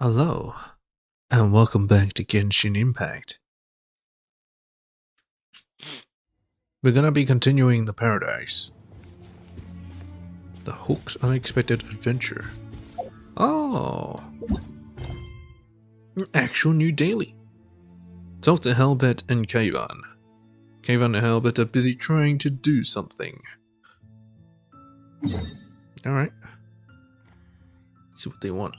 Hello, and welcome back to Genshin Impact. We're gonna be continuing the Paradise. The Hook's Unexpected Adventure. Oh! An actual new daily. Talk to Helbet and Kayvan. Kayvan and Helbet are busy trying to do something. Alright. Let's see what they want.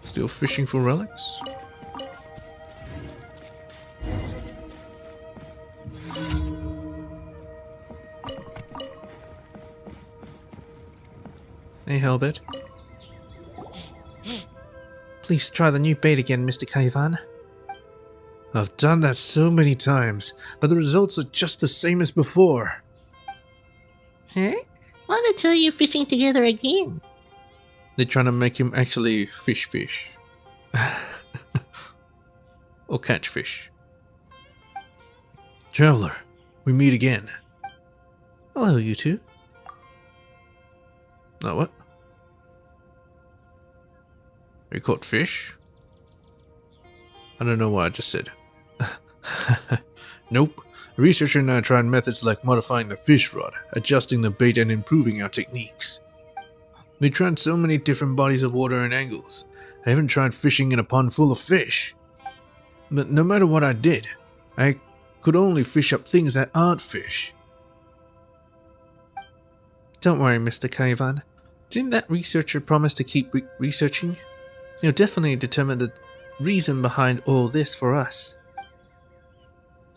Still fishing for relics? Hey, Helbet. Please try the new bait again, Mr. Kayvan. I've done that so many times, but the results are just the same as before. Huh? Why the two of you fishing together again? They're trying to make him actually fish. Or catch fish. Traveler, we meet again. Hello, you two. Oh, what? You caught fish? I don't know what I just said. Nope. The researcher and I tried methods like modifying the fish rod, adjusting the bait, and improving our techniques. We tried so many different bodies of water and angles. I haven't tried fishing in a pond full of fish. But no matter what I did, I could only fish up things that aren't fish. Don't worry, Mr. Kayvan. Didn't that researcher promise to keep researching? He'll definitely determine the reason behind all this for us.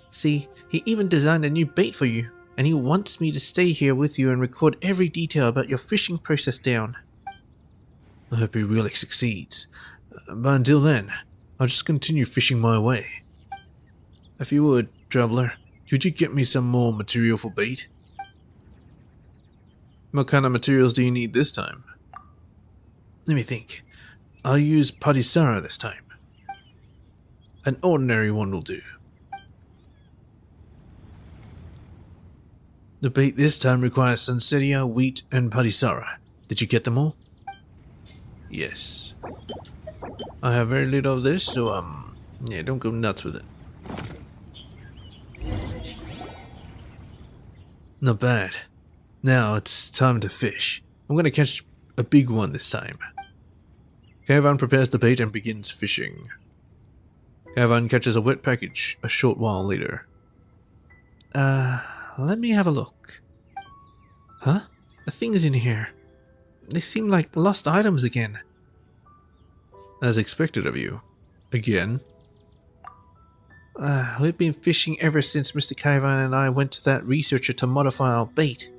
See, he even designed a new bait for you, and he wants me to stay here with you and record every detail about your fishing process down. I hope he really succeeds. But until then, I'll just continue fishing my way. If you would, traveler, could you get me some more material for bait? What kind of materials do you need this time? Let me think. I'll use Padisara this time. An ordinary one will do. The bait this time requires Sunsetia, wheat, and Padisara. Did you get them all? Yes. I have very little of this, so yeah, don't go nuts with it. Not bad. Now it's time to fish. I'm gonna catch a big one this time. Kayvan prepares the bait and begins fishing. Kayvan catches a wet package a short while later. Let me have a look. Huh? The things in here. They seem like lost items again. As expected of you. Again? We've been fishing ever since Mr. Kayvan and I went to that researcher to modify our bait.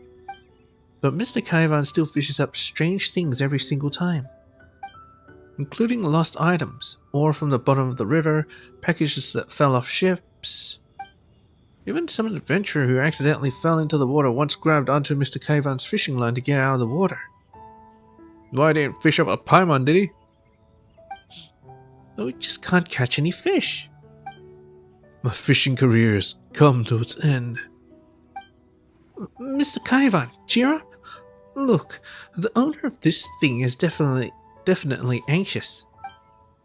But Mr. Kayvan still fishes up strange things every single time. Including lost items, ore from the bottom of the river, packages that fell off ships. Even some adventurer who accidentally fell into the water once grabbed onto Mr. Kayvan's fishing line to get out of the water. Why didn't fish up a Paimon, did he? But we just can't catch any fish. My fishing career has come to its end. Mr. Kayvan, cheer up. Look, the owner of this thing is definitely anxious.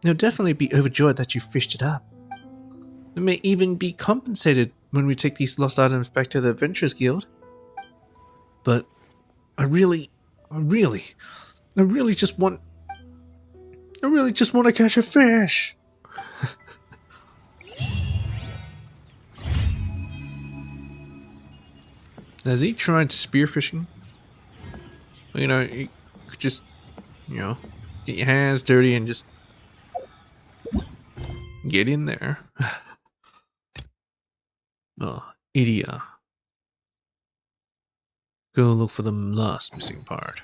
He'll definitely be overjoyed that you fished it up. We may even be compensated when we take these lost items back to the Adventurers Guild. But I really just want to catch a fish. Has he tried spearfishing? You know, you could just, get your hands dirty and just Get in there. Oh, idiot. Go look for the last missing part.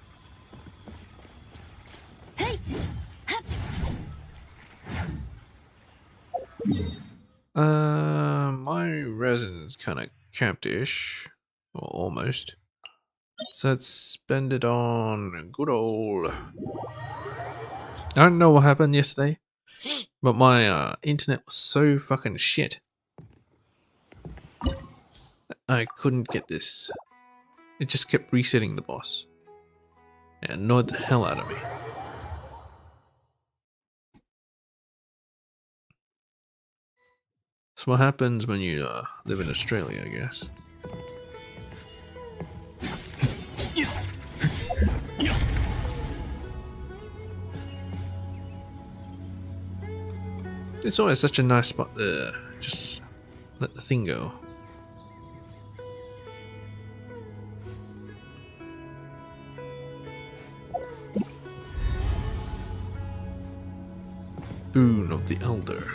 My residence kind of camped-ish. Well, almost. So let's spend it on good old... I don't know what happened yesterday, but my internet was so fucking shit. I couldn't get this. It just kept resetting the boss. It annoyed the hell out of me. That's what happens when you live in Australia, I guess. It's always such a nice spot to just let the thing go. Boon of the Elder.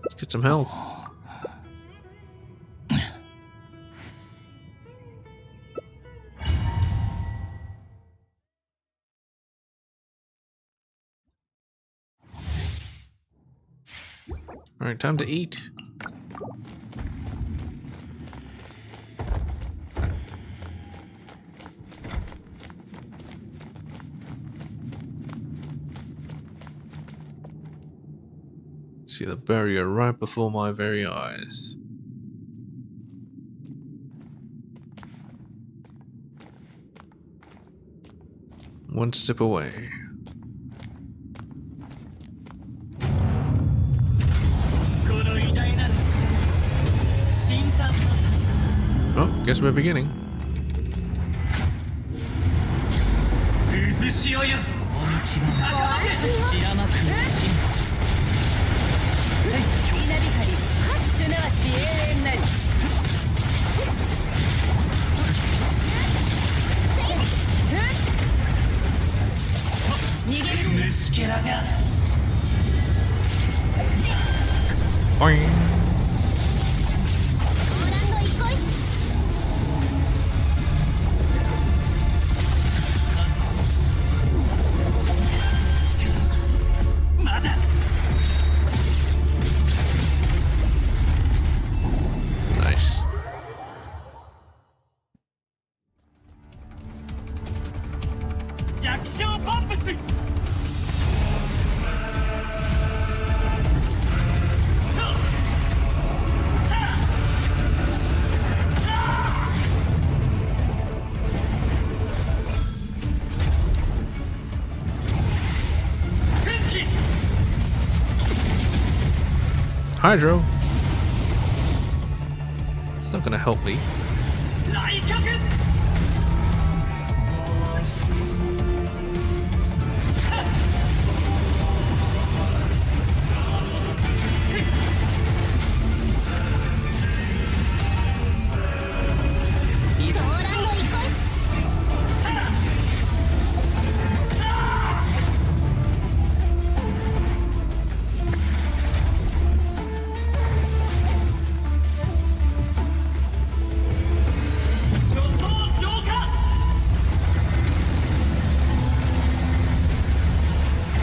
Let's get some health. Alright, time to eat. See the barrier right before my very eyes. One step away. Oh, guess we're beginning. Boing. Nice. Hydro. It's not gonna help me.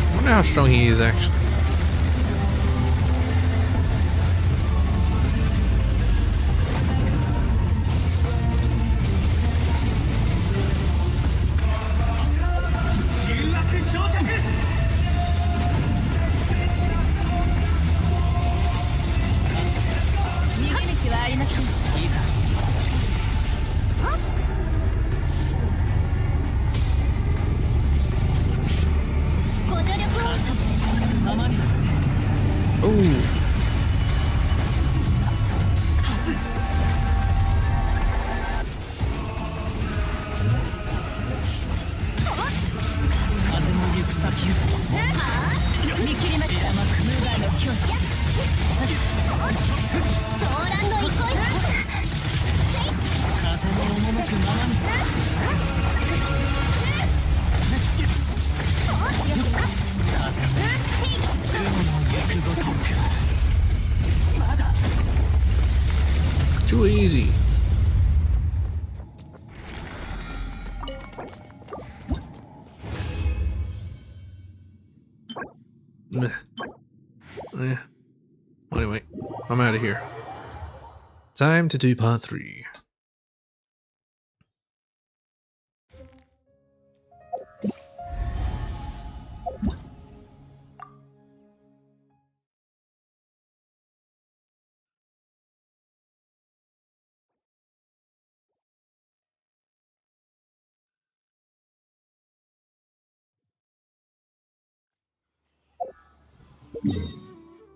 I wonder how strong he is actually. Too easy. Meh. Anyway, I'm out of here. Time to do part 3.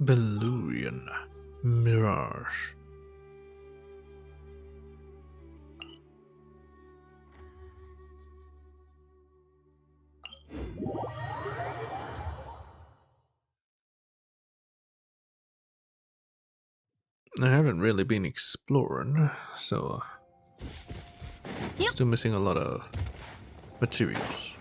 Bellurian Mirage. I haven't really been exploring, so still missing a lot of materials.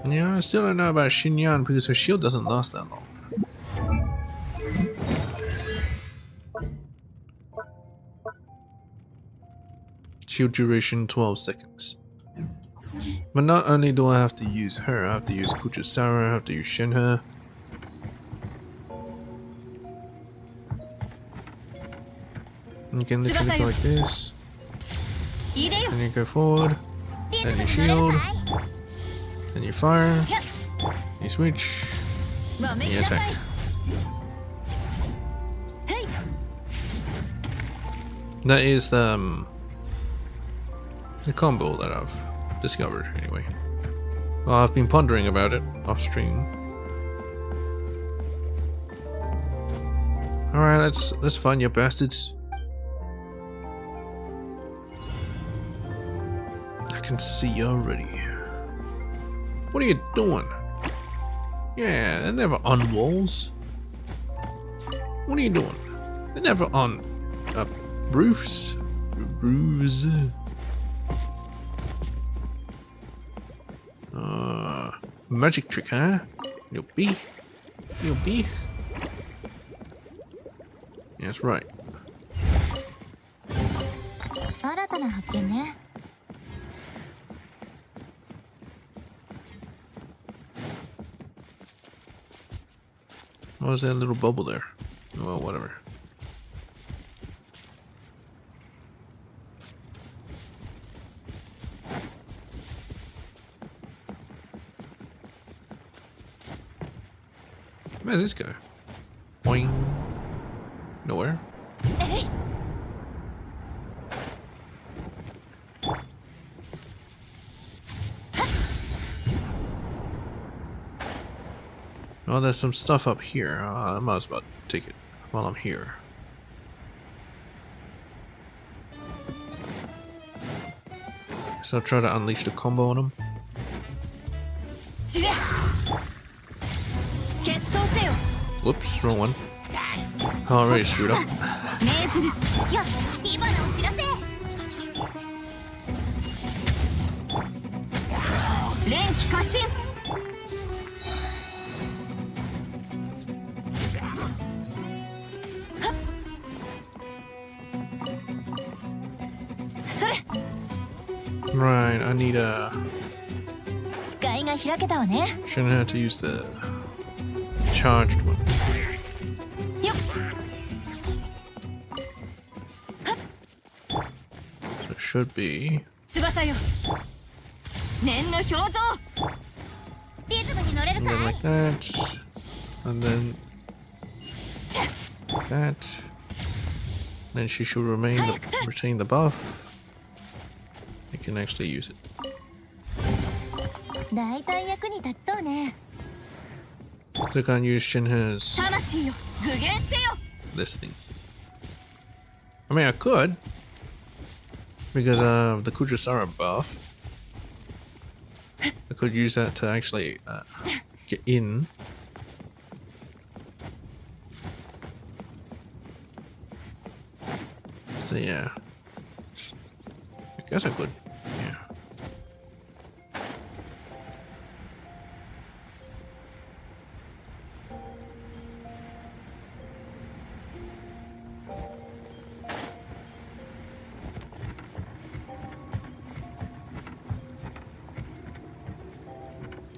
Yeah, I still don't know about Xinyan because her shield doesn't last that long. Shield duration 12 seconds. But not only do I have to use her, I have to use Kuchisara, I have to use Shinha. You can literally go like this. Then you go forward. Then you shield. Then you fire. You switch. And you attack. That is the combo that I've discovered anyway. Well, I've been pondering about it off stream. Alright, let's find you bastards. I can see you already. What are you doing? Yeah, they're never on walls. What are you doing? They're never on roofs. Roofs. Magic trick, huh? You'll be. Yeah, that's right. What was that little bubble there? Well, whatever. Where's this go? Boing. Nowhere. Oh, there's some stuff up here. I might as well take it while I'm here. So I'll try to unleash the combo on him. Whoops, wrong one. Already screwed up. Right, I need a... Shouldn't have to use the charged one. So it should be... And then like that. And then... like that. Then she should retain the buff. You can actually use it. So I can't use Shinha's 魂よ具現せよ this thing. I mean, I could. Because of the Kujasara buff. I could use that to actually get in. So yeah. I guess I could. Yeah.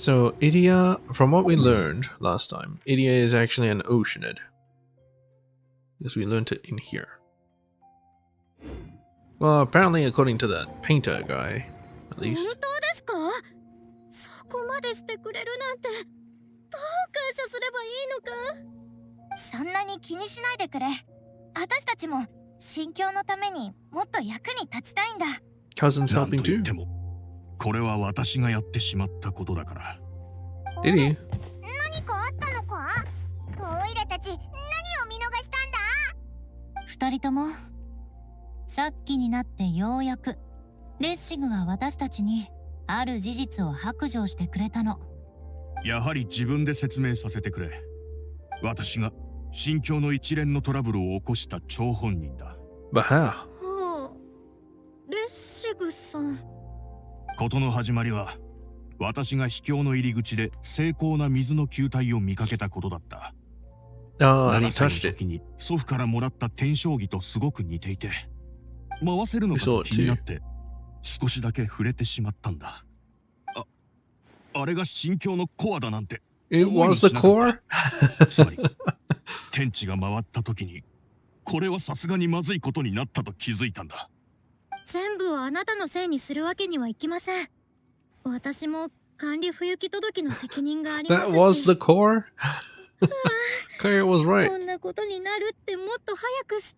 So Idia, from what we learned last time, Idia is actually an Oceanid. Because we learned it in here. Well, apparently according to that painter guy, at 本 least. 当ですかそこまでしてくれるなんてどう感謝すればいいのかそんなに気にしないでくれ私たちも心境のためにもっと役に立ちたいんだ Cousin's なんと helping 言 too. ってもこれは私がやってしまったことだから。 Did he? 何かあったのかオイラたち何を見逃したんだ二人ともさっきになってようやくレッシグが私たちにある事実を白状してくれたの。やはり自分で説明させてくれ。私が心境の一連のトラブルを起こした張本人だ。 But how? はあレッシグさん事の始まりは私が秘境の入り口で精巧な水の球体を見かけたことだった。 Oh, and he 7歳 touched の it. 時に祖父からもらった天将棋とすごく似ていて回せるのかと気になって少しだけ触れてしまったんだ。あれが心境のコアだなんて It was the core? つまり天地が回った時にこれはさすがにまずいことになったと気づいたんだ。全部をあなたのせいにするわけにはいきません私も管理不行き届きの責任があります That し was the core? Kaya was こ right. んなことになるってもっと早く知って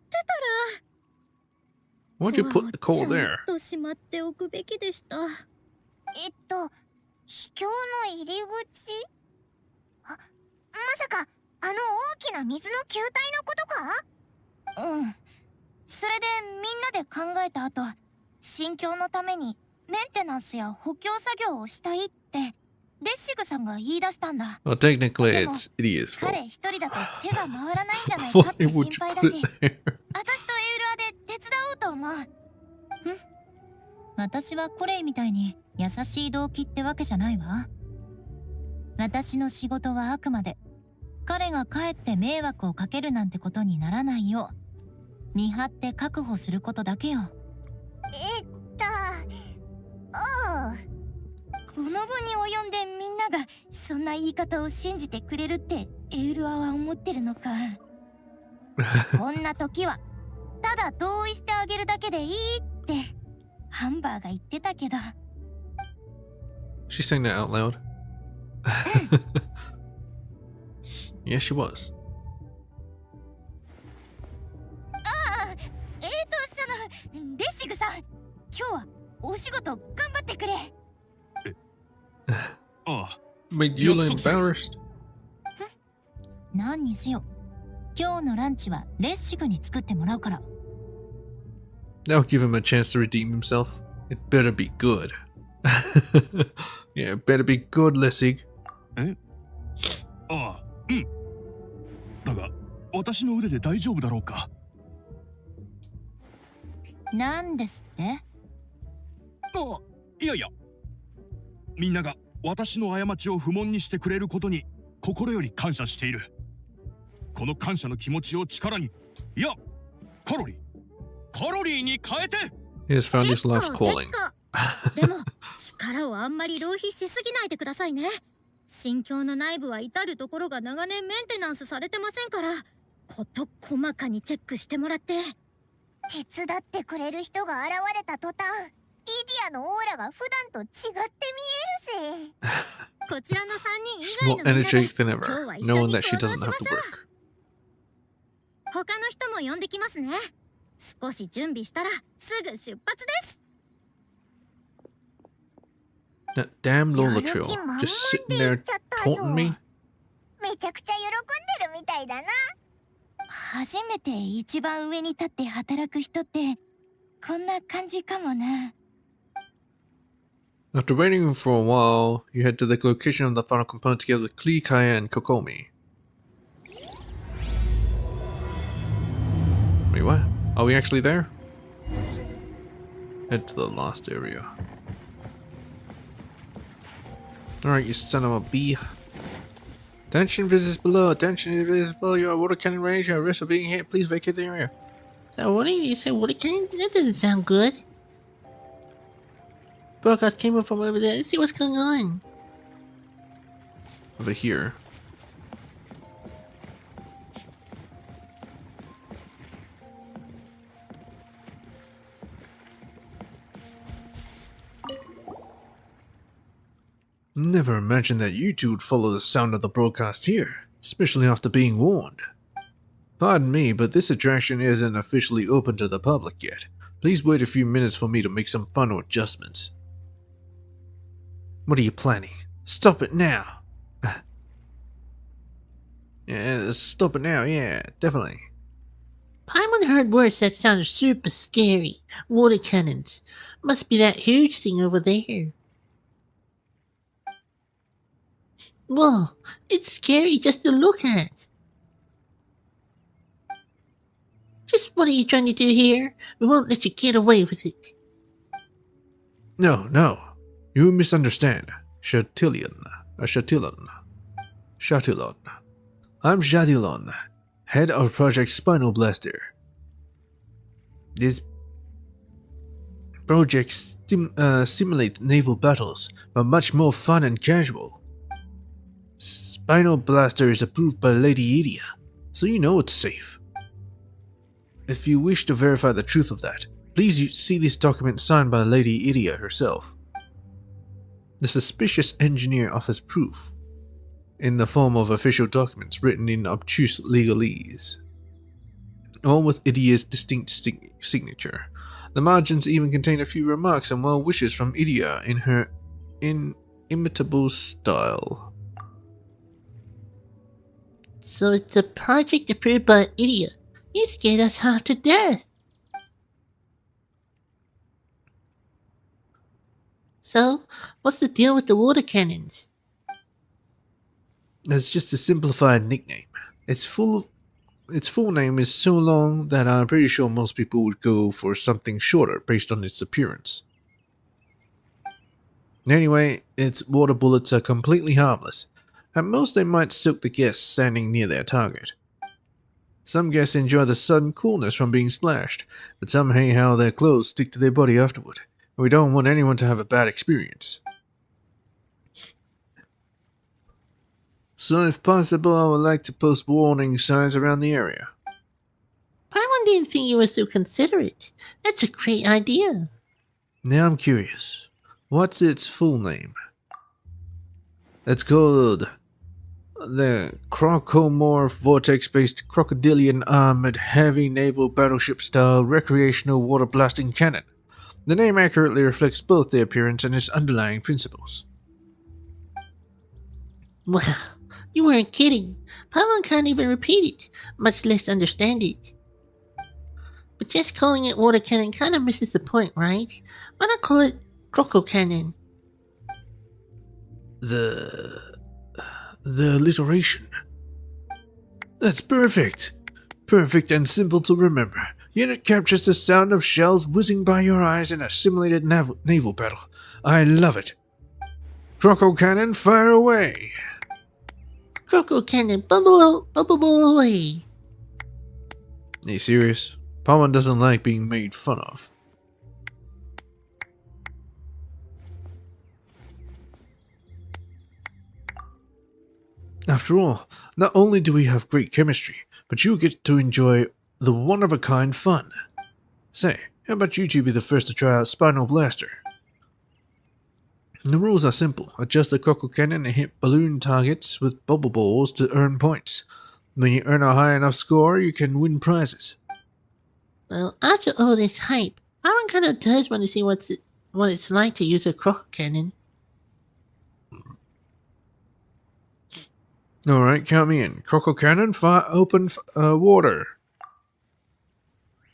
たら Why'd you put the コア core をちゃ there? んとしまっておくべきでした秘境の入り口まさかあの大きな水の球体のことかうんそれでみんなで考えた後心境のためにメンテナンスや補強作業をしたいってレッシグさんが言い出したんだ Well, technically, it's Idia's fault. 彼一人だと手が回らないんじゃないかって Why 心 would you 配だ put し it there? 私とエウルアで手伝おうと思う私はコレイみたいに優しい動機ってわけじゃないわ。私の仕事はあくまで彼が帰って迷惑をかけるなんてことにならないよう見張って確保することだけよ。この後に及んでみんながそんな言い方を信じてくれるってエウルアは思ってるのかこんな時はただ同意してあげるだけでいいってハンバーが言ってたけど She sang that out loud. Yeah, she was. そのレシグさん今日はお仕事頑張ってくれああ Made Yula embarrassed. 何にせよ今日のランチはレッシグに作ってもらうから。 That'll give him a chance to redeem himself. It better be good. Yeah, it better be good, Lessig. ああうんだが私の腕で大丈夫だろうか。なんですって？いやいやみんなが私の過ちを不問にしてくれることに心より感謝している。この感謝の気持ちを力にいやカロリーに変えて He has found his life's calling. でも力をあんまり浪費しすぎないでくださいね心境の内部は至るところが長年メンテナンスされてませんから事細かにチェックしてもらって手伝ってくれる人が現れた途端イディアのオーラが普段と違って見えるぜこちらの3人 She's 以 more 外のみんなで energetic than 今 ever, 日は一緒 knowing に that she 行動 doesn't have しま to しょう work. 他の人も呼んできますね少し準備したらすぐ出発です That damn Lola Trill just sitting there taunting me. めめちゃくちゃ喜んでるみたいだな。初めて一番上に立って働く人ってこんな感じかもな。 After waiting for a while, you head to the location of the final component together with Klee, Kaya, and Kokomi. Wait, what? Are we actually there? Head to the lost area. Alright, you son of a bee. Attention visitors below. Attention visitors below. Your water cannon range. You're at risk of being hit. Please vacate the area. So what do you say? Water cannon? That doesn't sound good. Broadcast came up from over there. Let's see what's going on. Over here. Never imagined that you two would follow the sound of the broadcast here, especially after being warned. Pardon me, but this attraction isn't officially open to the public yet. Please wait a few minutes for me to make some final adjustments. What are you planning? Stop it now! Yeah, stop it now, yeah, definitely. Paimon heard words that sounded super scary. Water cannons. Must be that huge thing over there. Whoa, it's scary just to look at. Just what are you trying to do here? We won't let you get away with it. No, no. You misunderstand. Chatillon. Chatillon. Chatillon. I'm Chatillon, head of Project Spinal Blaster. This project simulates naval battles, but much more fun and casual. Spinal Blaster is approved by Lady Idia, so you know it's safe. If you wish to verify the truth of that, please see this document signed by Lady Idia herself. The suspicious engineer offers proof, in the form of official documents written in obtuse legalese, all with Idia's distinct signature. The margins even contain a few remarks and well wishes from Idia in her inimitable style. So it's a project approved by Idia. You scared us half to death. So, what's the deal with the water cannons? That's just a simplified nickname. Its full name is so long that I'm pretty sure most people would go for something shorter based on its appearance. Anyway, its water bullets are completely harmless. At most they might soak the guests standing near their target. Some guests enjoy the sudden coolness from being splashed, but somehow their clothes stick to their body afterward, and we don't want anyone to have a bad experience. So if possible, I would like to post warning signs around the area. Paimon didn't think you were so considerate. That's a great idea. Now I'm curious, what's its full name? It's called the Crocomorph Vortex-based Crocodilian Armored Heavy Naval Battleship-style Recreational Water Blasting Cannon. The name accurately reflects both the appearance and its underlying principles. Wow, you weren't kidding. Paimon can't even repeat it, much less understand it. But just calling it water cannon kind of misses the point, right? Why not call it Croco Cannon? The alliteration. That's perfect. Perfect and simple to remember. Yet it captures the sound of shells whizzing by your eyes in a simulated naval battle. I love it. Croco Cannon, fire away! Croco Cannon, bubble away. Are you serious? Paimon doesn't like being made fun of. After all, not only do we have great chemistry, but you get to enjoy the one-of-a-kind fun. Say, how about you two be the first to try out Spinal Blaster? The rules are simple. Adjust the Croco Cannon and hit balloon targets with bubble balls to earn points. When you earn a high enough score, you can win prizes. Well, after all this hype, Paimon kind of does want to see what it's like to use a Croco Cannon. Alright, count me in. Croco cannon, fire, open water.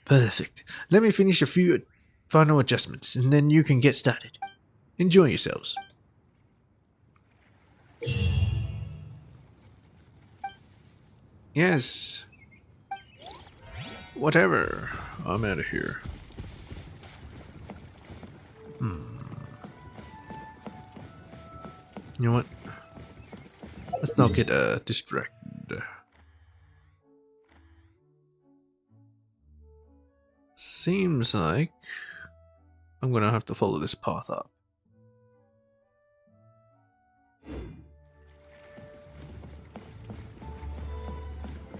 Perfect. Let me finish a few final adjustments, and then you can get started. Enjoy yourselves. Yes. Whatever. I'm out of here. You know what? Let's not get distracted. Seems like I'm gonna have to follow this path up.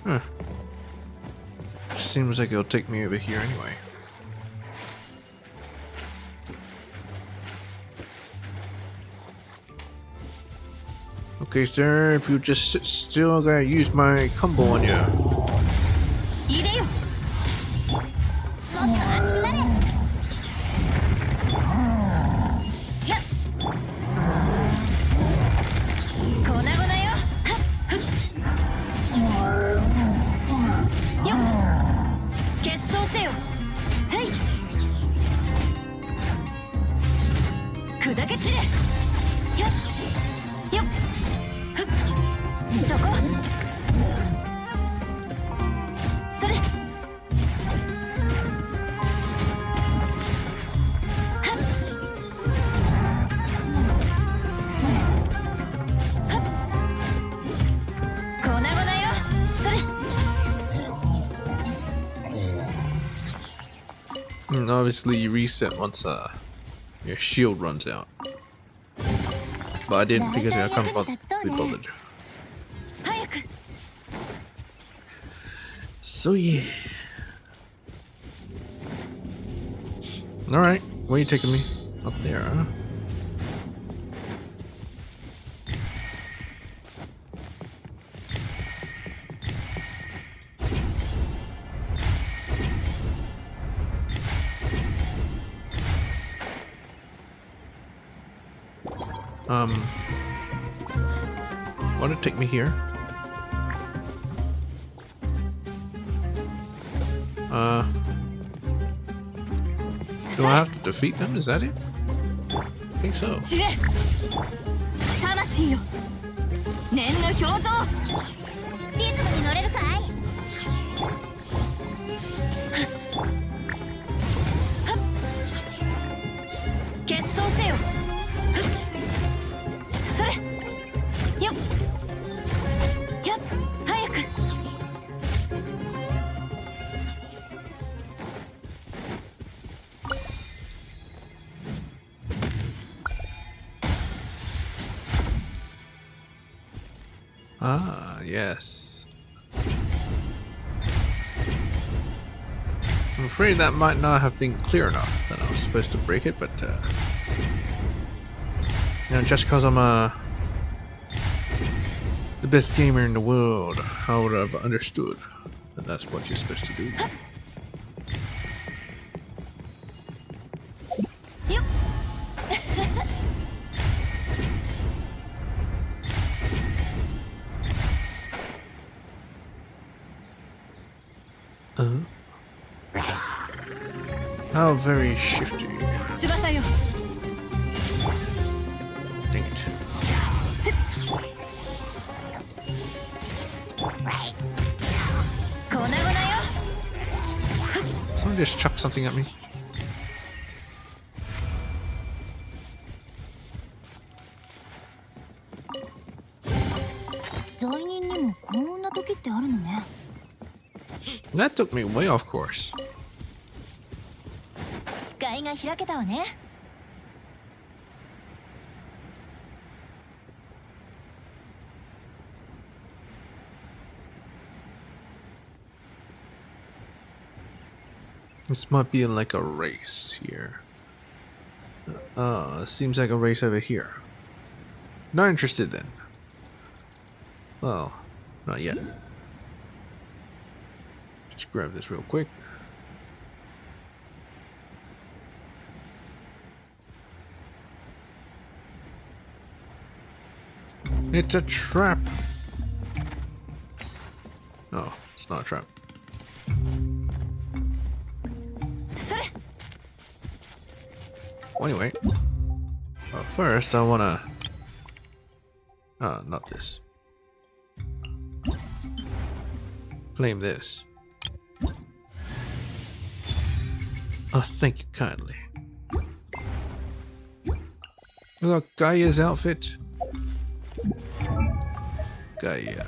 Huh. Seems like it'll take me over here anyway. Okay, sir, if you just sit still, I gotta use my combo on you. いでよもっと熱くなれやっ粉々よよっ結晶せよはい砕け散れやっよっそこそれ粉々よそれ And obviously you reset once your shield runs out. But I didn't because I can't be bothered. 早く So yeah. Alright, where are you taking me? Up there, huh? Want to take me here? Do I have to defeat them? Is that it? I think so. 知れ魂よ念の表像リズムに乗れるかい結晶せよそれよっやっ早く Ah, yes. I'm afraid that might not have been clear enough that I was supposed to break it, but you know, just because I'm the best gamer in the world, I would have understood that that's what you're supposed to do. よっ How very shifty. 翼よ Dang it. 粉々よ Someone just chuck something at me. 罪人にもこんな時ってあるのね。 That took me way off course. 視界が開けたわね。 This might be like a race here. Seems like a race over here. Not interested then. Well, not yet. Just grab this real quick. It's a trap. it's not a trap. それ Well, anyway, first I wanna. Not this. Claim this. Oh, thank you kindly. Look, Gaia's outfit. Gaia.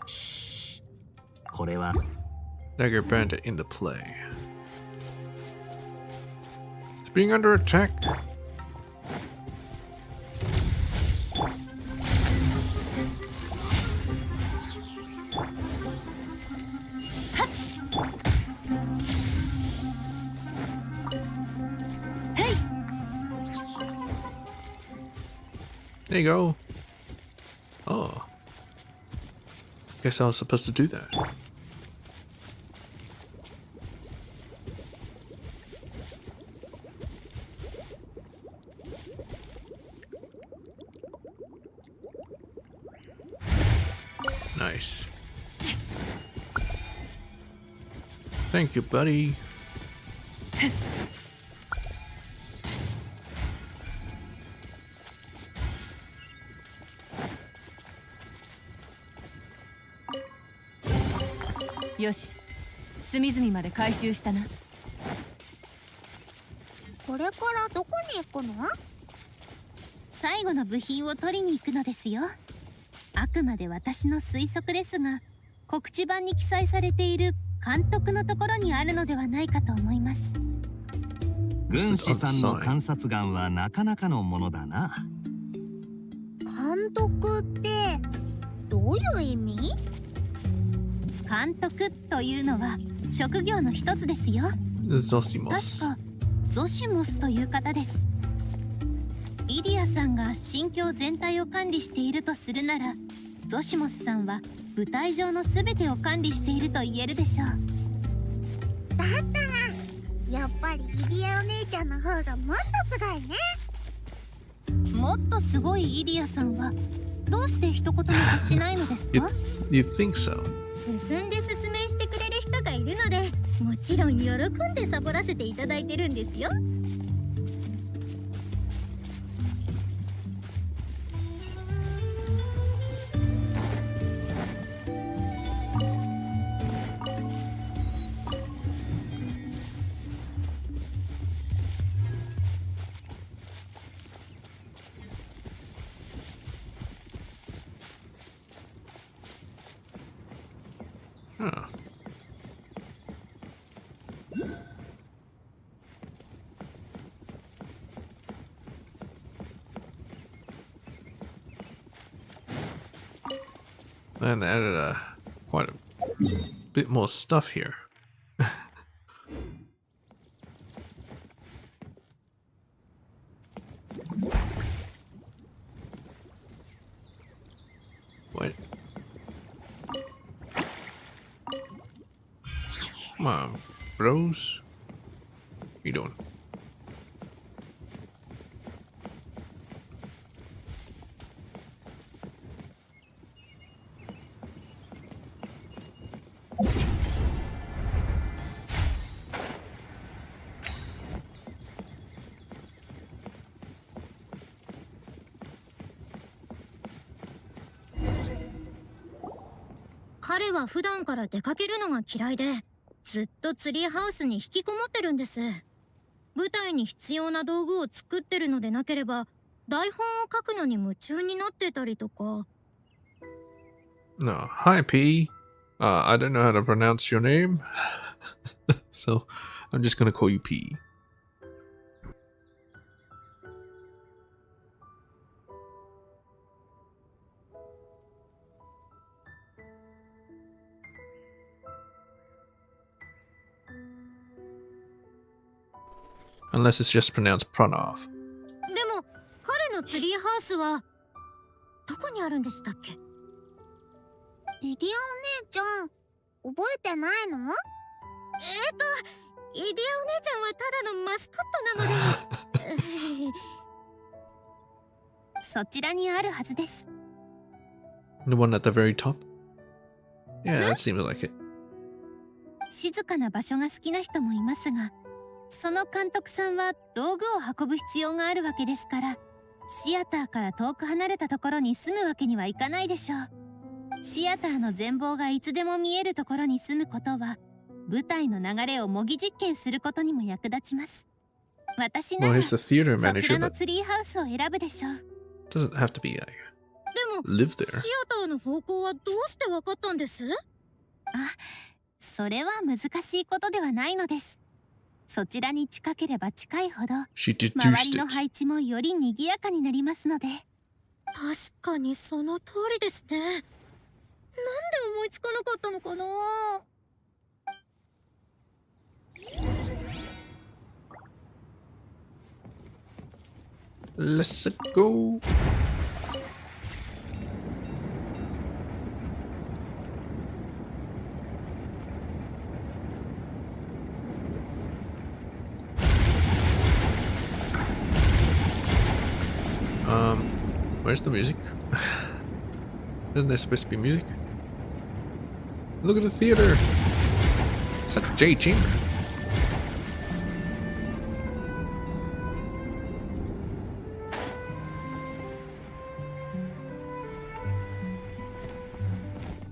Shh. これは Dagger Bandit in the play. It's being under attack. There you go. Oh. Guess I was supposed to do that. Nice. Thank you, buddy. Yoshi. よし、隅々まで回収したな。これからどこに行くの？最後の部品を取りに行くのですよ。あくまで私の推測ですが、告知板に記載されている監督のところにあるのではないかと思います。軍師さんの観察眼はなかなかのものだな。監督ってどういう意味？監督というのは職業の一つですよ。Zosimos. 確かゾシモスという方です。イディアさんが心境全体を管理しているとするなら、ゾシモスさんは舞台上のすべてを管理していると言えるでしょう。だったらやっぱりイディアお姉ちゃんの方がもっとすごいね。もっとすごいイディアさんはどうして一言も発しないのですか？ You think so? 進んで説明してくれる人がいるので、もちろん喜んでサボらせていただいてるんですよ。Huh. And they added quite a bit more stuff here. What? Come on, bros. What you doing?彼は普段から出かけるのが嫌いで、ずっとツリーハウスに引きこもってるんです。舞台に必要な道具を作ってるのでなければ、台本を書くのに夢中になってたりとか。No, hi P. I don't know how to pronounce your name, so I'm just gonna call you P. Unless it's just pronounced Pranav. でも、彼のツリーハウスは、どこにあるんでしたっけ？リディアお姉ちゃん、覚えてないの？イディアお姉ちゃんはただのマスコットなのでそちらにあるはずです。The one at the very top? Yeah, that seems like it. 静かな場所が好きな人もいますが、その監督さんは道具を運ぶ必要があるわけですから、シアターから遠く離れたところに住むわけにはいかないでしょう。シアターの全貌がいつでも見えるところに住むことは、舞台の流れを模擬実験することにも役立ちます。私な Well, ら he's the theater そちら manager, の but ツリーハウスを選ぶでしょう。 doesn't have to be でも live シ there. アターの方向はどうしてわかったんです？それは難しいことではないのです。そちらに近ければ近いほど She 周 deduced りの it. 配置もより賑やかになりますので。確かにその通りですね。なんで思いつかなかったのかな。Let's go. Where's the music? Isn't there supposed to be music? Look at the theater. It's like a J chamber.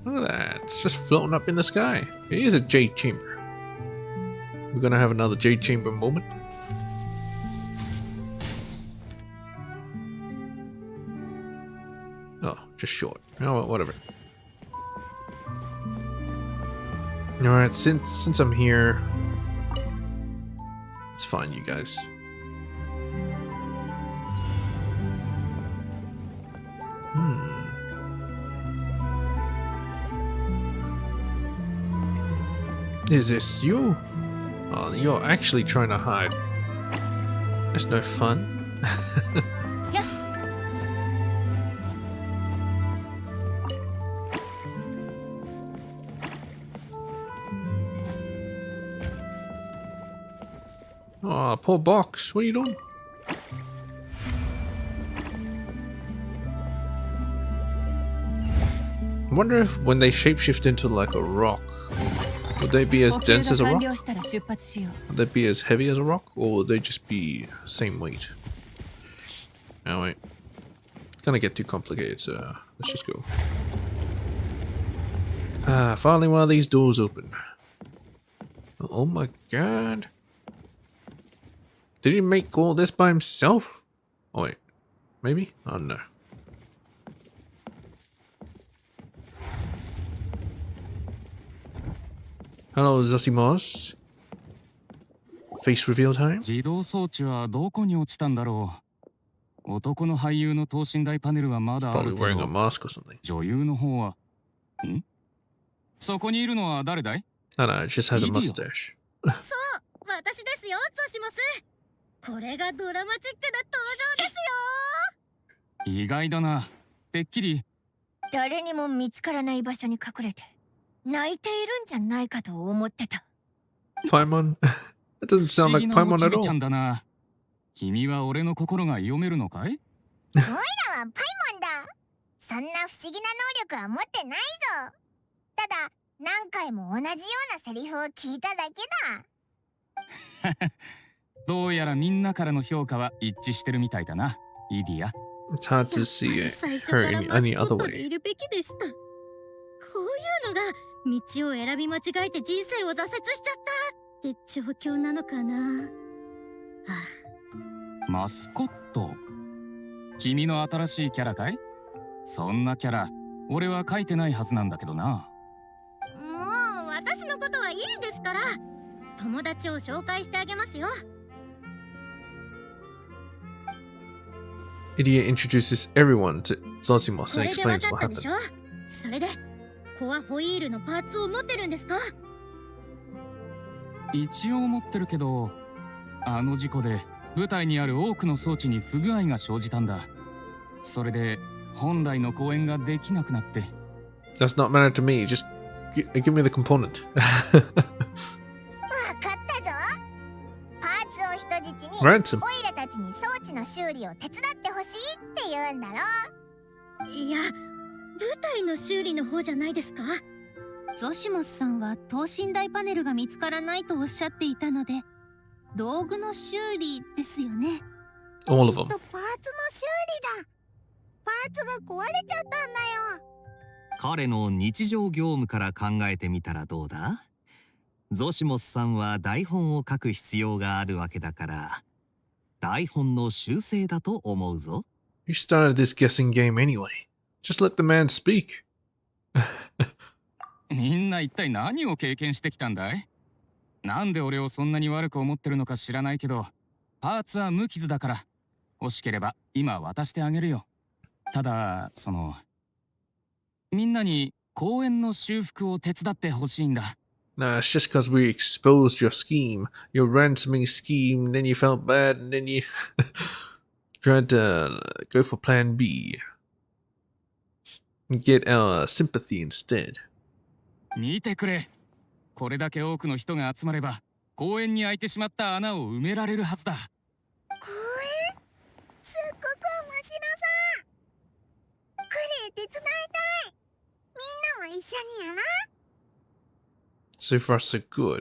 Look at that. It's just floating up in the sky. It is a J chamber. We're gonna have another J chamber moment. Oh, just short. Oh, well, whatever. Alright, since I'm here, it's fine, you guys. Is this you? Oh, you're actually trying to hide. That's no fun. Oh, poor box. What are you doing? I wonder if when they shapeshift into like a rock, would they be as dense as a rock? Would they be as heavy as a rock? Or would they just be same weight? Oh wait. It's gonna get too complicated, so let's just go. Ah, finally one of these doors open. Oh my god. Did he make all this by himself? Oh wait. Maybe? Oh no. Hello, Zosimos. Face reveal time? 自動装置はどこに落ちたんだろう。男の俳優の等身大パネルはまだあ Probably るけ wearing a ど、 mask or something. 女優の方は、そこにいるのは誰だい？ No, no, it just has a Idiot. mustache. そう私ですよゾシモス。これがドラマチックな登場ですよ。意外だな。てっきり誰にも見つからない場所に隠れて泣いているんじゃないかと思ってた。 Paimon? That doesn't 不 sound 思 like 議な Paimon おち at びちゃ all. んだな。君は俺の心が読めるのかい？オイラはパイモンだ。そんな不思議な能力は持ってないぞ。ただ何回も同じようなセリフを聞いただけだ。どうやらみんなからの評価は一致してるみたいだな、イディア。It's hard to see 最初 her から any, マス any コ other ットで way. いるべきでした。こういうのが道を選び間違えて人生を挫折しちゃったって状況なのかな。マスコット。君の新しいキャラかい？そんなキャラ、俺は書いてないはずなんだけどな。もう私のことはいいですから。友達を紹介してあげますよ。Idiot introduces everyone to Zosimos こ and れで分 explains かっ what たで happened. しょ。それでコアホイールのパーツを持ってるんですか？一応持ってるけど、あの事故で舞台にある多くの装置に不具合が生じたんだ。それで本来の公演ができなくなって。That's not matter to me. Just give me the component. 分かったぞ。Ransom. オイラたちに装置の修理を手伝ってほしいって言うんだろ。いや、舞台の修理の方じゃないですか。ゾシモスさんは等身大パネルが見つからないとおっしゃっていたので、道具の修理ですよね。 All of きっ them. とパーツの修理だ。パーツが壊れちゃったんだよ。彼の日常業務から考えてみたらどうだ？ゾシモスさんは台本を書く必要があるわけだから、台本の修正だと思うぞ。You started this guessing game anyway. Just let the man speak. みんな一体何を経験してきたんだい？なんで俺をそんなに悪く思ってるのか知らないけど、パーツは無傷だから、欲しければ今渡してあげるよ。ただ、みんなに公園の修復を手伝ってほしいんだ。Nah, it's just because we exposed your scheme, your ransoming scheme, then you felt bad, and then you tried to go for plan B. And get our sympathy instead. 見てくれ。これだけ多くの人が集まれば、公園に開いてしまった穴を埋められるはずだ。公園？すっごく面白そう。これ手伝いたい。みんなも一緒にやろう。So far, so good.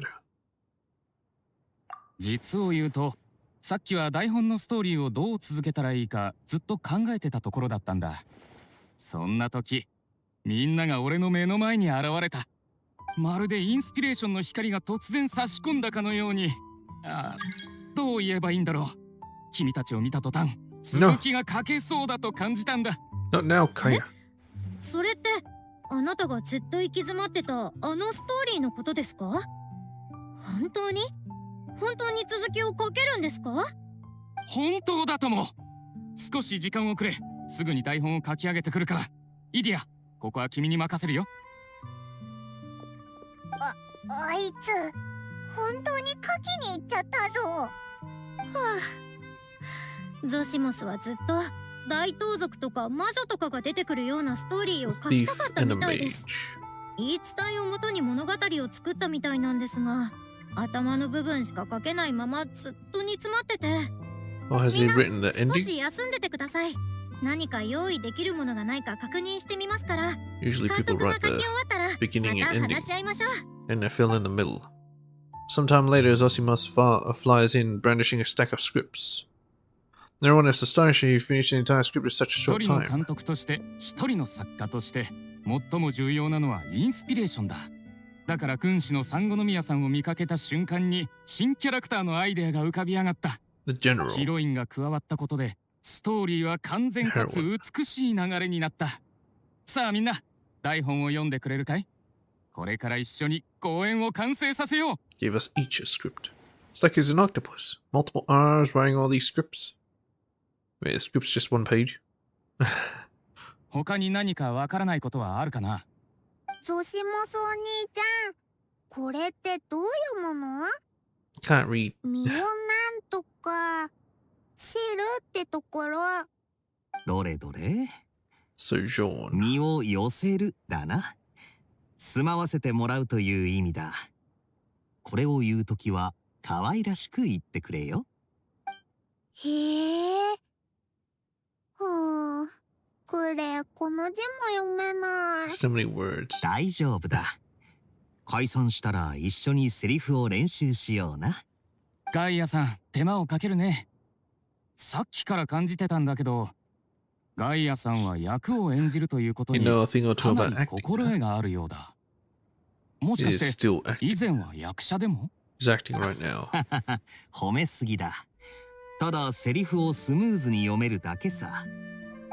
実を言うと、さっきは台本のストーリーをどう続けたらいいかずっと考えてたところだったんだ。そんな時、みんなが俺の目の前に現れた。まるでインスピレーションの光が突然差し込んだかのように。どう言えばいいんだろう。君たちを見た途端、続きが書けそうだと感じたんだ。Not now, Kaya. それってあなたがずっと行き詰まってたあのストーリーのことですか？本当に続きを書けるんですか？本当だとも。少し時間をくれ。すぐに台本を書き上げてくるから。イディア、ここは君に任せるよ。あいつ本当に書きに行っちゃったぞ。はあ、ゾシモスはずっと大盗賊とか魔女とかが出てくるようなストーリーを書き Thief たかった and a みたいです。 mage. 言い伝えをもとに物語を作ったみたいなんですが、頭の部分しか書けないままずっと煮詰まってて。 Or has he written the 少 ending? し休んでてください。何か用意できるものがないか確認してみますから。 Usually 監 people 督が write 書き終わ the ったら beginning また and ending, 話し合いましょう。 and they fill in the middle. Sometime later, Zosimus flies in, brandishing a stack of scripts. Everyone is astonished he finished the entire script in such a 一 short 人の time. 監督として一人の作家として最も重要なのはインスピレーションだ。だから君主の三宮さんを見かけた瞬間に新キャラクターのアイデアが浮かび上がった。 The general. ヒロインが加わったことでストーリーは完全かつ美しい流れになった。さあみんな、台本を読んでくれるかい？これから一緒に公演を完成させよう。 Gave us each a script. It's like he's an octopus. Multiple arms writing all these scripts. Wait, the script's just one page? 他に何かわからないことはあるかな？ゾシモスお兄ちゃん、これってどう読むの？ Can't read. 身をなんとかせるってところ。どれどれ？ Sojourn. 身を寄せるだな。住まわせてもらうという意味だ。これを言うときは可愛らしく言ってくれよ。へえ。この字も読めない。 So many words. 大丈夫だ。解散したら一緒にセリフを練習しような。ガイアさん、手間をかけるね。さっきから感じてたんだけど、ガイアさんは役を演じるということ You に know a thing or か two な about り acting. 心 Huh? 得があるようだ。もし He か is して still acting. 以前は役者でも？ He's acting right now. 褒めすぎだ。ただセリフをスムーズに読めるだけさ。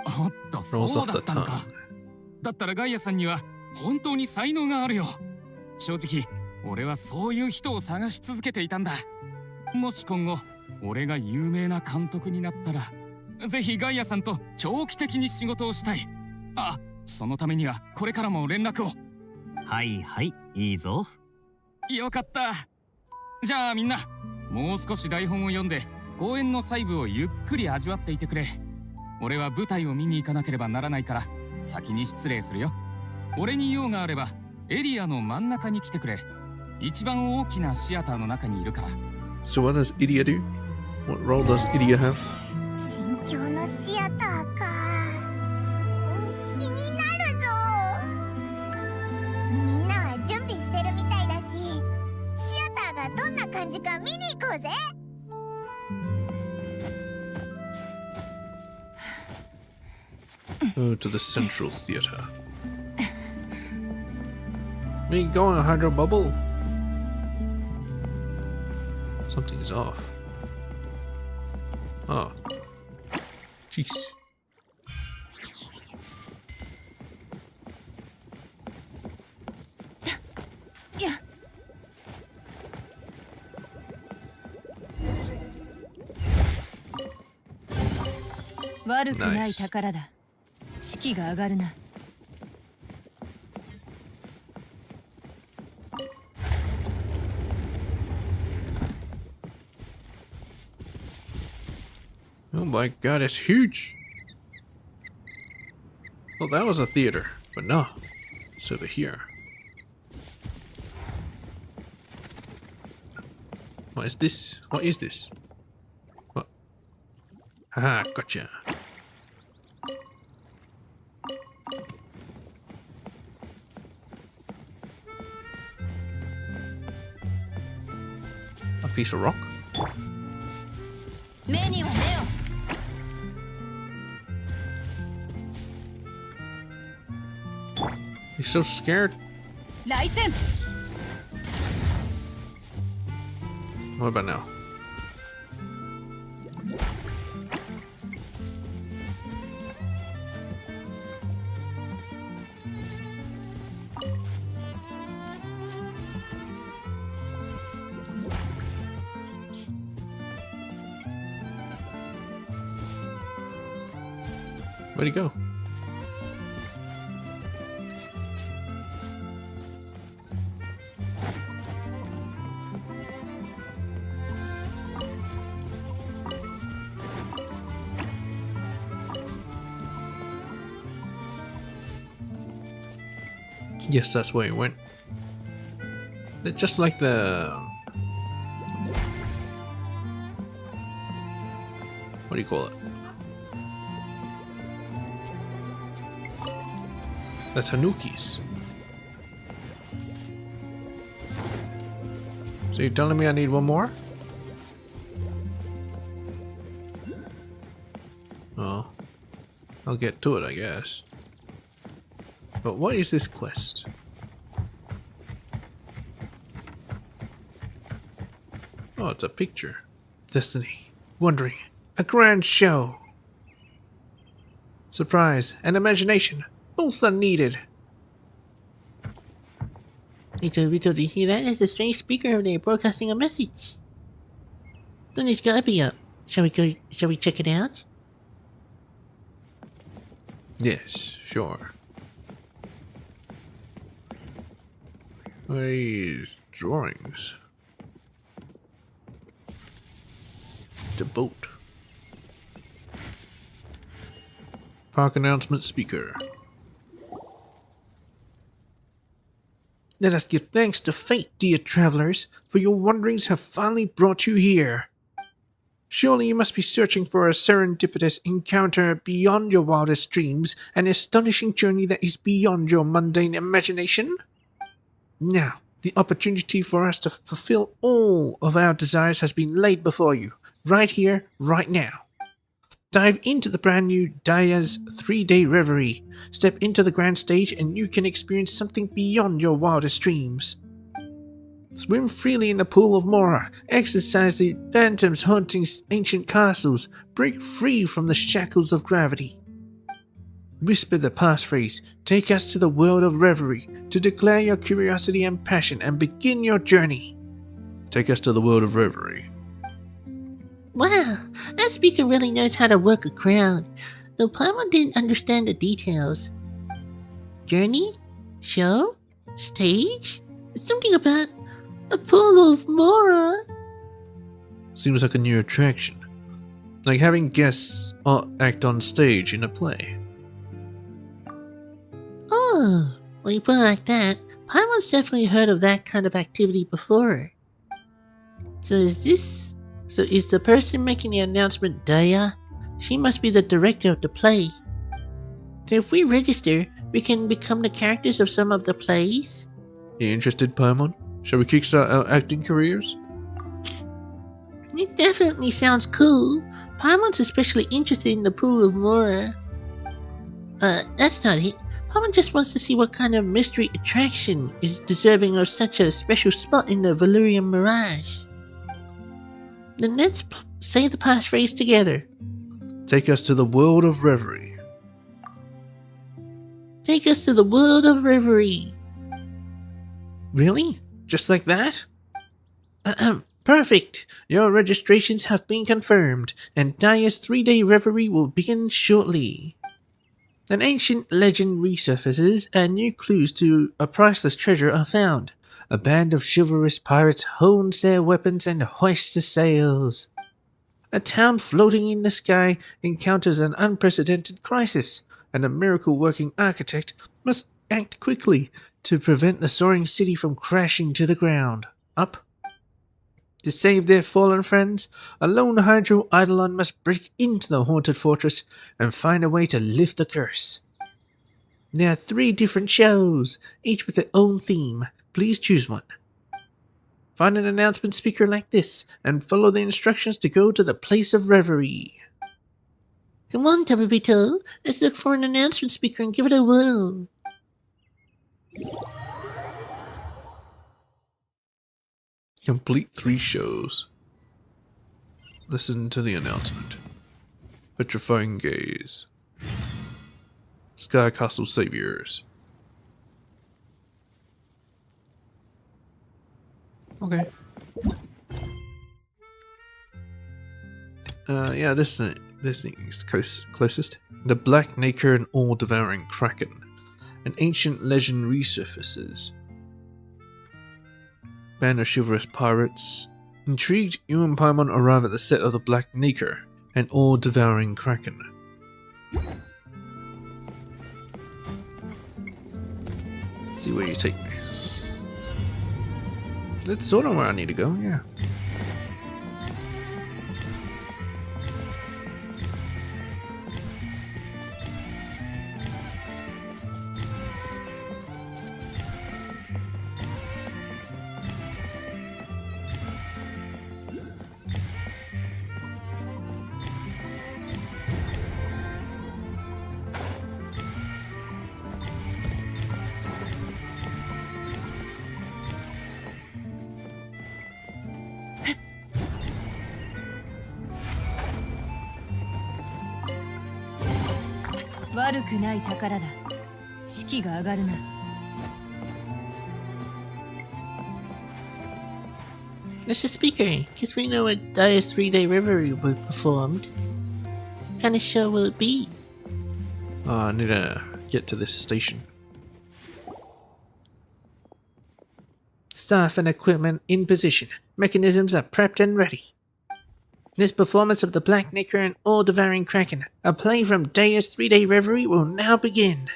おっと、 Rolls そう off だ the ったのか。 tongue. だったらガイアさんには本当に才能があるよ。正直、俺はそういう人を探し続けていたんだ。もし今後、俺が有名な監督になったら、ぜひガイアさんと長期的に仕事をしたい。あ、そのためにはこれからも連絡を。はいはい、いいぞ。よかった。じゃあみんな、もう少し台本を読んで公演の細部をゆっくり味わっていてくれ。俺は舞台を見に行かなければならないから先に失礼するよ。俺に用があればエリアの真ん中に来てくれ。一番大きなシアターの中にいるから。 So what does Idia do? What role does Idia have? 新京のシアターか。気になるぞ。みんなは準備してるみたいだし、シアターがどんな感じか見に行こうぜ。Oh, to the Central Theatre. Me going, Hydro Bubble? Something's off. Oh. Jeez. Yeah. Nice. 宝だ。士気が上がるな。Oh my god, it's huge! Well, that was a theater, but no. It's over here. What is this? What is this? What? Haha, gotcha. A piece of rock? 目には目を。He's so scared. 来戦。 What about now? Where'd he go? Yes, that's where he went. They're just like the... What do you call it? The Tanukis. So you're telling me I need one more? Oh. I'll get to it, I guess. But what is this quest? Oh, it's a picture. Destiny. Wondering. A grand show. Surprise and imagination. Both are needed. Vito, do you hear that? There's a strange speaker over there broadcasting a message. Then it's gotta be up. Shall we check it out? Yes, sure. These drawings. The boat. Park announcement speaker. Let us give thanks to fate, dear travelers, for your wanderings have finally brought you here. Surely you must be searching for a serendipitous encounter beyond your wildest dreams, an astonishing journey that is beyond your mundane imagination? Now, the opportunity for us to fulfill all of our desires has been laid before you, right here, right now. Dive into the brand new Daya's 3-day reverie. Step into the grand stage and you can experience something beyond your wildest dreams. Swim freely in the pool of Mora, exercise the phantoms haunting ancient castles, break free from the shackles of gravity. Whisper the passphrase, take us to the world of reverie, to declare your curiosity and passion and begin your journey. Take us to the world of reverie. Wow, that speaker really knows how to work a crowd, though Paimon didn't understand the details. Journey? Show? Stage? Something about a pool of Mora. Seems like a new attraction. Like having guests act on stage in a play. Oh, when you put it like that, Paimon's definitely heard of that kind of activity before. So is this So is the person making the announcement Daya? She must be the director of the play. So if we register, we can become the characters of some of the plays? You interested, Paimon? Shall we kickstart our acting careers? It definitely sounds cool. Paimon's especially interested in the Pool of Mora. That's not it. Paimon just wants to see what kind of mystery attraction is deserving of such a special spot in the Valyrian Mirage. Then let's say the passphrase together. Take us to the world of reverie. Take us to the world of reverie. Really? Just like that? Perfect! Your registrations have been confirmed, and Daya's 3-day reverie will begin shortly. An ancient legend resurfaces, and new clues to a priceless treasure are found. A band of chivalrous pirates hones their weapons and hoists the sails. A town floating in the sky encounters an unprecedented crisis, and a miracle-working architect must act quickly to prevent the soaring city from crashing to the ground. Up. To save their fallen friends, a lone Hydro Eidolon must break into the haunted fortress and find a way to lift the curse. There are 3 different shows, each with their own theme. Please choose one. Find an announcement speaker like this, and follow the instructions to go to the place of reverie. Come on, Tababito. Let's look for an announcement speaker and give it a whirl. Complete 3 shows. Listen to the announcement. Petrifying Gaze. Sky Castle Saviors. Okay. Yeah, this thing is closest. The Black Nacre and All-Devouring Kraken. An ancient legend resurfaces. Band of chivalrous pirates. Intrigued, you and Paimon arrive at the set of the Black Nacre and All-Devouring Kraken. See where you take me. That's sort of where I need to go, yeah. Mr. Speaker, because we know what Daya's 3-day reverie will be performed. What kind of show will it be? I need to get to this station. Staff and equipment in position. Mechanisms are prepped and ready. This performance of the Black Nacre and All-Devouring Kraken, a play from Daya's 3-day reverie, will now begin.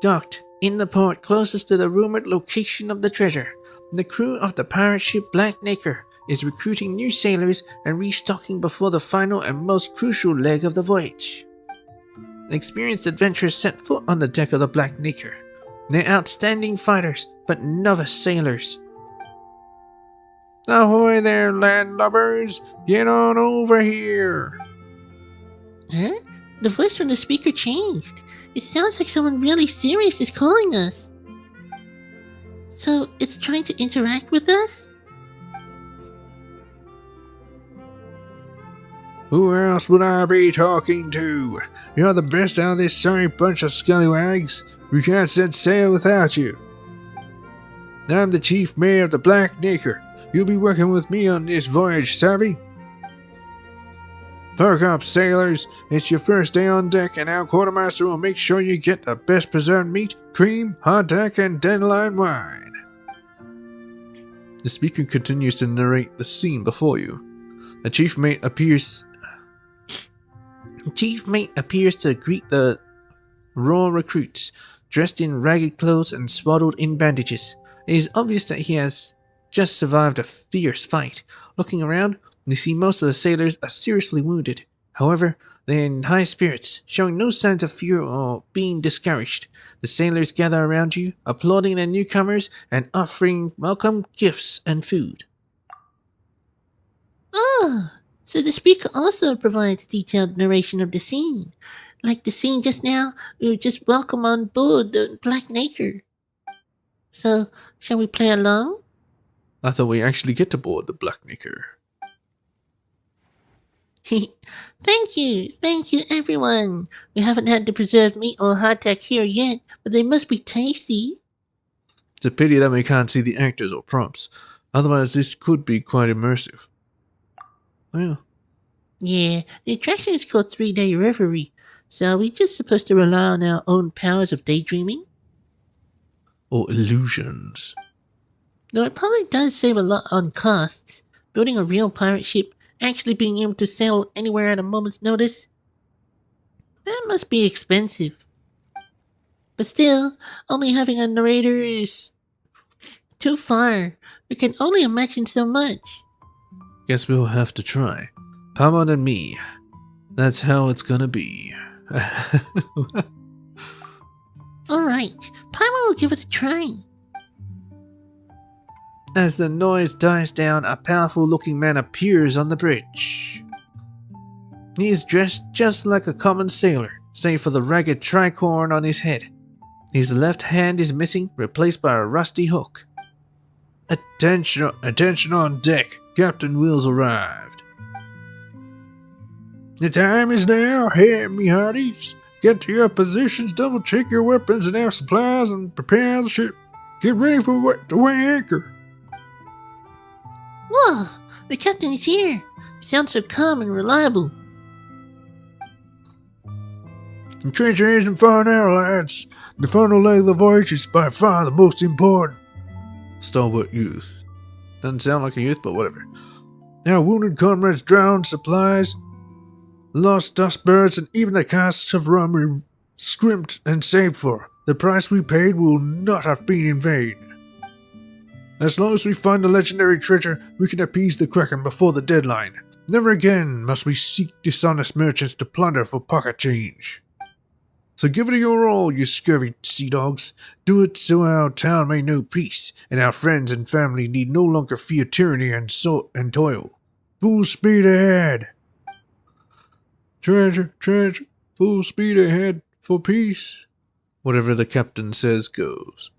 Docked in the port closest to the rumored location of the treasure, the crew of the pirate ship Black Nacre is recruiting new sailors and restocking before the final and most crucial leg of the voyage. Experienced adventurers set foot on the deck of the Black Nacre. They're outstanding fighters, but novice sailors. Ahoy there, landlubbers! Get on over here! Huh? The voice from the speaker changed. It sounds like someone really serious is calling us. So, it's trying to interact with us? Who else would I be talking to? You're the best out of this sorry bunch of scallywags. We can't set sail without you. I'm the chief mate of the Black Nacre. You'll be working with me on this voyage, savvy? Perk up, sailors. It's your first day on deck, and our quartermaster will make sure you get the best preserved meat, cream, hardtack, and dandelion wine. The speaker continues to narrate the scene before you. The chief mate appears to greet the raw recruits, dressed in ragged clothes and swaddled in bandages. It is obvious that he has just survived a fierce fight. Looking around, you see most of the sailors are seriously wounded. However, they're in high spirits, showing no signs of fear or being discouraged. The sailors gather around you, applauding the newcomers and offering welcome gifts and food. Oh, so the speaker also provides detailed narration of the scene. Like the scene just now, we were just welcome on board the Black Nature. So, shall we play along? I thought we actually get to board the Black Naker. Thank you everyone. We haven't had the preserved meat or hardtack here yet, but they must be tasty. It's a pity that we can't see the actors or prompts. Otherwise, this could be quite immersive. Well, Yeah, the attraction is called 3-Day Reverie, so are we just supposed to rely on our own powers of daydreaming? or illusions. Though it probably does save a lot on costs. Building a real pirate ship, actually being able to sail anywhere at a moment's notice, that must be expensive. But still, only having a narrator is too far. We can only imagine so much. Guess we'll have to try. Paimon and me. That's how it's gonna be. Alright, Paimon will give it a try. As the noise dies down, a powerful looking man appears on the bridge. He is dressed just like a common sailor, save for the ragged tricorn on his head. His left hand is missing, replaced by a rusty hook. Attention on deck. Captain Will's arrived. The time is now, hey, me hearties. Get to your positions, double check your weapons and our supplies, and prepare the ship. Get ready to weigh anchor. Whoa, the captain is here. He sounds so calm and reliable. The treasure isn't far now, lads. The final leg of the voyage is by far the most important. Stalwart youth. Doesn't sound like a youth, but whatever. Our wounded comrades drowned, supplies, lost dustbirds, and even the casks of rum we scrimped and saved for. The price we paid will not have been in vain. As long as we find the legendary treasure, we can appease the Kraken before the deadline. Never again must we seek dishonest merchants to plunder for pocket change. So give it your all, you scurvy sea dogs. Do it so our town may know peace, and our friends and family need no longer fear tyranny and toil. Full speed ahead. Treasure, full speed ahead for peace. Whatever the captain says goes.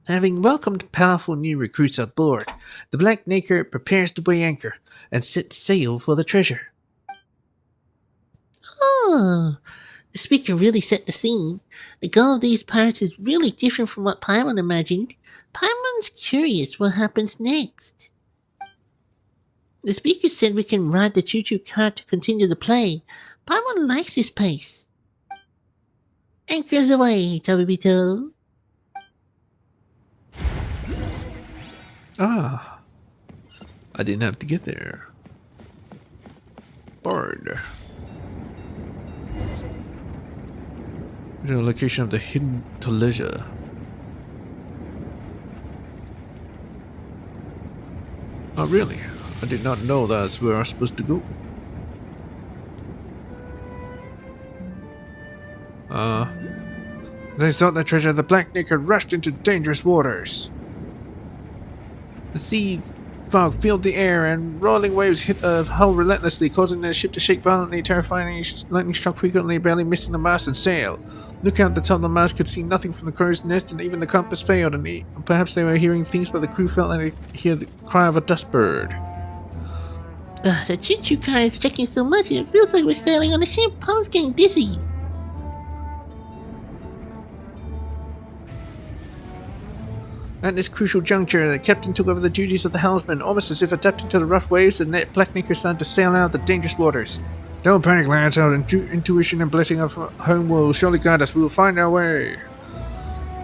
Having welcomed powerful new recruits aboard, the Black Naker prepares to weigh anchor and set sail for the treasure. Oh, the speaker really set the scene. The goal of these pirates is really different from what Paimon imagined. Paimon's curious what happens next. The speaker said we can ride the choo-choo cart to continue the play. Paimon likes this pace. Anchors away, Tabibito. Ah, I didn't have to get there. Board. The location of the hidden treasure. Oh, really? I did not know that's where I'm supposed to go. They sought the treasure. The Black Naker rushed into dangerous waters. The sea fog filled the air, and rolling waves hit the hull relentlessly, causing the ship to shake violently. Terrifying lightning struck frequently, barely missing the mast and sail. Look out the top of the mast could see nothing from the crow's nest, and even the compass failed, and perhaps they were hearing things, but the crew felt like they hear the cry of a dust bird. The choo-choo car is checking so much, it feels like we're sailing on a ship. I was getting dizzy. At this crucial juncture, the captain took over the duties of the helmsman, almost as if adapting to the rough waves. The Black Naker started to sail out the dangerous waters. Don't panic, lads. Our intuition and blessing of home will surely guide us. We will find our way.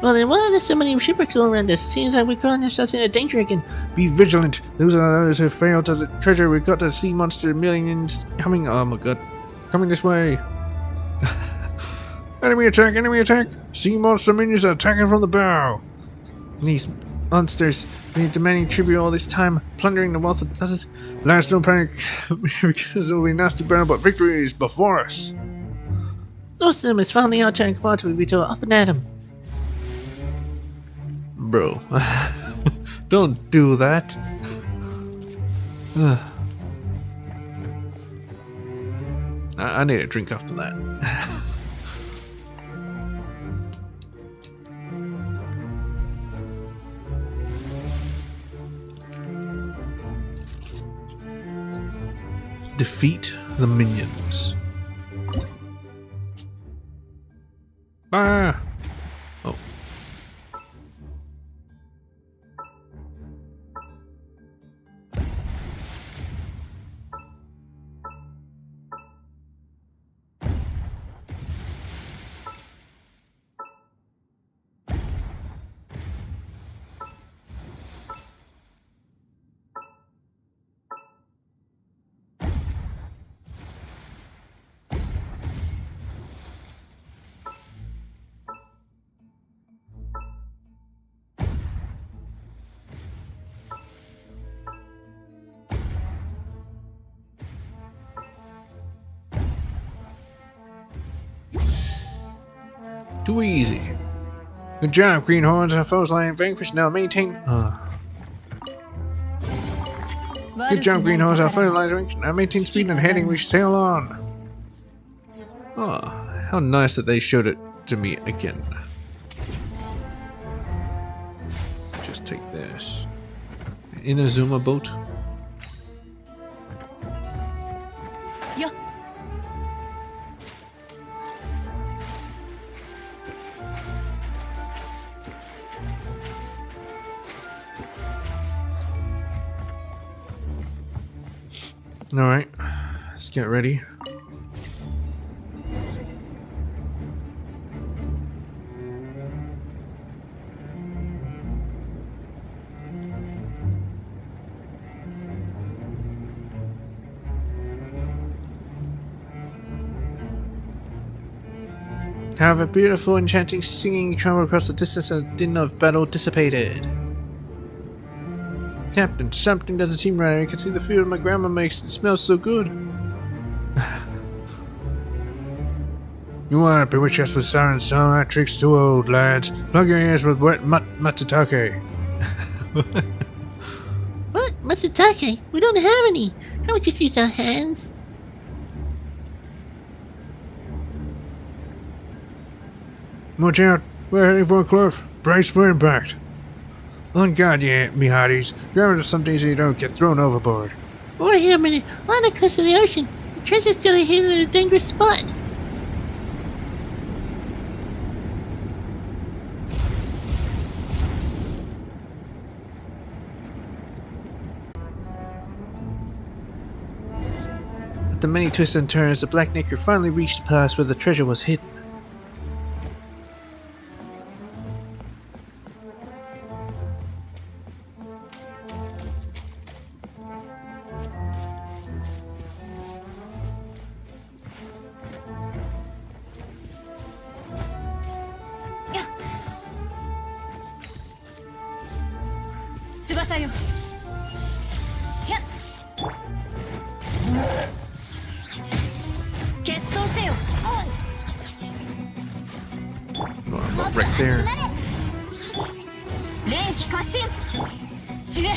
Well then, why are there so many shipwrecks all around us? Seems like we're going ourselves into danger again. Be vigilant. Those are those who failed to the treasure. We've got the sea monster millions coming. Oh my god. Coming this way. Enemy attack! Sea monster minions are attacking from the bow. These monsters. Been demanding tribute all this time, plundering the wealth of does it. Last no panic because it'll be nasty battle, but victory is before us. Most of them is finally out and come out to be to up and at him. Bro, don't do that. I need a drink after that. Defeat the minions. Ah! Oh. Too easy. Good job, greenhorns. Our foes lying vanquished. Now maintain. Good job, greenhorns. Our foes lying vanquished. Now maintain speed and heading. We sail on. Oh, how nice that they showed it to me again. Just take this. Inazuma boat. Yeah. Alright, let's get ready. Have a beautiful, enchanting singing travel across the distance and the din of battle dissipated. Captain, something doesn't seem right. I can see the food my grandma makes. It smells so good. You want to bewitch us with sour and song? That trick's too old, lads. Plug your ears with wet matsutake. What? Matsutake? We don't have any. Can't we just use our hands? Watch out. We're heading for a cliff. Brace for impact. On guard, you me hearties. Grab it something so you don't get thrown overboard. Wait a minute. Why not close to the ocean? The treasure's still hidden in a dangerous spot. After many twists and turns, the Black Knicker finally reached the pass where the treasure was hidden. Right there. 連機発進散れ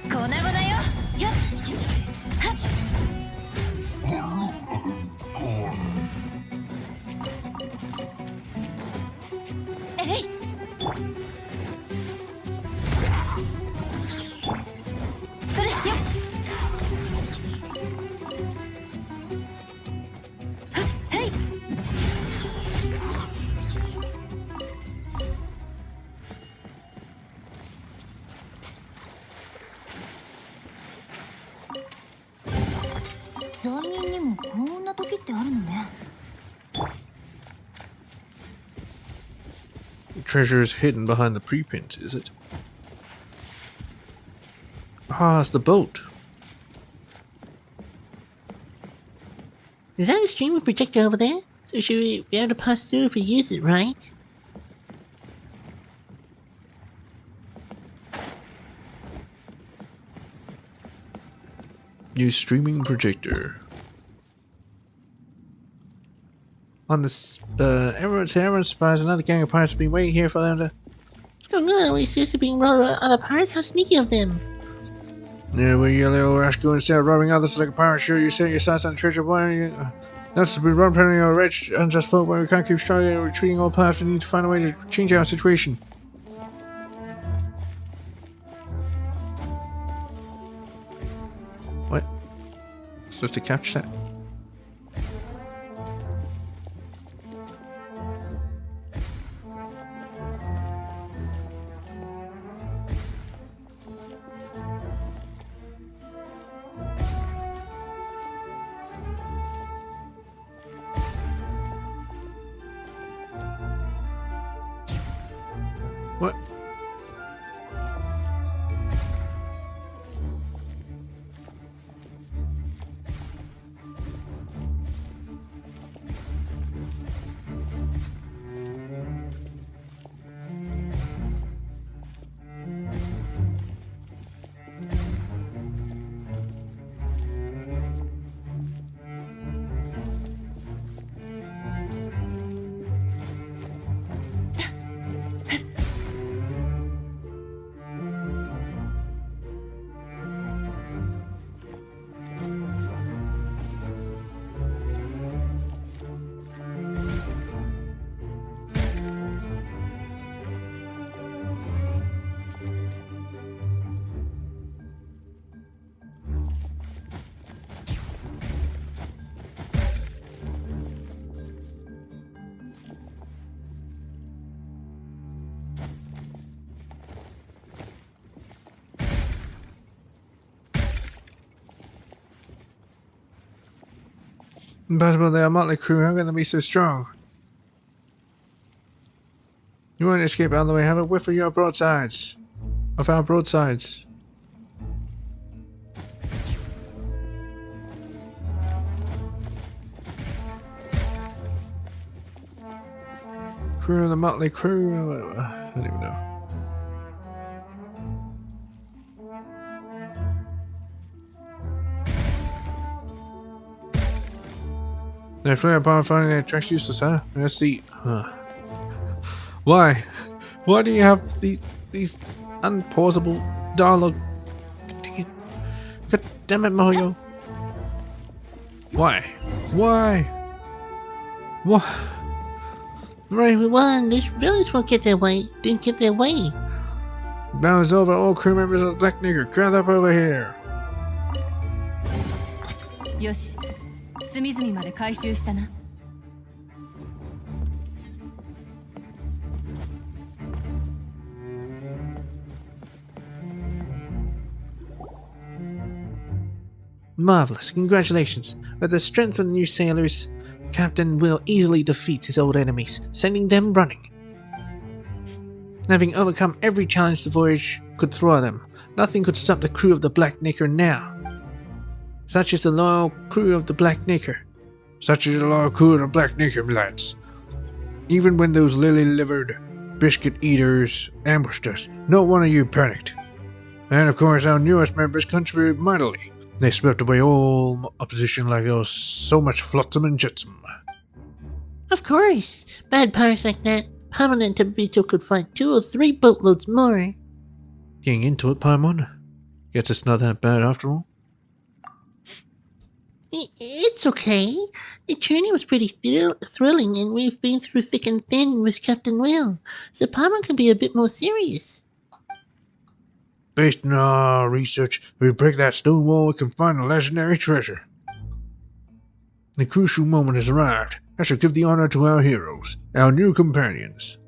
粉々よよっはっえいそれよっはい 罪人にもこんな時ってあるのね。 The treasure is hidden behind the preprint, is it? Ah, it's the boat. Is that a streamer projector over there? So should we be able to pass through if we use it, right? Use streaming projector. On this, everyone's surprised another gang of pirates has been waiting here for them to... What's going on? Are we seriously being robbed by other pirates? How sneaky of them. Yeah, well, you little rascal, instead of robbing others like a pirate, sure, you set your sights on treasure. Why are you... That's to be robbed plenty of rich, unjust folk, but we can't keep struggling and retreating all pirates. We need to find a way to change our situation. What? Supposed to capture that? What? Impossible, they are motley crew. How can they be so strong? You want to escape out of the way? Have a whiff of your broadsides. Of our broadsides. Crew of the motley crew. I don't even know. They flare upon finding their tracks useless, huh? Let's see. Why? Why do you have these unpausable dialogue? God damn it, Mario. Why? Why? What? Right, we won. These villains won't get their way. Didn't get their way. Now it's over. All crew members of the Black Nigger, crowd up over here. よし、隅々まで回収したな。Marvelous. Congratulations. With the strength of the new sailors, Captain will easily defeat his old enemies, sending them running. Having overcome every challenge the voyage could throw at them, nothing could stop the crew of the Black Knicker now. Such is the loyal crew of the Black Knicker. Such is the loyal crew of the Black Knicker, lads. Even when those lily-livered biscuit eaters ambushed us, not one of you panicked. And of course, our newest members contributed mightily. They swept away all opposition like there was so much flotsam and jetsam. Of course. Bad pirates like that, Paimon and Tabito could find 2 or 3 boatloads more. Getting into it, Paimon. Guess it's not that bad after all. It's okay. The journey was pretty thrilling, and we've been through thick and thin with Captain Will, so Paimon can be a bit more serious. Based on our research, if we break that stone wall, we can find a legendary treasure. The crucial moment has arrived. I shall give the honor to our heroes, our new companions.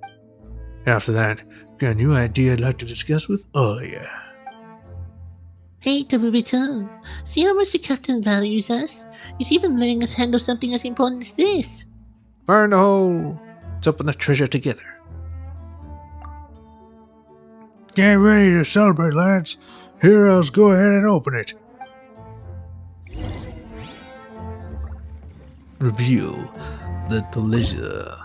After that, I've got a new idea I'd like to discuss with all of you. Hey, Tabito, see how much the captain values us? He's even letting us handle something as important as this. Fire in the hole! Let's open the treasure together. Get ready to celebrate, lads. Heroes, go ahead and open it. Review. the leisure.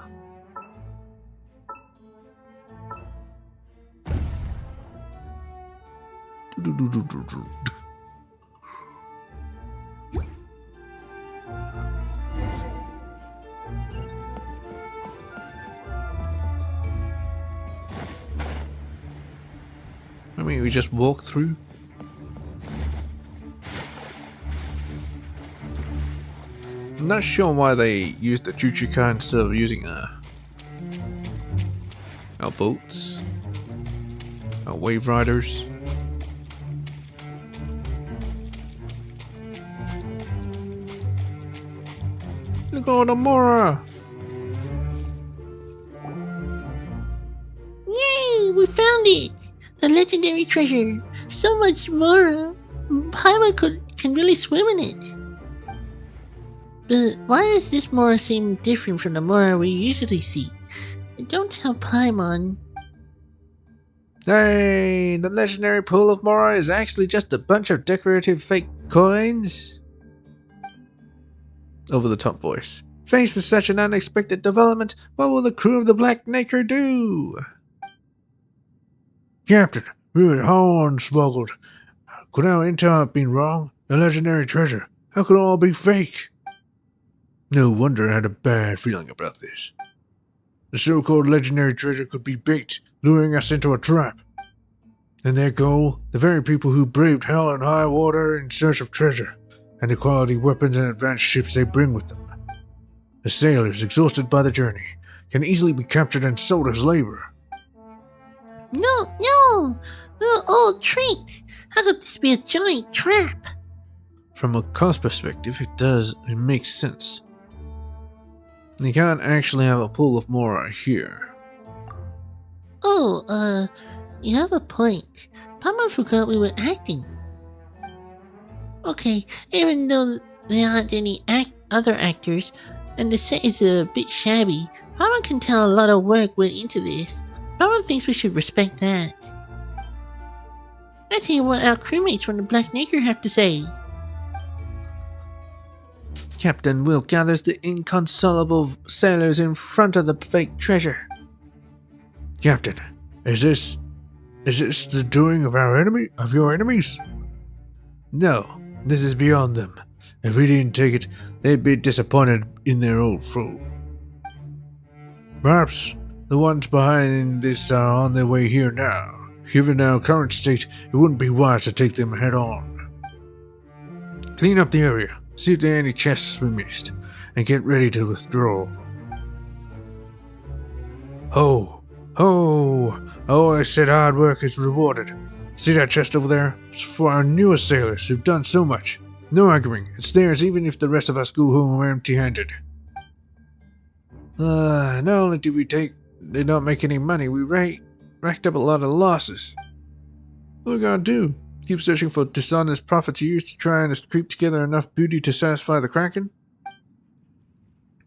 I mean, we just walk through. I'm not sure why they used the choo-choo car instead of using our boats, our wave riders. Look at the Mora! Yay! We found it! The legendary treasure. So much more. Paimon can really swim in it. But why does this Mora seem different from the Mora we usually see? Don't tell Paimon. Hey, the legendary pool of Mora is actually just a bunch of decorative fake coins. Over the top voice. Faced with such an unexpected development, what will the crew of the Black Nacre do? Captain, we were horn smuggled. Could our intel have been wrong? The legendary treasure. How could it all be fake? No wonder I had a bad feeling about this. The so-called legendary treasure could be bait, luring us into a trap. And their goal, the very people who braved hell and high water in search of treasure, and the quality weapons and advanced ships they bring with them. The sailors, exhausted by the journey, can easily be captured and sold as labor. No! They're all tricked! How could this be a giant trap? From a cost perspective, it makes sense. You can't actually have a pool of Mora here. Oh, you have a point. Paimon forgot we were acting. Okay, even though there aren't any other actors, and the set is a bit shabby, Paimon can tell a lot of work went into this. Paimon thinks we should respect that. Let's hear what our crewmates from the Black Nacre have to say. Captain Will gathers the inconsolable sailors in front of the fake treasure. Captain, is this the doing of your enemies? No, this is beyond them. If we didn't take it, they'd be disappointed in their old foe. Perhaps the ones behind this are on their way here now. Given our current state, it wouldn't be wise to take them head on. Clean up the area, see if there are any chests we missed, and get ready to withdraw. Ho! I said hard work is rewarded. See that chest over there? It's for our newest sailors who've done so much. No arguing, it's theirs even if the rest of us go home empty-handed. Not only did not make any money, we racked up a lot of losses. What are we gonna do? Keep searching for dishonest profiteers to try and creep together enough booty to satisfy the Kraken?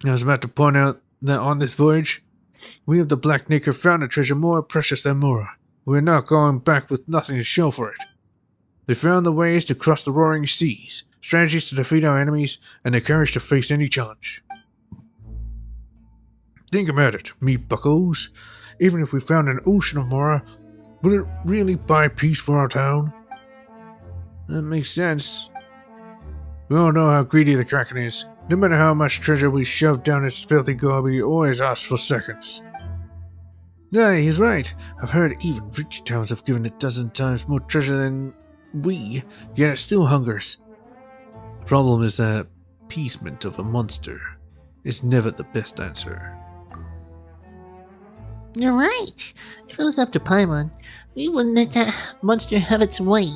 I was about to point out that on this voyage, we of the Black Nacre found a treasure more precious than Mora. We're not going back with nothing to show for it. They found the ways to cross the roaring seas, strategies to defeat our enemies, and the courage to face any challenge. Think about it, me buckos. Even if we found an ocean of Mora, would it really buy peace for our town? That makes sense. We all know how greedy the Kraken is. No matter how much treasure we shove down its filthy gob, he always asks for seconds. Aye, he's right. I've heard even rich towns have given a dozen times more treasure than we, yet it still hungers. The problem is that appeasement of a monster is never the best answer. You're right. If it was up to Paimon, we wouldn't let that monster have its way.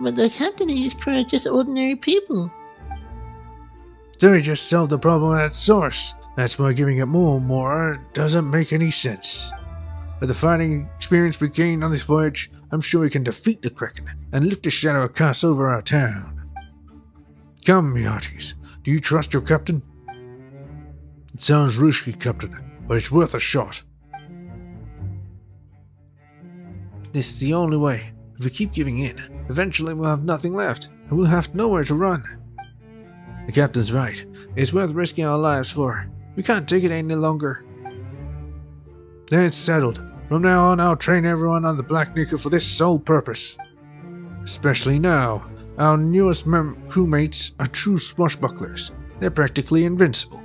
But the captain and his crew are just ordinary people. So we just solved the problem at source. That's why giving it more and more doesn't make any sense. With the fighting experience we gained on this voyage, I'm sure we can defeat the Kraken and lift the shadow of curse over our town. Come, me hearties, do you trust your captain? It sounds risky, Captain, but it's worth a shot. This is the only way. If we keep giving in, eventually we'll have nothing left, and we'll have nowhere to run. The captain's right. It's worth risking our lives for. We can't take it any longer. Then it's settled. From now on, I'll train everyone on the Black Knicker for this sole purpose. Especially now, our newest crewmates are true swashbucklers. They're practically invincible.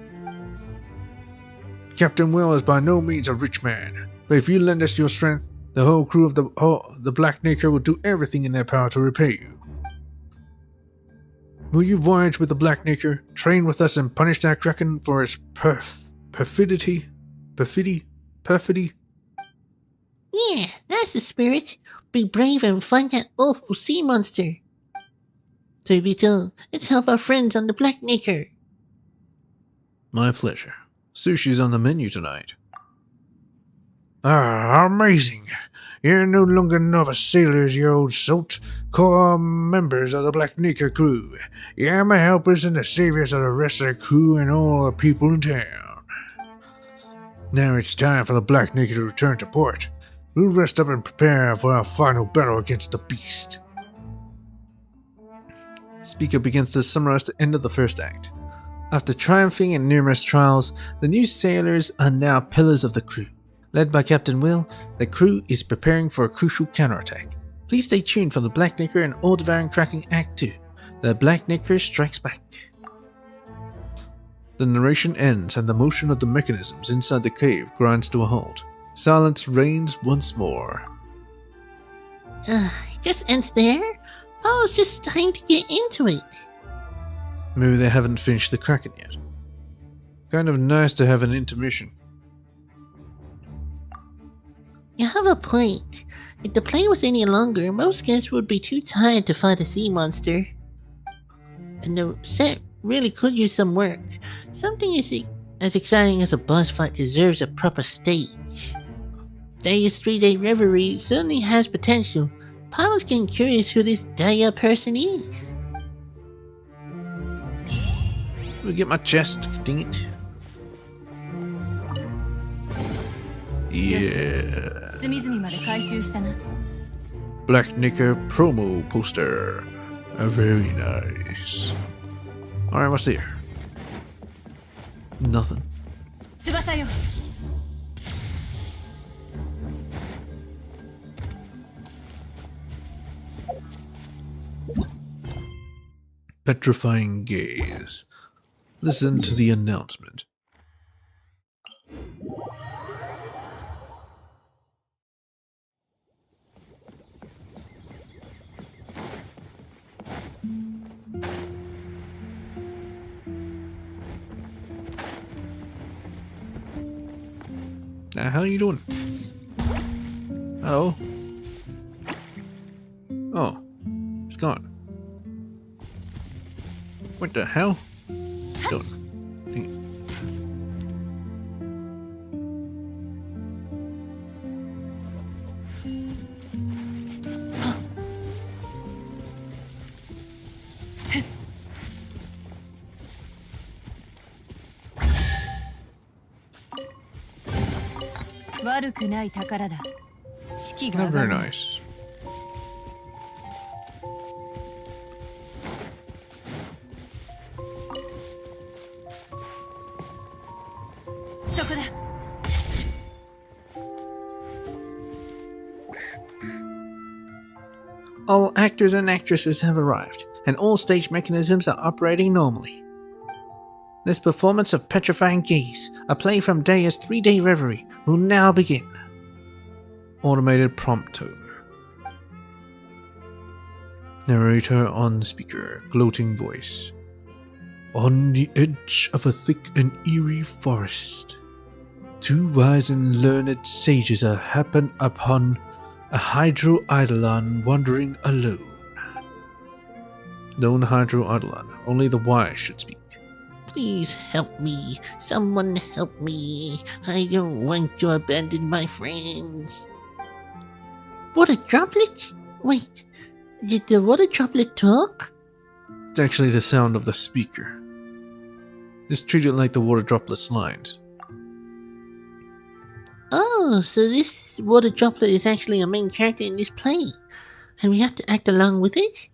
Captain Will is by no means a rich man, but if you lend us your strength, the whole crew of the Black Knicker will do everything in their power to repay you. Will you voyage with the Black Knicker, train with us, and punish that Kraken for its perfidy? Yeah, that's the spirit. Be brave and find that awful sea monster. To be told, let's help our friends on the Black Knicker. My pleasure. Sushi's on the menu tonight. Ah, amazing. You're no longer novice sailors, you old salt. Core members of the Black Knicker crew. You're my helpers and the saviors of the rest of the crew and all the people in town. Now it's time for the Black Knicker to return to port. We'll rest up and prepare for our final battle against the beast. Speaker begins to summarize the end of the first act. After triumphing in numerous trials, the new sailors are now pillars of the crew. Led by Captain Will, the crew is preparing for a crucial counterattack. Please stay tuned for the Black Knicker and All-Devouring Kraken Act 2. The Black Knicker strikes back. The narration ends and the motion of the mechanisms inside the cave grinds to a halt. Silence reigns once more. It just ends there? I was just starting to get into it. Maybe they haven't finished the Kraken yet. Kind of nice to have an intermission. You have a point. If the play was any longer, most guests would be too tired to fight a sea monster. And the set really could use some work. Something as exciting as a boss fight deserves a proper stage. Daya's 3-day reverie certainly has potential. Papa's getting curious who this Daya person is. We'll get my chest, ding it. Yeah. 隅々まで回収したな。 Black Knicker promo poster. Very nice. Alright, what's here? Nothing. 翼よ。 Petrifying gaze. Listen to the announcement. How you doing? Hello? Oh, it's gone. What the hell? Doing? Dang it. Not 悪くない宝だ。士気が Not 上が very る。 nice. そこだ。 All actors and actresses have arrived, and all stage mechanisms are operating normally. This performance of Petrifying Gaze, a play from Daya's 3-day reverie, will now begin. Automated prompt tone. Narrator on speaker, gloating voice. On the edge of a thick and eerie forest, two wise and learned sages are happen upon a Hydro Eidolon wandering alone. Lone Hydro Eidolon, only the wise should speak. Please help me. Someone help me. I don't want to abandon my friends. Water droplet? Wait, did the water droplet talk? It's actually the sound of the speaker. Just treat it like the water droplet's lines. Oh, so this water droplet is actually a main character in this play. And we have to act along with it?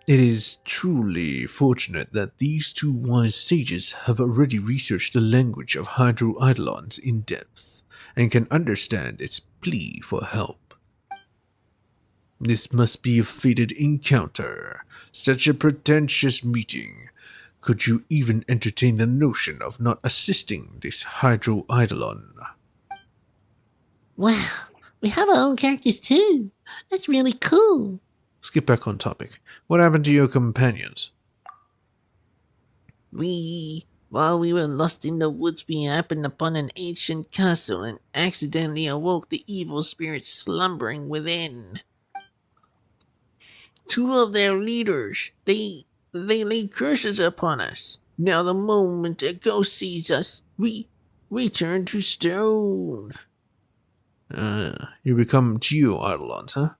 It is truly fortunate that these two wise sages have already researched the language of Hydro Eidolons in depth and can understand its plea for help. This must be a fated encounter, such a pretentious meeting. Could you even entertain the notion of not assisting this Hydro Eidolon? Wow, we have our own characters too. That's really cool. Let's get back on topic. What happened to your companions? While we were lost in the woods, we happened upon an ancient castle and accidentally awoke the evil spirits slumbering within. Two of their leaders, they laid curses upon us. Now the moment a ghost sees us, we turn to stone. You become Geo Eidolons, huh?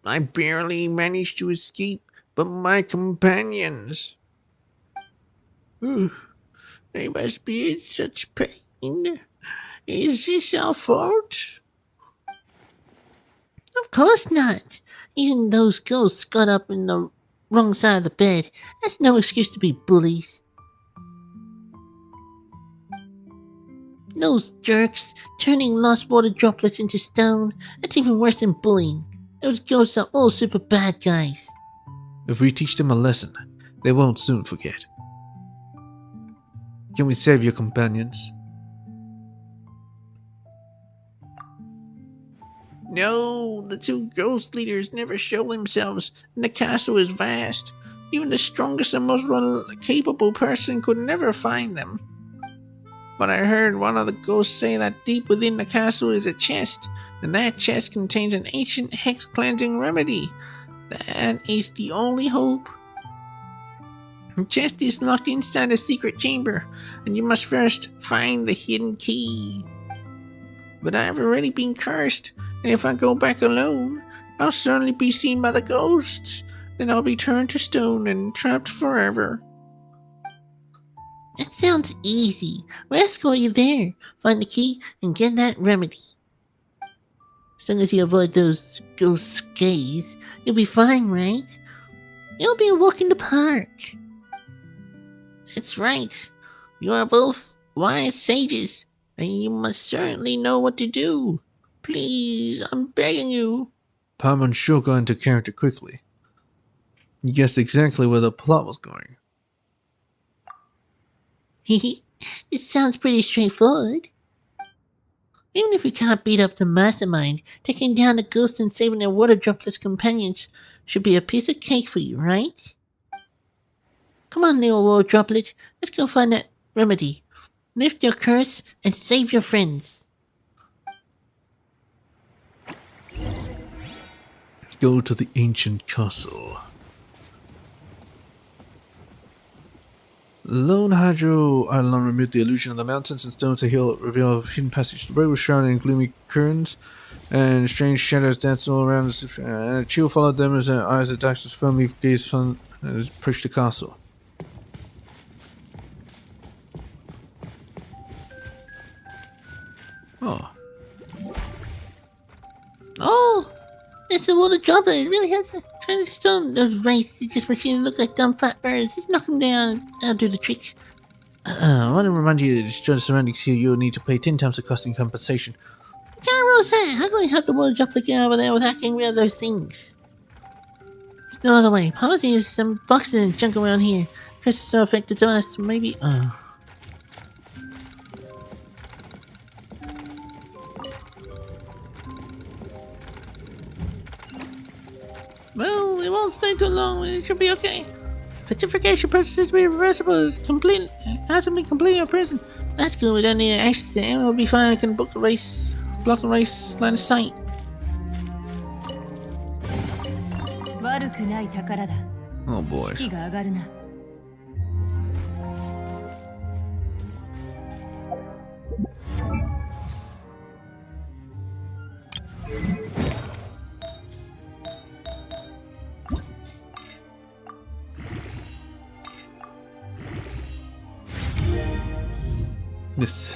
I barely managed to escape, but my companions... They must be in such pain. Is this our fault? Of course not. Even those ghosts got up in the wrong side of the bed. That's no excuse to be bullies. Those jerks turning lost water droplets into stone. That's even worse than bullying. Those ghosts are all super bad guys. If we teach them a lesson, they won't soon forget. Can we save your companions? No, the two ghost leaders never show themselves, and the castle is vast. Even the strongest and most capable person could never find them. But I heard one of the ghosts say that deep within the castle is a chest, and that chest contains an ancient hex cleansing remedy. That is the only hope. The chest is locked inside a secret chamber, and you must first find the hidden key. But I've already been cursed, and if I go back alone, I'll certainly be seen by the ghosts. Then I'll be turned to stone and trapped forever. That sounds easy. We'll escort you there, find the key, and get that remedy. As long as you avoid those ghost gaze, you'll be fine, right? You'll be a walk in the park. That's right. You are both wise sages, and you must certainly know what to do. Please, I'm begging you. Paimon sure got into character quickly. You guessed exactly where the plot was going. It sounds pretty straightforward. Even if you can't beat up the mastermind, taking down the ghosts and saving their water droplets companions should be a piece of cake for you, right? Come on, little water droplet. Let's go find that remedy. Lift your curse and save your friends. Go to the ancient castle. Lone Hydro Eidolon removed the illusion of the mountains and stones to heal, reveal a hidden passage. The road was shrouded in gloomy currents, and strange shadows danced all around us. And a chill followed them as their eyes of darkness firmly gazed from and approached the castle. Oh, it's the water droplet. It really has a kind of stone. Those rays, it just makes you look like dumb fat birds. Just knock them down. I'll do the trick. I want to remind you that to destroy the surroundings here, you'll need to pay 10 times the cost in compensation. What kind of rules that? How can we help the water droplet get over there without getting rid of those things? There's no other way. Probably there's some boxes and junk around here. Curses are affected to us. Maybe. Well, it won't stay too long. It should be okay. Petrification purchases be reversible. Hasn't been completely in prison. That's good. We don't need an access to it. We'll be fine. I can block the race line of sight. 悪くない宝だ。 Oh boy. 士気が上がるな。 This.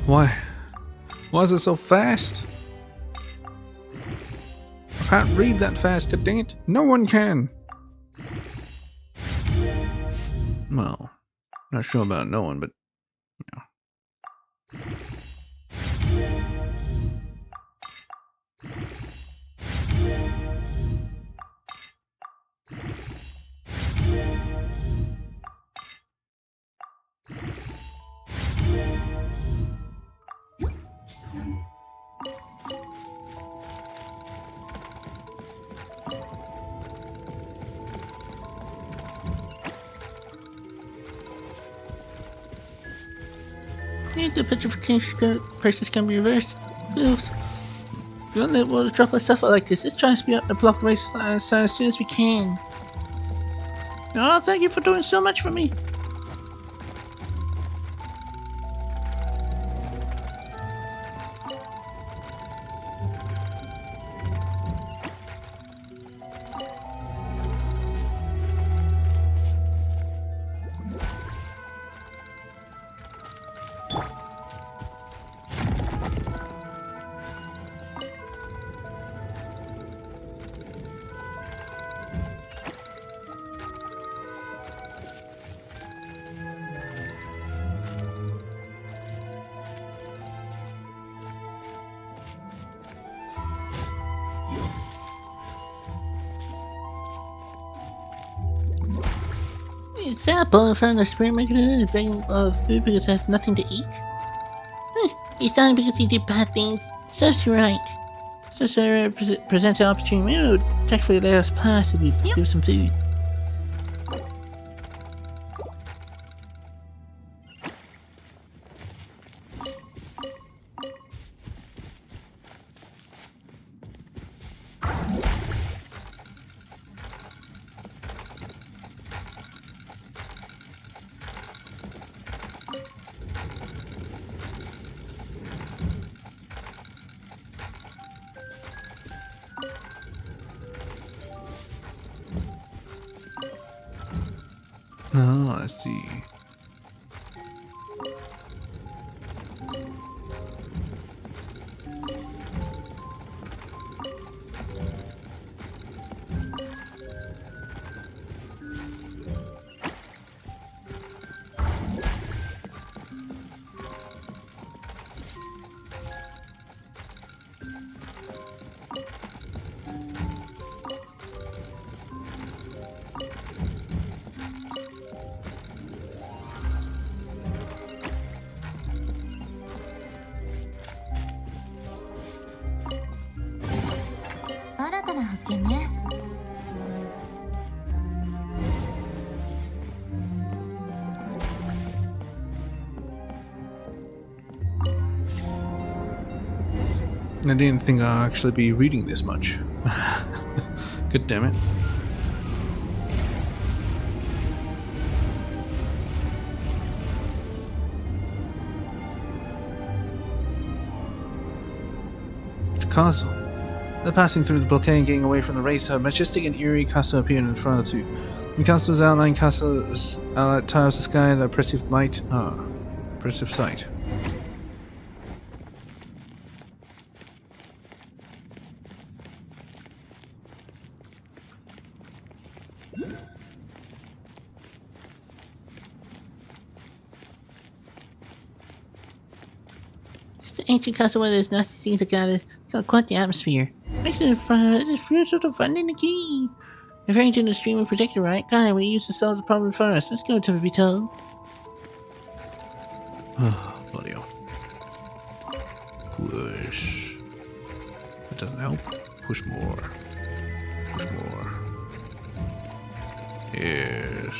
Why is it so fast? I can't read that fast, god dang it. No one can. Well, not sure about no one, but yeah. The petrification process can be reversed. Feels. Don't let water droplets suffer like this. Let's try and speed up the block race as soon as we can. Oh, thank you for doing so much for me. It's that bull in front of the supermarket is begging of food because it has nothing to eat. He's dying because he did bad things. Serves you right. So, sir, presents an opportunity. Maybe it would tactfully let us pass if we give some food. Oh, I see. I didn't think I'd actually be reading this much. God damn it. It's a castle. They're passing through the blockade and getting away from the race. A majestic and eerie castle appeared in front of the two. The castle's outline castles tiles the sky at oppressive might. Impressive sight. The ancient castle where those nasty things are gathered. It's got quite the atmosphere. Next to the front of it is fruit sort of finding the key. Referring to the stream of projector, right? Guy, we used to solve the problem for us. Let's go, to be told. Bloody hell. Push. That doesn't help. Push more. Push more. Yes.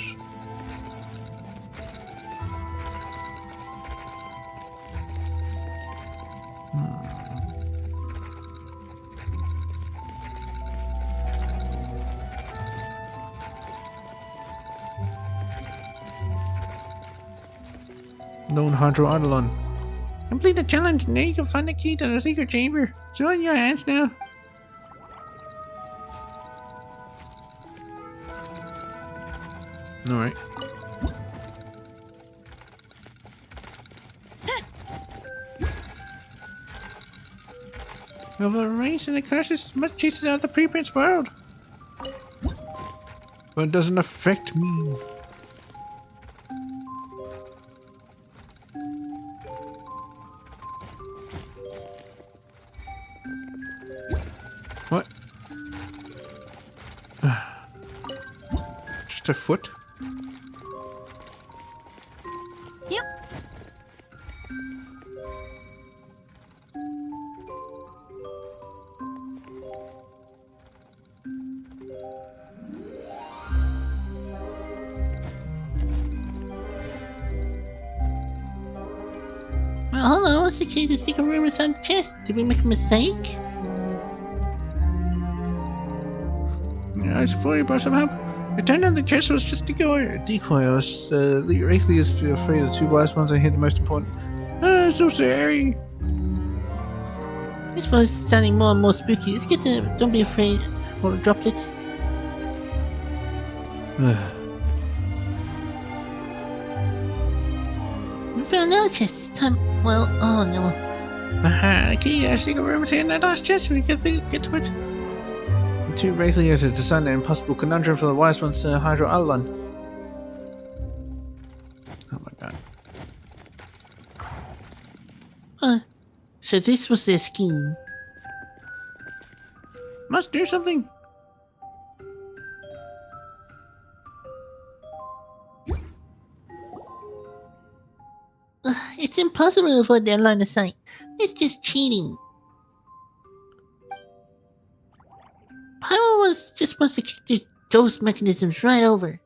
Lone Hydro Eidolon. Complete the challenge. Now you can find the key to the secret chamber. It's all in your hands now. Alright. Well, the race and the curse is much cheaper than the preprints world. But it doesn't affect me. What? Just a foot? Yep. Well, hold on, what's the key to secret room inside the chest? Did we make a mistake? Yeah, I was worried about some help. It turned out the chest was just a decoy. I was, lately is afraid of the two wise ones I hit the most important. So scary. This one's sounding more and more spooky. Let's get to don't be afraid. Or droplet. We found our chest this time. Well, oh no. Aha, the key to our secret room is here in that last chest. We can get to it. The two Wraithliers have designed an impossible conundrum for the wise one's Hydro Alon. Oh my god. So this was their scheme. Must do something. It's impossible to avoid their line of sight. It's just cheating. Pyro just wants to kick their ghost mechanisms right over.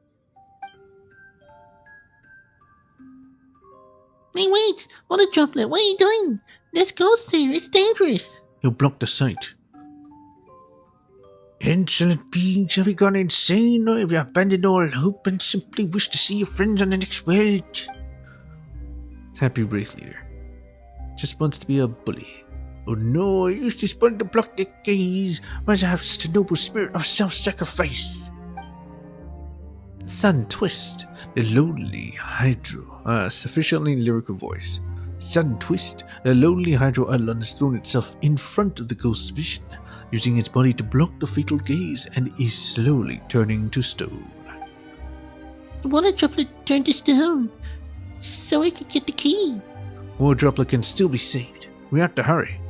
Hey, wait! What a droplet! What are you doing? There's ghosts here. It's dangerous. He'll block the sight. Insolent beings, have you gone insane, or have you abandoned all hope and simply wish to see your friends on the next world? Happy Wraith Leader. Just wants to be a bully. Oh no, I used this one to block their gaze. Why does I have such a noble spirit of self-sacrifice? Sun Twist, the lonely Hydro. Sufficiently lyrical voice. Sun Twist, the lonely Hydro Eidolon has thrown itself in front of the ghost's vision, using its body to block the fatal gaze, and is slowly turning to stone. The water droplet turned to stone, so we could get the key. War Droplet can still be saved. We have to hurry.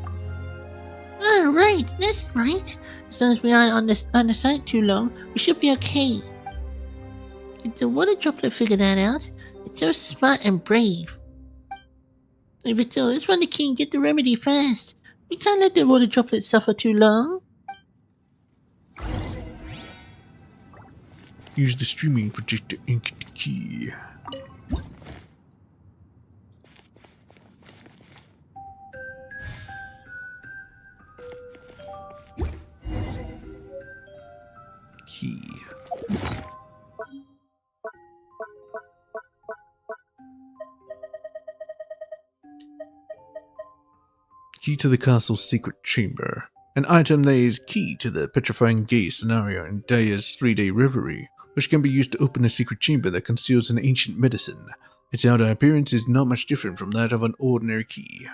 Ah, right, that's right. As long as we aren't on the site too long, we should be okay. Did the water droplet figure that out? It's so smart and brave. Hey, but still, let's find the key and get the remedy fast. We can't let the water droplet suffer too long. Use the streaming projector and get the key. Key. Key to the castle's secret chamber. An item that is key to the petrifying gaze scenario in Daya's 3-day reverie, which can be used to open a secret chamber that conceals an ancient medicine. Its outer appearance is not much different from that of an ordinary key.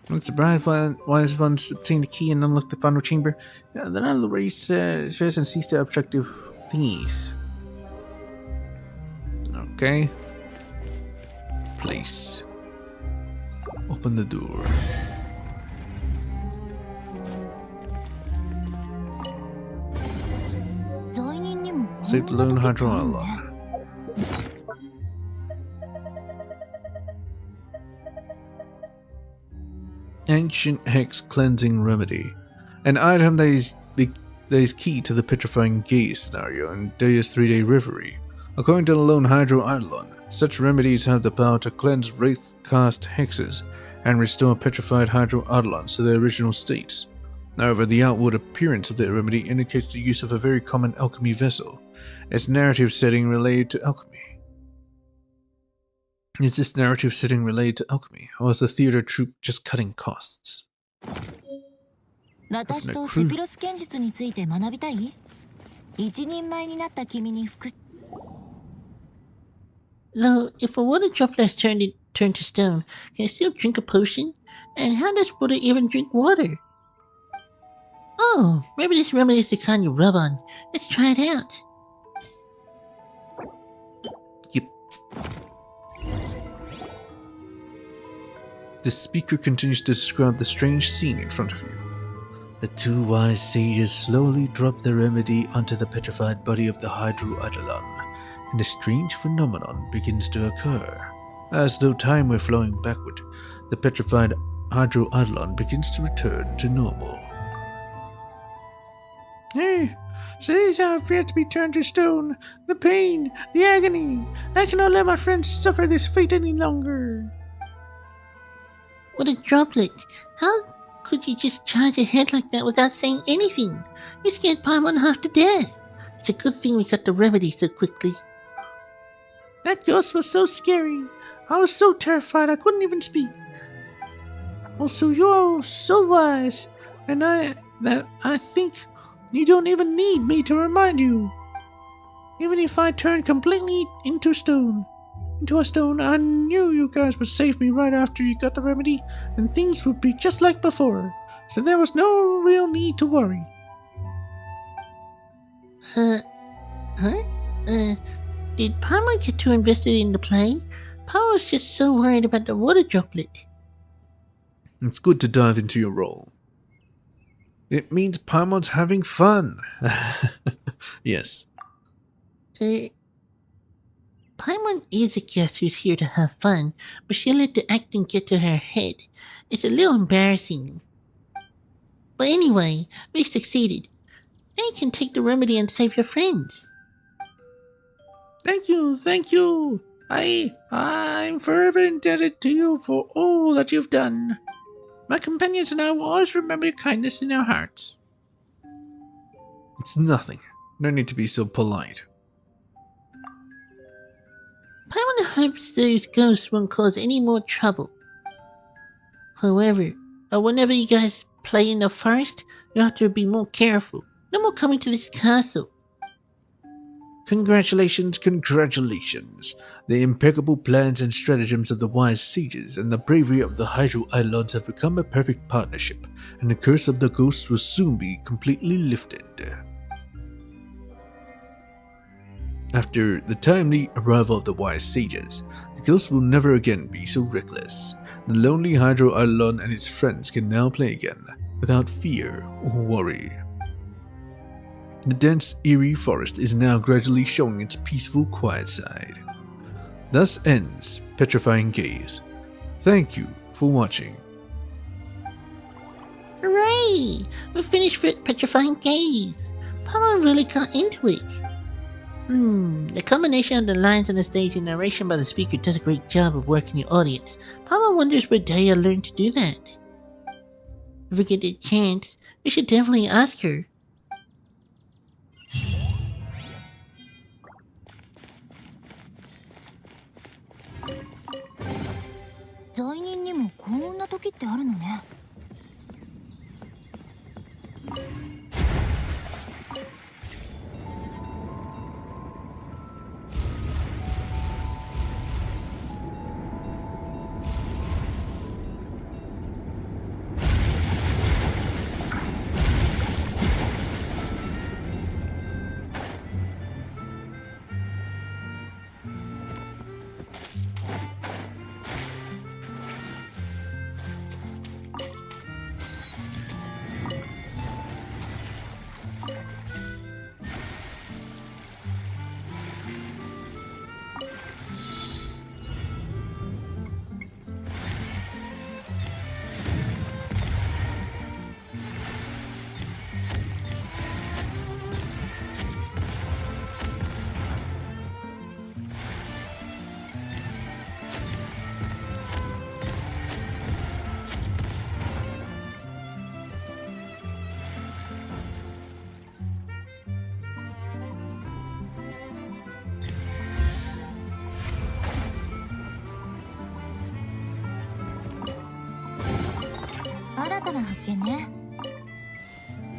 Once the wise ones obtain the key and unlock the final chamber, then I'll erase stress and cease the obstructive thingies. Okay. Place. Open the door. Save the lone Hydro Alon. Ancient Hex Cleansing Remedy. An item that is key to the petrifying gaze scenario in Daya's 3-day reverie. According to the lone Hydro Eidolon, such remedies have the power to cleanse wraith-cast hexes and restore petrified Hydro Eidolons to their original states. However, the outward appearance of the remedy indicates the use of a very common alchemy vessel. Its narrative setting related to alchemy. Is this narrative setting related to alchemy, or is the theater troupe just cutting costs? 私とセピロス剣術について学びたい？一人前になった君に復 Lo, if a water droplet has turned to stone, can I still drink a potion? And how does water even drink water? Oh, maybe this remedy is the kind you rub on. Let's try it out. Yep. The speaker continues to describe the strange scene in front of you. The two wise sages slowly drop the remedy onto the petrified body of the Hydro-Eidolon, and a strange phenomenon begins to occur. As though time were flowing backward, the petrified Hydro-Eidolon begins to return to normal. Hey, so this is how it feels to be turned to stone. The pain, the agony. I cannot let my friends suffer this fate any longer. What a droplet. How could you just charge ahead like that without saying anything? You scared Paimon half to death. It's a good thing we got the remedy so quickly. That ghost was so scary. I was so terrified I couldn't even speak. Also, you're so wise, and I think you don't even need me to remind you. Even if I turned completely into a stone, I knew you guys would save me right after you got the remedy, and things would be just like before. So there was no real need to worry. Did Paimon get too invested in the play? Paimon was just so worried about the water droplet. It's good to dive into your role. It means Paimon's having fun. Yes. Paimon is a guest who's here to have fun, but she let the acting get to her head. It's a little embarrassing. But anyway, we succeeded. Now you can take the remedy and save your friends. Thank you. I'm forever indebted to you for all that you've done. My companions and I will always remember your kindness in our hearts. It's nothing. No need to be so polite. Paimon hopes those ghosts won't cause any more trouble. However, whenever you guys play in the forest, you have to be more careful. No more coming to this castle. Congratulations. The impeccable plans and stratagems of the wise sages and the bravery of the Hydro-Eidolons have become a perfect partnership, and the curse of the ghosts will soon be completely lifted. After the timely arrival of the wise sages, the ghosts will never again be so reckless. The lonely Hydro-Eidolon and its friends can now play again, without fear or worry. The dense, eerie forest is now gradually showing its peaceful, quiet side. Thus ends Petrifying Gaze. Thank you for watching. Hooray! We finished with Petrifying Gaze. Paimon really got into it. The combination of the lines on the stage and narration by the speaker does a great job of working the audience. Paimon wonders where Daya learned to do that. If we get the chance, we should definitely ask her.罪人にもこんな時ってあるのね。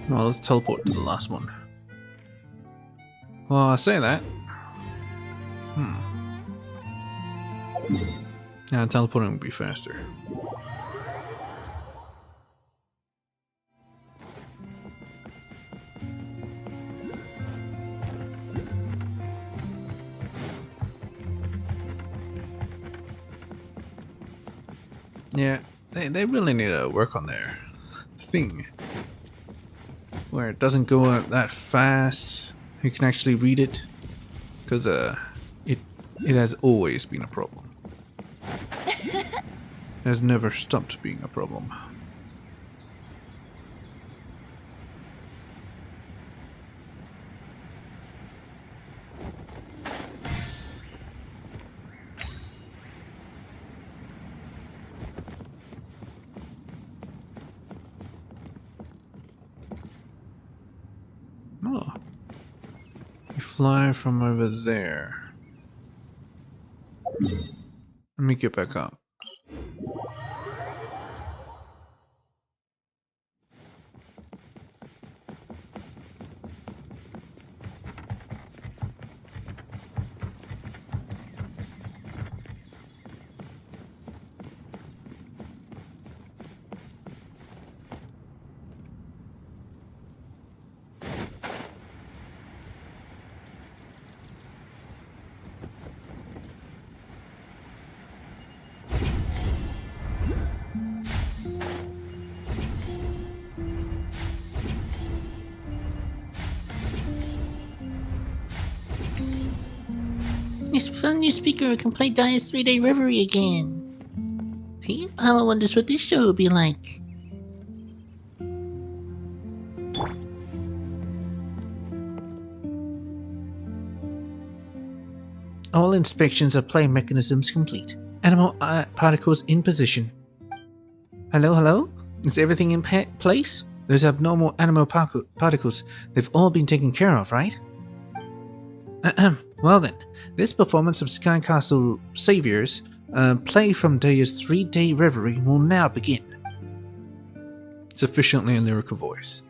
Well, let's teleport to the last one. Well, I say that. Now teleporting would be faster. Yeah, they really need to work on their thing. Where it doesn't go out that fast. You can actually read it. Because it has always been a problem. Has never stopped being a problem. Oh. You fly from over there. Let me get back up. This fun new speaker can play Dia's 3-day reverie again. See? How I wonders what this show will be like. All inspections of play mechanisms complete. Animal particles in position. Hello, hello? Is everything in place? Those abnormal animal particles, they've all been taken care of, right? Well then, this performance of Sky Castle Saviors, play from Daya's 3-day reverie will now begin. Sufficiently in lyrical voice.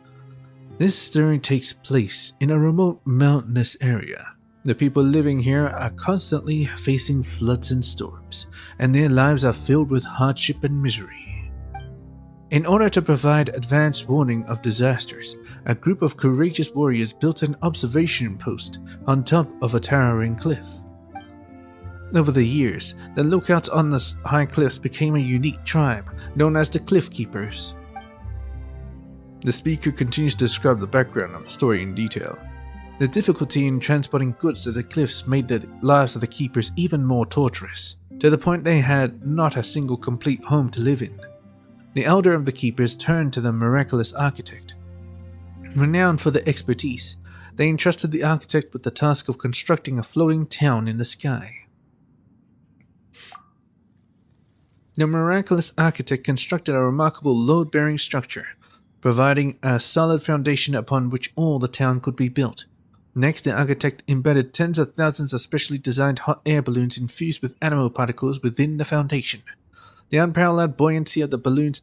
This story takes place in a remote mountainous area. The people living here are constantly facing floods and storms, and their lives are filled with hardship and misery. In order to provide advance warning of disasters, a group of courageous warriors built an observation post on top of a towering cliff. Over the years, the lookouts on the high cliffs became a unique tribe known as the Cliff Keepers. The speaker continues to describe the background of the story in detail. The difficulty in transporting goods to the cliffs made the lives of the keepers even more torturous, to the point they had not a single complete home to live in. The elder of the keepers turned to the miraculous architect. Renowned for their expertise, they entrusted the architect with the task of constructing a floating town in the sky. The miraculous architect constructed a remarkable load-bearing structure, providing a solid foundation upon which all the town could be built. Next, the architect embedded tens of thousands of specially designed hot air balloons infused with animal particles within the foundation. The unparalleled buoyancy of the balloons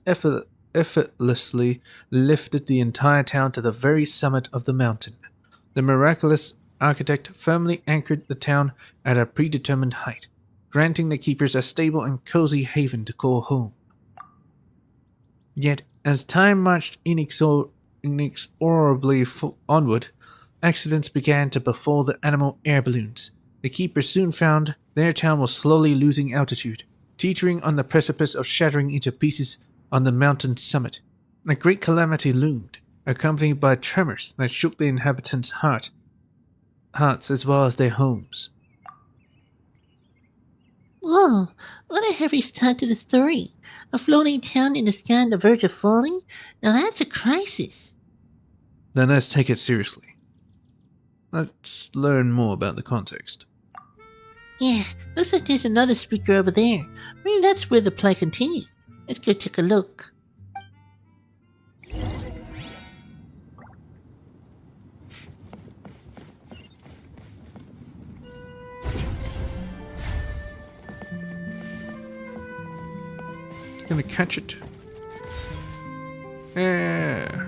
effortlessly lifted the entire town to the very summit of the mountain. The miraculous architect firmly anchored the town at a predetermined height, granting the keepers a stable and cozy haven to call home. Yet, as time marched inexorably onward, accidents began to befall the animal air balloons. The keepers soon found their town was slowly losing altitude, teetering on the precipice of shattering into pieces on the mountain's summit. A great calamity loomed, accompanied by tremors that shook the inhabitants' hearts as well as their homes. Whoa, what a heavy start to the story. A floating town in the sky on the verge of falling? Now that's a crisis. Then let's take it seriously. Let's learn more about the context. Yeah, looks like there's another speaker over there. Maybe that's where the play continues. Let's go take a look. Gonna catch it. Yeah.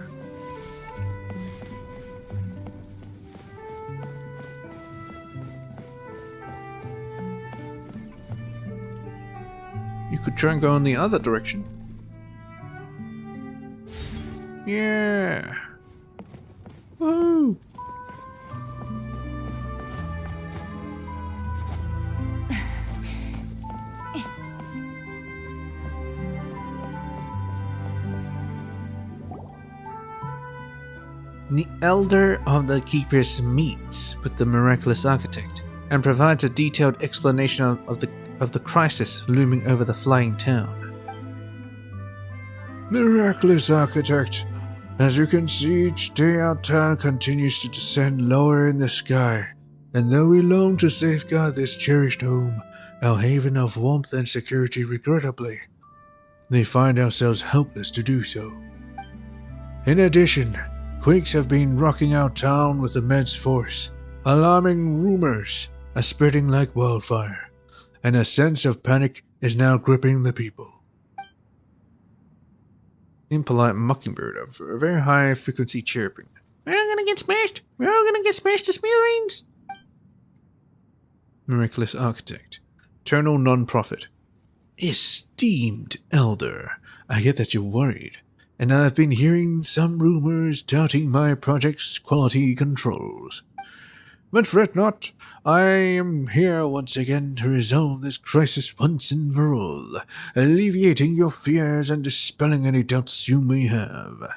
You could try and go in the other direction. Yeah. Woo. The Elder of the Keepers meets with the Miraculous Architect and provides a detailed explanation of the crisis looming over the flying town. Miraculous Architect, as you can see, each day our town continues to descend lower in the sky, and though we long to safeguard this cherished home, our haven of warmth and security, regrettably, they find ourselves helpless to do so. In addition, quakes have been rocking our town with immense force. Alarming rumors are spreading like wildfire, and a sense of panic is now gripping the people. Impolite mockingbird of a very high frequency chirping. We're all gonna get smashed! We're all gonna get smashed to smithereens! Miraculous Architect. Eternal non-profit. Esteemed Elder, I get that you're worried, and I've been hearing some rumors doubting my project's quality controls. But fret not, I am here once again to resolve this crisis once and for all, alleviating your fears and dispelling any doubts you may have.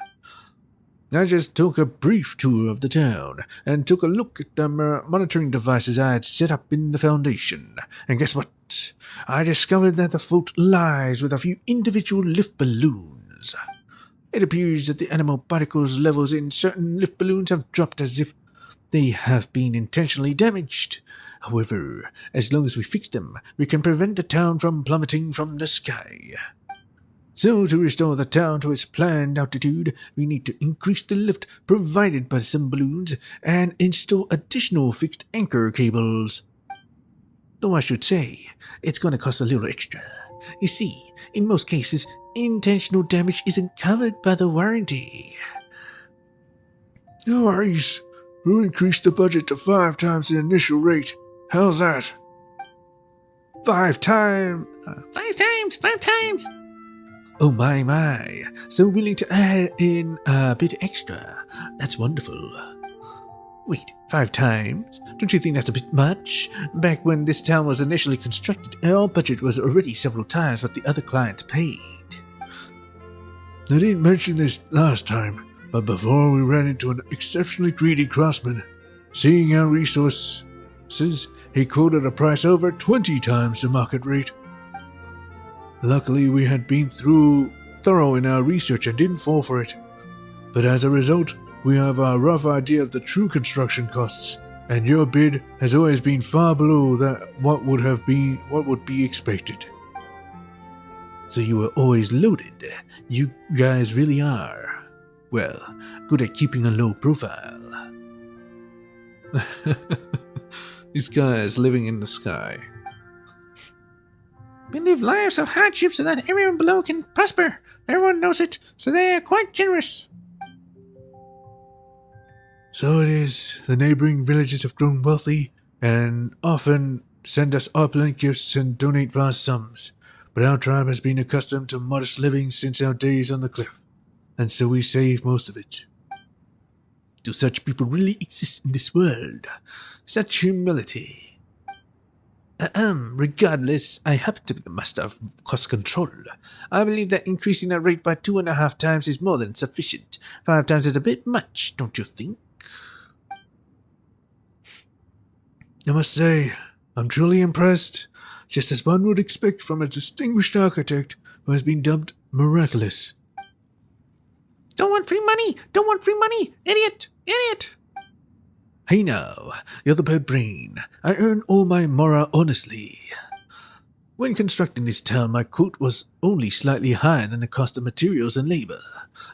I just took a brief tour of the town and took a look at the monitoring devices I had set up in the Foundation, and guess what? I discovered that the fault lies with a few individual lift balloons. It appears that the animal particles levels in certain lift balloons have dropped as if they have been intentionally damaged. However, as long as we fix them, we can prevent the town from plummeting from the sky. So, to restore the town to its planned altitude, we need to increase the lift provided by some balloons and install additional fixed anchor cables. Though I should say, it's going to cost a little extra. You see, in most cases, intentional damage isn't covered by the warranty. No worries. We'll increase the budget to 5 times the initial rate. How's that? 5 times? 5 times! 5 times! Oh my, so willing to add in a bit extra. That's wonderful. Wait, 5 times? Don't you think that's a bit much? Back when this town was initially constructed, our budget was already several times what the other clients paid. I didn't mention this last time, but before we ran into an exceptionally greedy craftsman. Seeing our resources, he quoted a price over 20 times the market rate. Luckily, we had been thorough in our research and didn't fall for it. But as a result, we have a rough idea of the true construction costs, and your bid has always been far below what would be expected. So you were always loaded. You guys really are, well, good at keeping a low profile. These guys living in the sky. We live lives of hardship so that everyone below can prosper. Everyone knows it, so they are quite generous. So it is. The neighboring villages have grown wealthy and often send us opulent gifts and donate vast sums. But our tribe has been accustomed to modest living since our days on the cliff, and so we save most of it. Do such people really exist in this world? Such humility. Regardless, I happen to be the master of cost control. I believe that increasing that rate by 2.5 times is more than sufficient. 5 times is a bit much, don't you think? I must say, I'm truly impressed, just as one would expect from a distinguished architect who has been dubbed miraculous. Don't want free money! Don't want free money! Idiot! Idiot! Hey now, you're the bird brain. I earn all my mora honestly. When constructing this town, my quote was only slightly higher than the cost of materials and labor.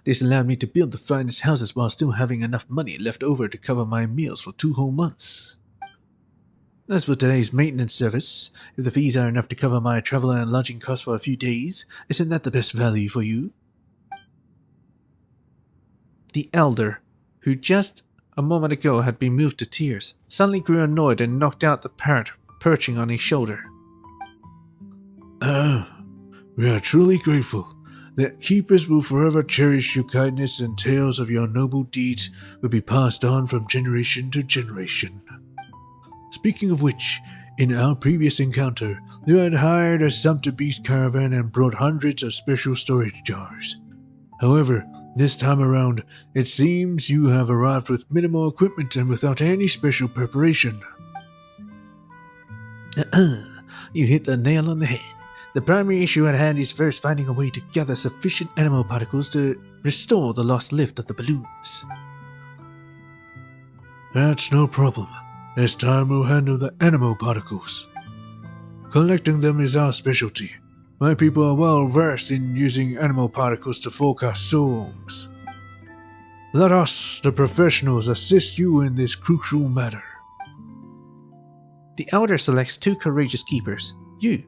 This allowed me to build the finest houses while still having enough money left over to cover my meals for 2 whole months. As for today's maintenance service, if the fees are enough to cover my travel and lodging costs for a few days, isn't that the best value for you? The elder, who just a moment ago had been moved to tears, suddenly grew annoyed and knocked out the parrot perching on his shoulder. We are truly grateful. The keepers will forever cherish your kindness, and tales of your noble deeds will be passed on from generation to generation. Speaking of which, in our previous encounter, you had hired a sumpter beast caravan and brought hundreds of special storage jars. However, This time around, it seems you have arrived with minimal equipment and without any special preparation. You hit the nail on the head. The primary issue at hand is first finding a way to gather sufficient animal particles to restore the lost lift of the balloons. That's no problem. This time we'll handle the animal particles. Collecting them is our specialty. My people are well versed in using animal particles to forecast storms. Let us, the professionals, assist you in this crucial matter. The Elder selects 2 courageous keepers, you,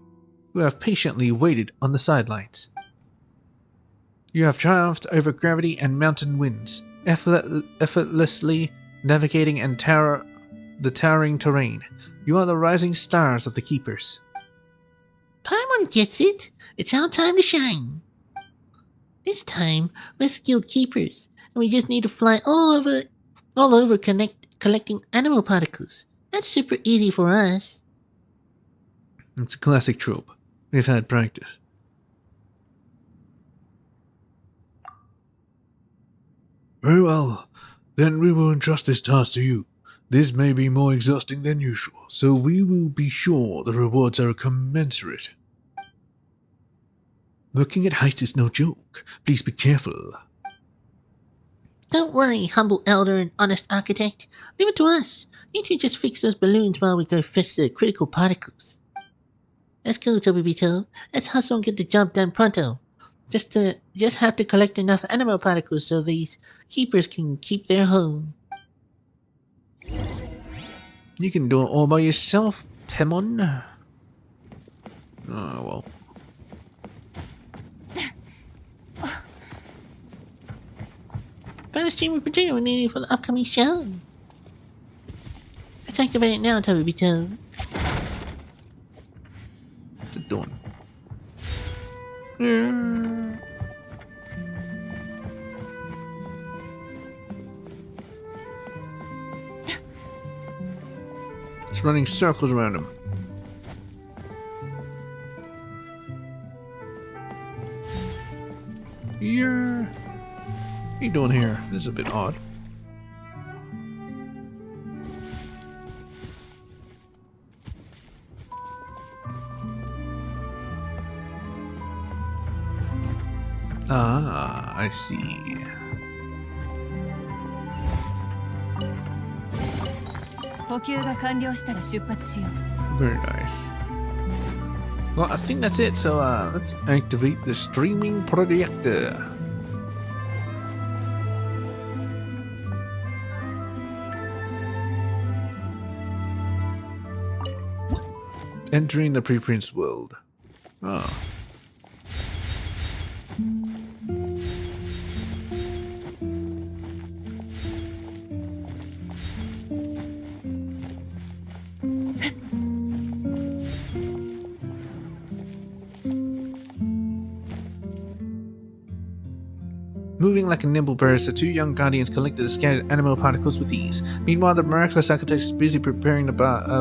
who have patiently waited on the sidelines. You have triumphed over gravity and mountain winds, effortlessly navigating the towering terrain. You are the rising stars of the keepers. Paimon gets it. It's our time to shine. This time, we're skilled keepers, and we just need to fly all over collecting animal particles. That's super easy for us. It's a classic trope. We've had practice. Very well. Then we will entrust this task to you. This may be more exhausting than usual, so we will be sure the rewards are commensurate. Working at height is no joke. Please be careful. Don't worry, humble elder and honest architect. Leave it to us. You two just fix those balloons while we go fetch the critical particles. Let's go, Tobibito. Let's hustle and get the job done pronto. Just have to collect enough animal particles so these keepers can keep their home. You can do it all by yourself, Paimon. Oh, well. Found a stream of projector we needed for the upcoming show. Let's activate it now, Tobibito. What's it doing? It's running circles around him. What are you doing here? This is a bit odd. Ah, I see. Very nice. Well, I think that's it, so let's activate the streaming projector. Entering the preprints world. Oh. Moving like a nimble bird, the 2 young guardians collected the scattered animal particles with ease. Meanwhile, the miraculous architect is busy preparing the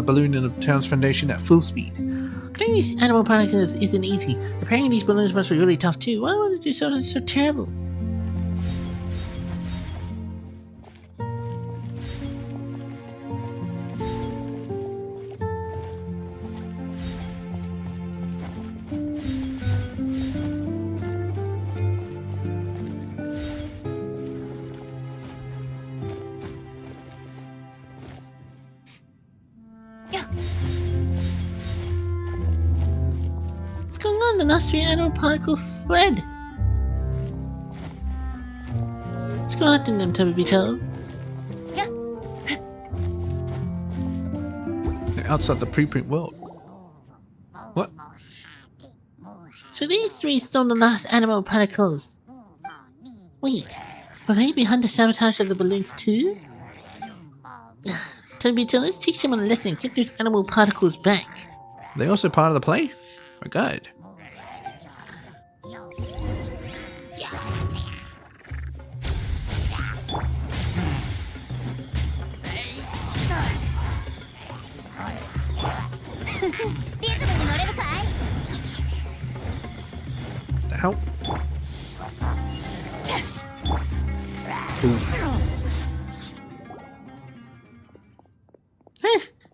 balloon in the town's foundation at full speed. Collecting these animal particles isn't easy. Repairing these balloons must be really tough too. Why would it do something so terrible? The last 3 animal particles fled. Let's go after them, Tobibito. They're outside the preprint world. What? So these 3 stole the last animal particles. Wait, were they behind the sabotage of the balloons too? Tobibito, let's teach them a lesson and get those animal particles back. Are they also part of the play? Oh, good. The hell?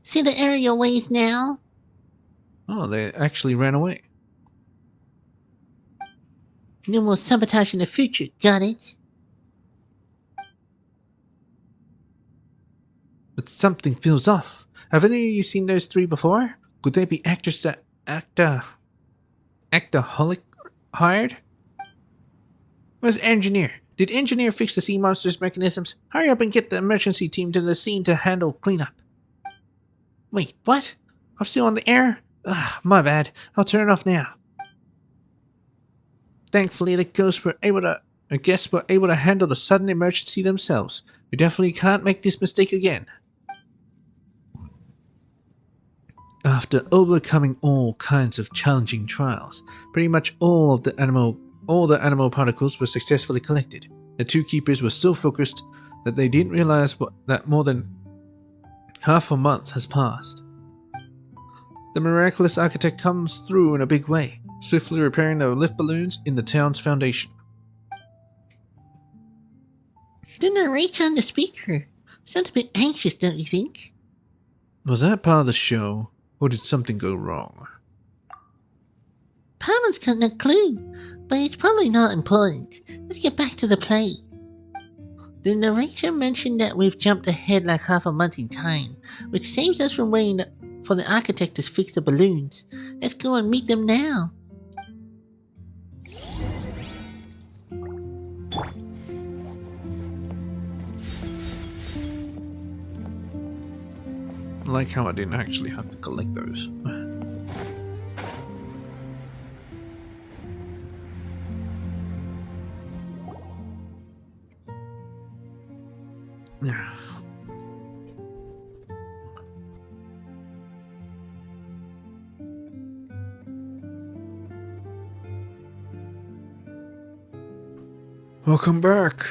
See the aerial ways now? Oh, they actually ran away. No more sabotage in the future, got it? But something feels off. Have any of you seen those three before? Could they be actors that actaholic hired? Where's Engineer? Did Engineer fix the sea monster's mechanisms? Hurry up and get the emergency team to the scene to handle cleanup. Wait, what? I'm still on the air? Ugh, my bad. I'll turn it off now. Thankfully, the guests were able to handle the sudden emergency themselves. We definitely can't make this mistake again. After overcoming all kinds of challenging trials, pretty much all the animal particles were successfully collected. The two keepers were so focused that they didn't realize that more than half a month has passed. The miraculous architect comes through in a big way, swiftly repairing the lift balloons in the town's foundation. The narrator on the speaker sounds a bit anxious, don't you think? Was that part of the show, or did something go wrong? Paimon's got no clue, but it's probably not important. Let's get back to the play. The narrator mentioned that we've jumped ahead like half a month in time, which saves us from waiting for the architect to fix the balloons. Let's go and meet them now. I like how I didn't actually have to collect those. Yeah. Welcome back.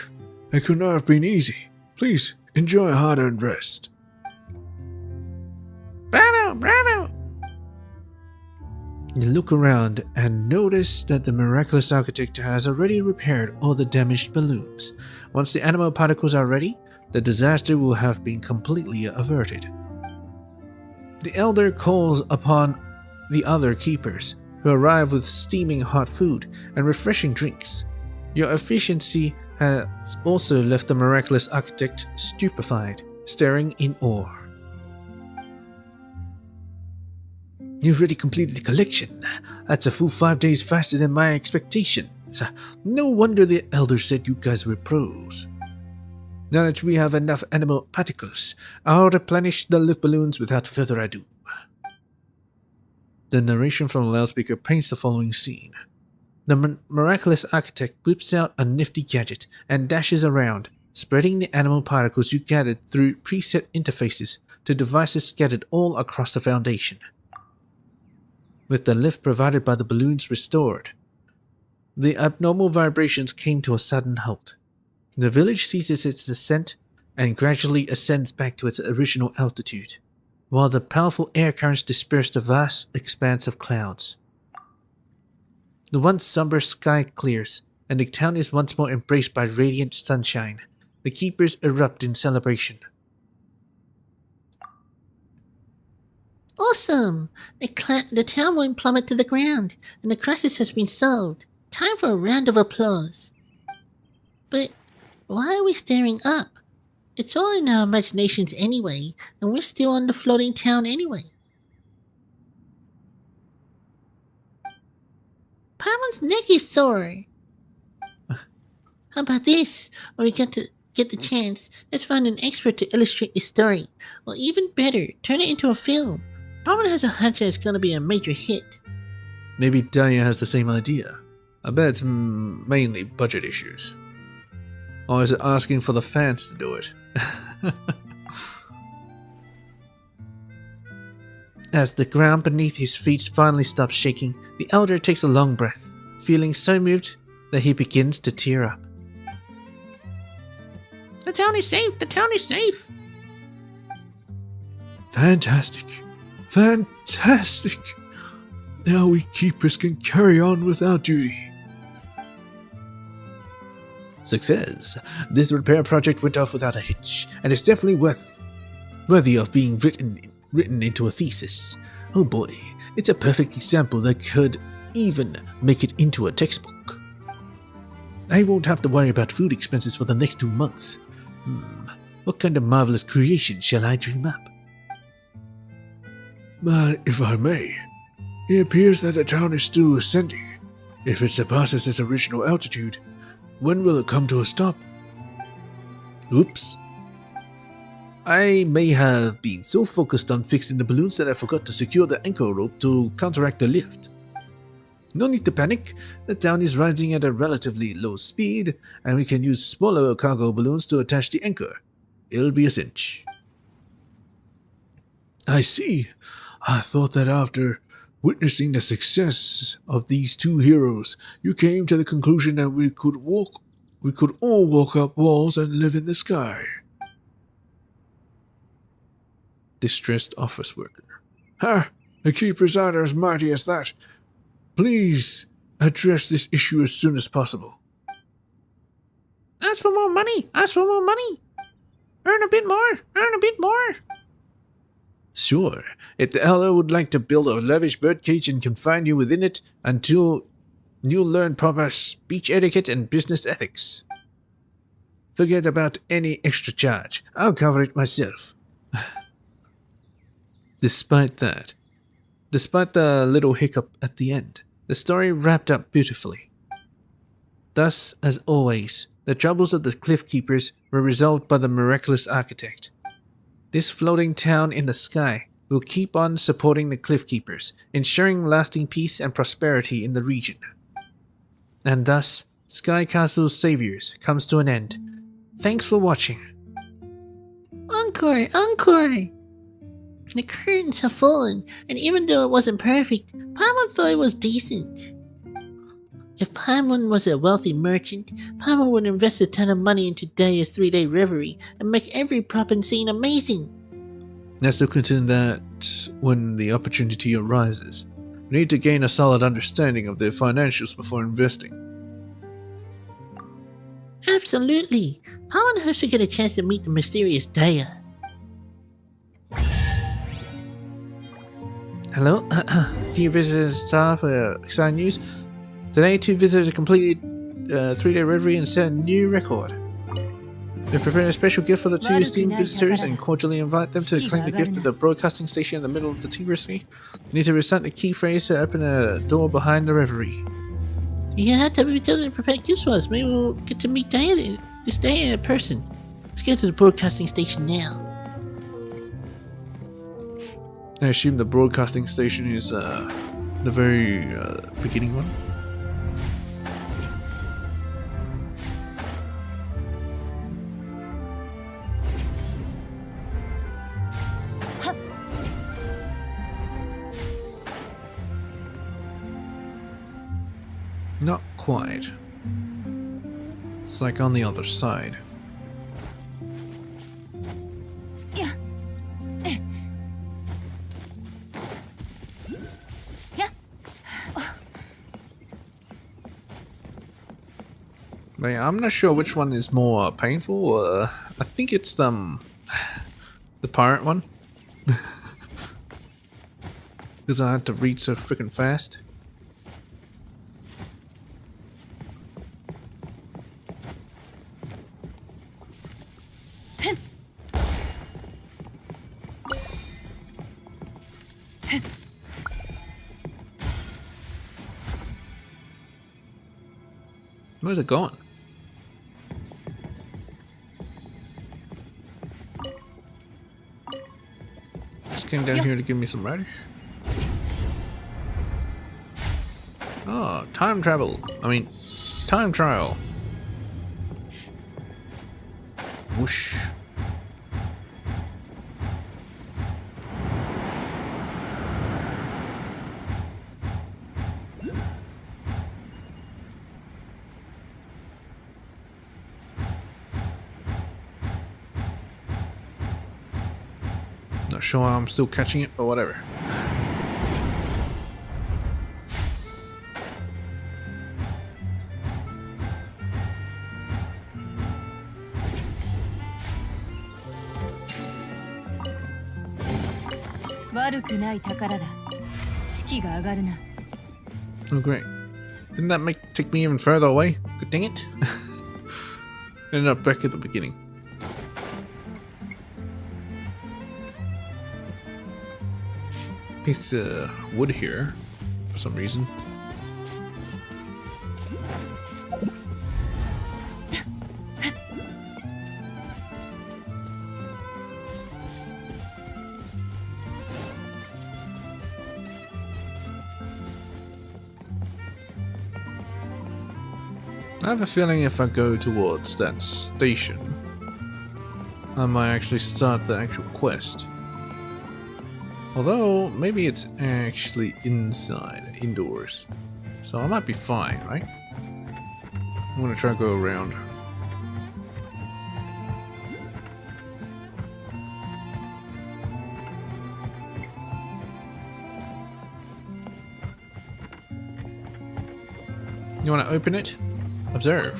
It could not have been easy. Please enjoy a hard-earned rest. Bravo! Bravo! You look around and notice that the miraculous architect has already repaired all the damaged balloons. Once the animal particles are ready, the disaster will have been completely averted. The elder calls upon the other keepers, who arrive with steaming hot food and refreshing drinks. Your efficiency has also left the miraculous architect stupefied, staring in awe. You've already completed the collection. That's a full 5 days faster than my expectations. No wonder the elder said you guys were pros. Now that we have enough animal particles, I'll replenish the lift balloons without further ado. The narration from the loudspeaker paints the following scene. The miraculous architect whips out a nifty gadget and dashes around, spreading the animal particles you gathered through preset interfaces to devices scattered all across the foundation. With the lift provided by the balloons restored, the abnormal vibrations came to a sudden halt. The village ceases its descent and gradually ascends back to its original altitude, while the powerful air currents disperse the vast expanse of clouds. The once somber sky clears, and the town is once more embraced by radiant sunshine. The keepers erupt in celebration. Awesome! The town won't plummet to the ground, and the crisis has been solved. Time for a round of applause. But why are we staring up? It's all in our imaginations anyway, and we're still on the floating town anyway. Paimon's neck is sore. How about this? When we get the chance, let's find an expert to illustrate the story. Or even better, turn it into a film. Paimon has a hunch that it's gonna be a major hit. Maybe Daya has the same idea. I bet it's mainly budget issues. Or is it asking for the fans to do it? As the ground beneath his feet finally stops shaking, the elder takes a long breath, feeling so moved that he begins to tear up. The town is safe! The town is safe! Fantastic. Fantastic. Now we keepers can carry on with our duty. Success. This repair project went off without a hitch, and it's definitely worthy of being written into a thesis. Oh boy, it's a perfect example that could even make it into a textbook. I won't have to worry about food expenses for the next 2 months. What kind of marvelous creation shall I dream up? But if I may, it appears that the town is still ascending. If it surpasses its original altitude, when will it come to a stop? Oops. I may have been so focused on fixing the balloons that I forgot to secure the anchor rope to counteract the lift. No need to panic, the town is rising at a relatively low speed, and we can use smaller cargo balloons to attach the anchor. It'll be a cinch. I see. I thought that after witnessing the success of these two heroes, you came to the conclusion that we could all walk up walls and live in the sky. Distressed office worker. Ha! The keepers aren't as mighty as that. Please address this issue as soon as possible. Ask for more money! Ask for more money! Earn a bit more! Earn a bit more! Sure, if the elder would like to build a lavish birdcage and confine you within it until you learn proper speech etiquette and business ethics. Forget about any extra charge. I'll cover it myself. Despite the little hiccup at the end, the story wrapped up beautifully. Thus, as always, the troubles of the Cliff Keepers were resolved by the miraculous architect. This floating town in the sky will keep on supporting the Cliff Keepers, ensuring lasting peace and prosperity in the region. And thus, Sky Castle's Saviors comes to an end. Thanks for watching. Encore! Encore! The curtains have fallen, and even though it wasn't perfect, Paimon thought it was decent. If Paimon was a wealthy merchant, Paimon would invest a ton of money into Daya's 3-day reverie and make every prop and scene amazing. Let's look into that when the opportunity arises. We need to gain a solid understanding of their financials before investing. Absolutely. Paimon hopes to get a chance to meet the mysterious Daya. Hello? Dear visitors and staff, exciting news. Today, 2 visitors completed 3-day reverie and set a new record. We're preparing a special gift for the 2 esteemed visitors and cordially invite them to claim the gift at the broadcasting station in the middle of the Tigrisry. You need to recite the key phrase to open a door behind the reverie. You had to be telling to prepare gifts for us. Maybe we'll get to meet Daya this day in person. Let's get to the broadcasting station now. I assume the broadcasting station is the very beginning one. Not quite. It's like on the other side. But yeah, I'm not sure which one is more painful. I think it's the pirate one. Because I had to read so freaking fast. Where's it going? Just came down here to give me some radish. Oh, time travel. I mean, time trial. Whoosh. Not sure how I'm still catching it, but whatever. 悪くない宝だ。士気が上がるな。 Oh, great. Didn't that take me even further away? Good dang it. Ended up back at the beginning. Piece of wood here, for some reason. I have a feeling if I go towards that station, I might actually start the actual quest. Although, maybe it's actually indoors. So I might be fine, right? I'm gonna try to go around. You wanna open it? Observe.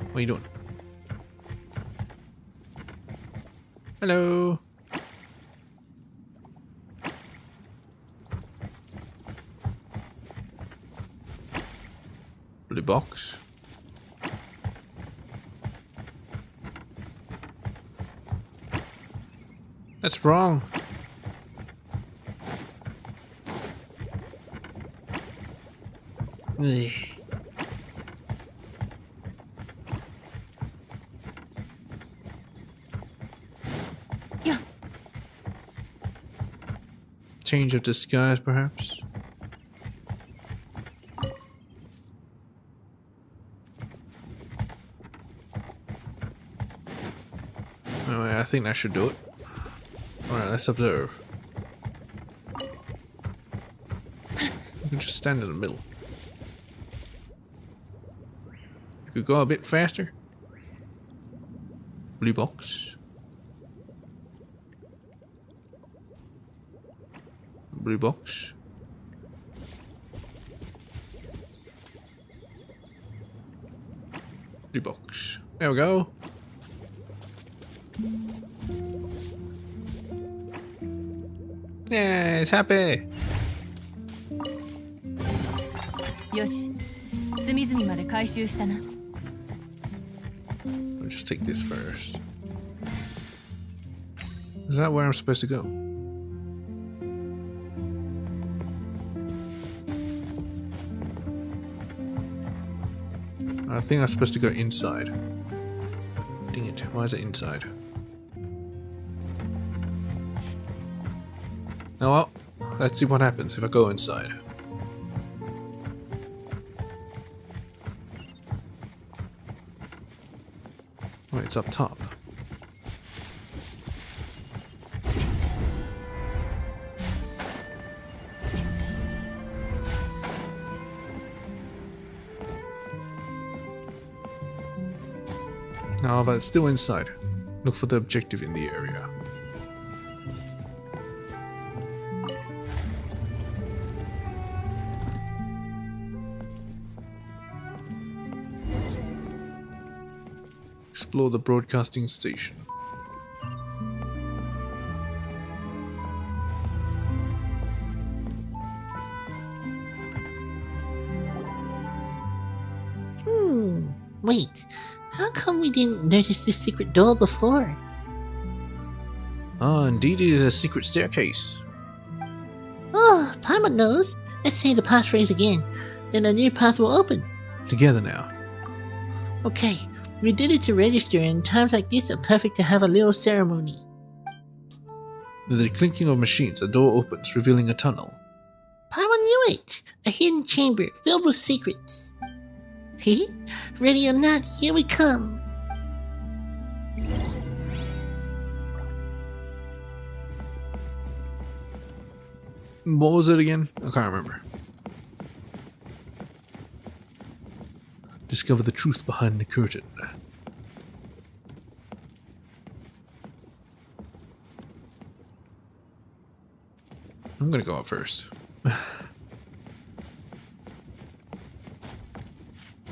What are you doing? Hello. Blue box. That's wrong. Ugh. Yeah. Change of disguise, perhaps? Anyway, I think that should do it. Alright, let's observe. You can just stand in the middle. You could go a bit faster. Blue box. Blue box. Blue box. There we go. Yeah, it's happy. よし、隅々まで回収したな。 I'll just take this first. Is that where I'm supposed to go? I think I'm supposed to go inside. Dang it, why is it inside? Oh well, let's see what happens if I go inside. Wait, it's up top. Oh, but it's still inside. Look for the objective in the area. Explore the broadcasting station. Wait, how come we didn't notice this secret door before? Ah, indeed it is a secret staircase. Oh, Paimon knows. Let's say the passphrase again, then a new path will open. Together now. Okay, we did it to register, and times like this are perfect to have a little ceremony. With the clinking of machines, a door opens, revealing a tunnel. Paimon knew it! A hidden chamber filled with secrets. Ready or not, here we come. What was it again? I can't remember. Discover the truth behind the curtain. I'm gonna go up first.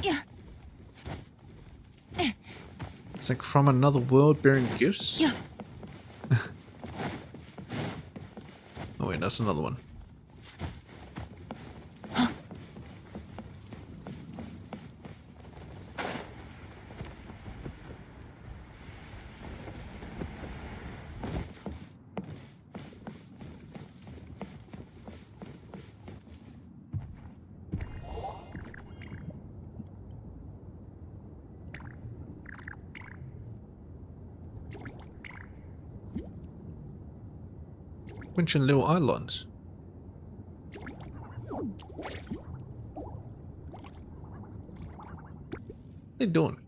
Yeah. It's like from another world bearing gifts. Yeah. that's another one. Mention little islands. What they doing?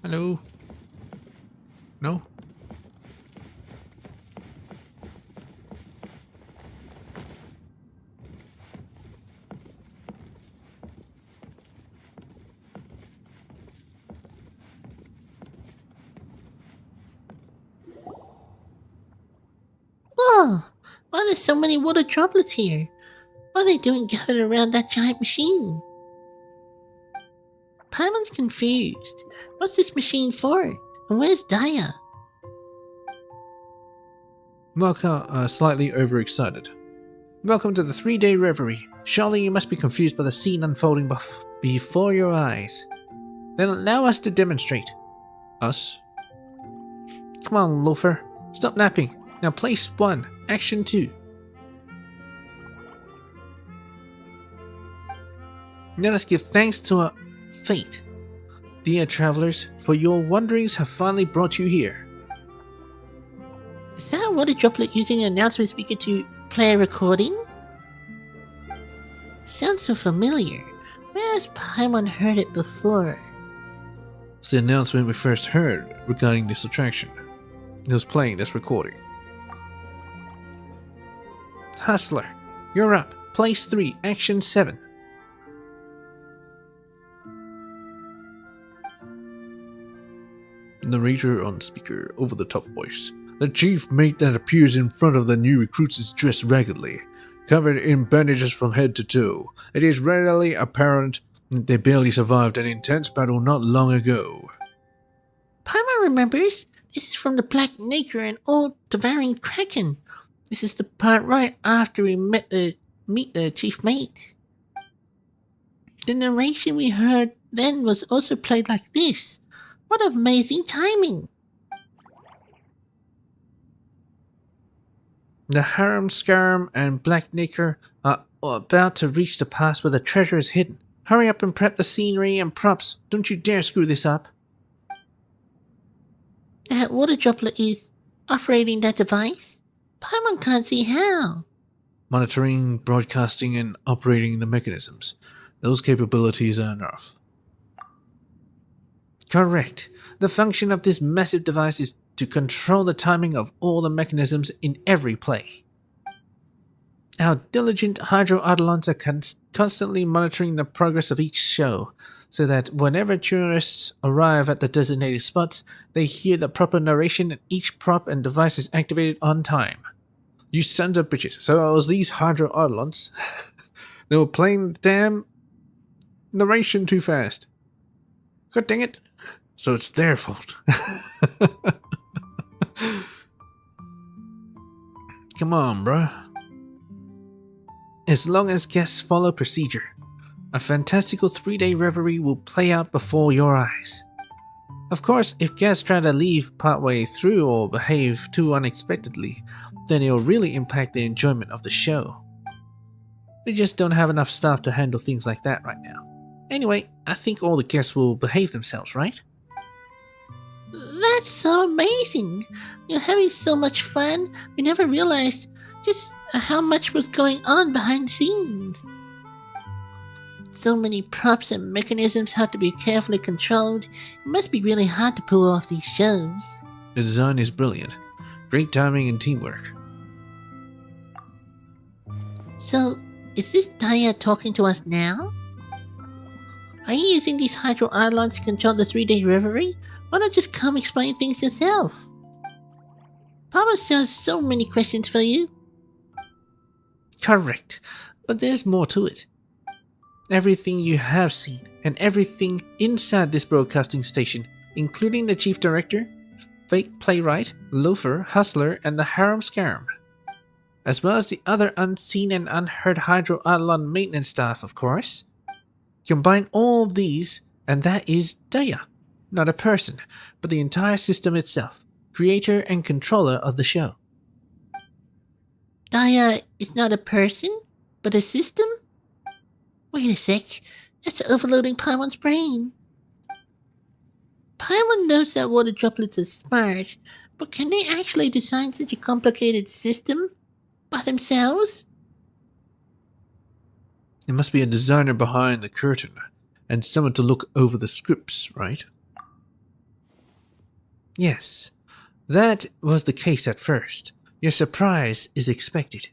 Hello? No? Whoa! Why are there so many water droplets here? What are they doing gathered around that giant machine? Paimon's confused. What's this machine for? And where's Daya? Marka, slightly overexcited. Welcome to the 3-day reverie. Surely you must be confused by the scene unfolding before your eyes. Then allow us to demonstrate. Us? Come on, loafer. Stop napping. Now place 1, action 2. Let us give thanks to our fate. Dear travelers, for your wanderings have finally brought you here. Is that a water droplet using an announcement speaker to play a recording? Sounds so familiar. Where has Paimon heard it before? It's the announcement we first heard regarding this attraction. It was playing this recording. Hustler, you're up. Place 3, action 7. Narrator on speaker, over the top voice. The chief mate that appears in front of the new recruits is dressed raggedly, covered in bandages from head to toe. It is readily apparent that they barely survived an intense battle not long ago. Paimon remembers. This is from the Black Nacre and old devouring Kraken. This is the part right after we meet the chief mate. The narration we heard then was also played like this. What amazing timing! The Harem Scarm and Black Nacre are about to reach the pass where the treasure is hidden. Hurry up and prep the scenery and props. Don't you dare screw this up. That water droplet is operating that device? Paimon can't see how. Monitoring, broadcasting, and operating the mechanisms. Those capabilities are enough. Correct. The function of this massive device is to control the timing of all the mechanisms in every play. Our diligent Hydro Eidolons are constantly monitoring the progress of each show, so that whenever tourists arrive at the designated spots, they hear the proper narration and each prop and device is activated on time. You sons of bitches. So it was these Hydro Eidolons. They were playing the damn narration too fast. God dang it. So it's their fault. Come on, bruh. As long as guests follow procedure, a fantastical 3-day reverie will play out before your eyes. Of course, if guests try to leave partway through or behave too unexpectedly, then it'll really impact the enjoyment of the show. We just don't have enough staff to handle things like that right now. Anyway, I think all the guests will behave themselves, right? That's so amazing! We're having so much fun, we never realized just how much was going on behind the scenes. So many props and mechanisms have to be carefully controlled. It must be really hard to pull off these shows. The design is brilliant. Great timing and teamwork. So, is this Daya talking to us now? Are you using these Hydro Eidolons to control the 3-day reverie? Why not just come explain things yourself? Papa still has so many questions for you. Correct, but there's more to it. Everything you have seen and everything inside this broadcasting station including the chief director, fake playwright, loafer, hustler, and the harem scarum, as well as the other unseen and unheard Hydro Eidolon maintenance staff, of course. Combine all of these, and that is Daya. Not a person, but the entire system itself, creator and controller of the show. Daya is not a person, but a system? Wait a sec, that's overloading Paimon's brain. Paimon knows that water droplets are smart, but can they actually design such a complicated system by themselves? There must be a designer behind the curtain, and someone to look over the scripts, right? Yes, that was the case at first. Your surprise is expected.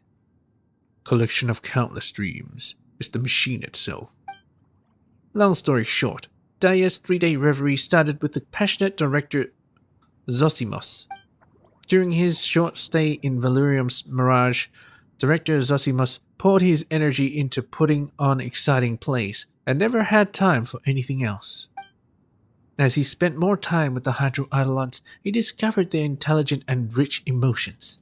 Collection of countless dreams is the machine itself. Long story short, Daya's 3-day reverie started with the passionate director Zosimos. During his short stay in Valerium's Mirage, director Zosimos poured his energy into putting on exciting plays and never had time for anything else. As he spent more time with the Hydro Eidolons, he discovered their intelligent and rich emotions.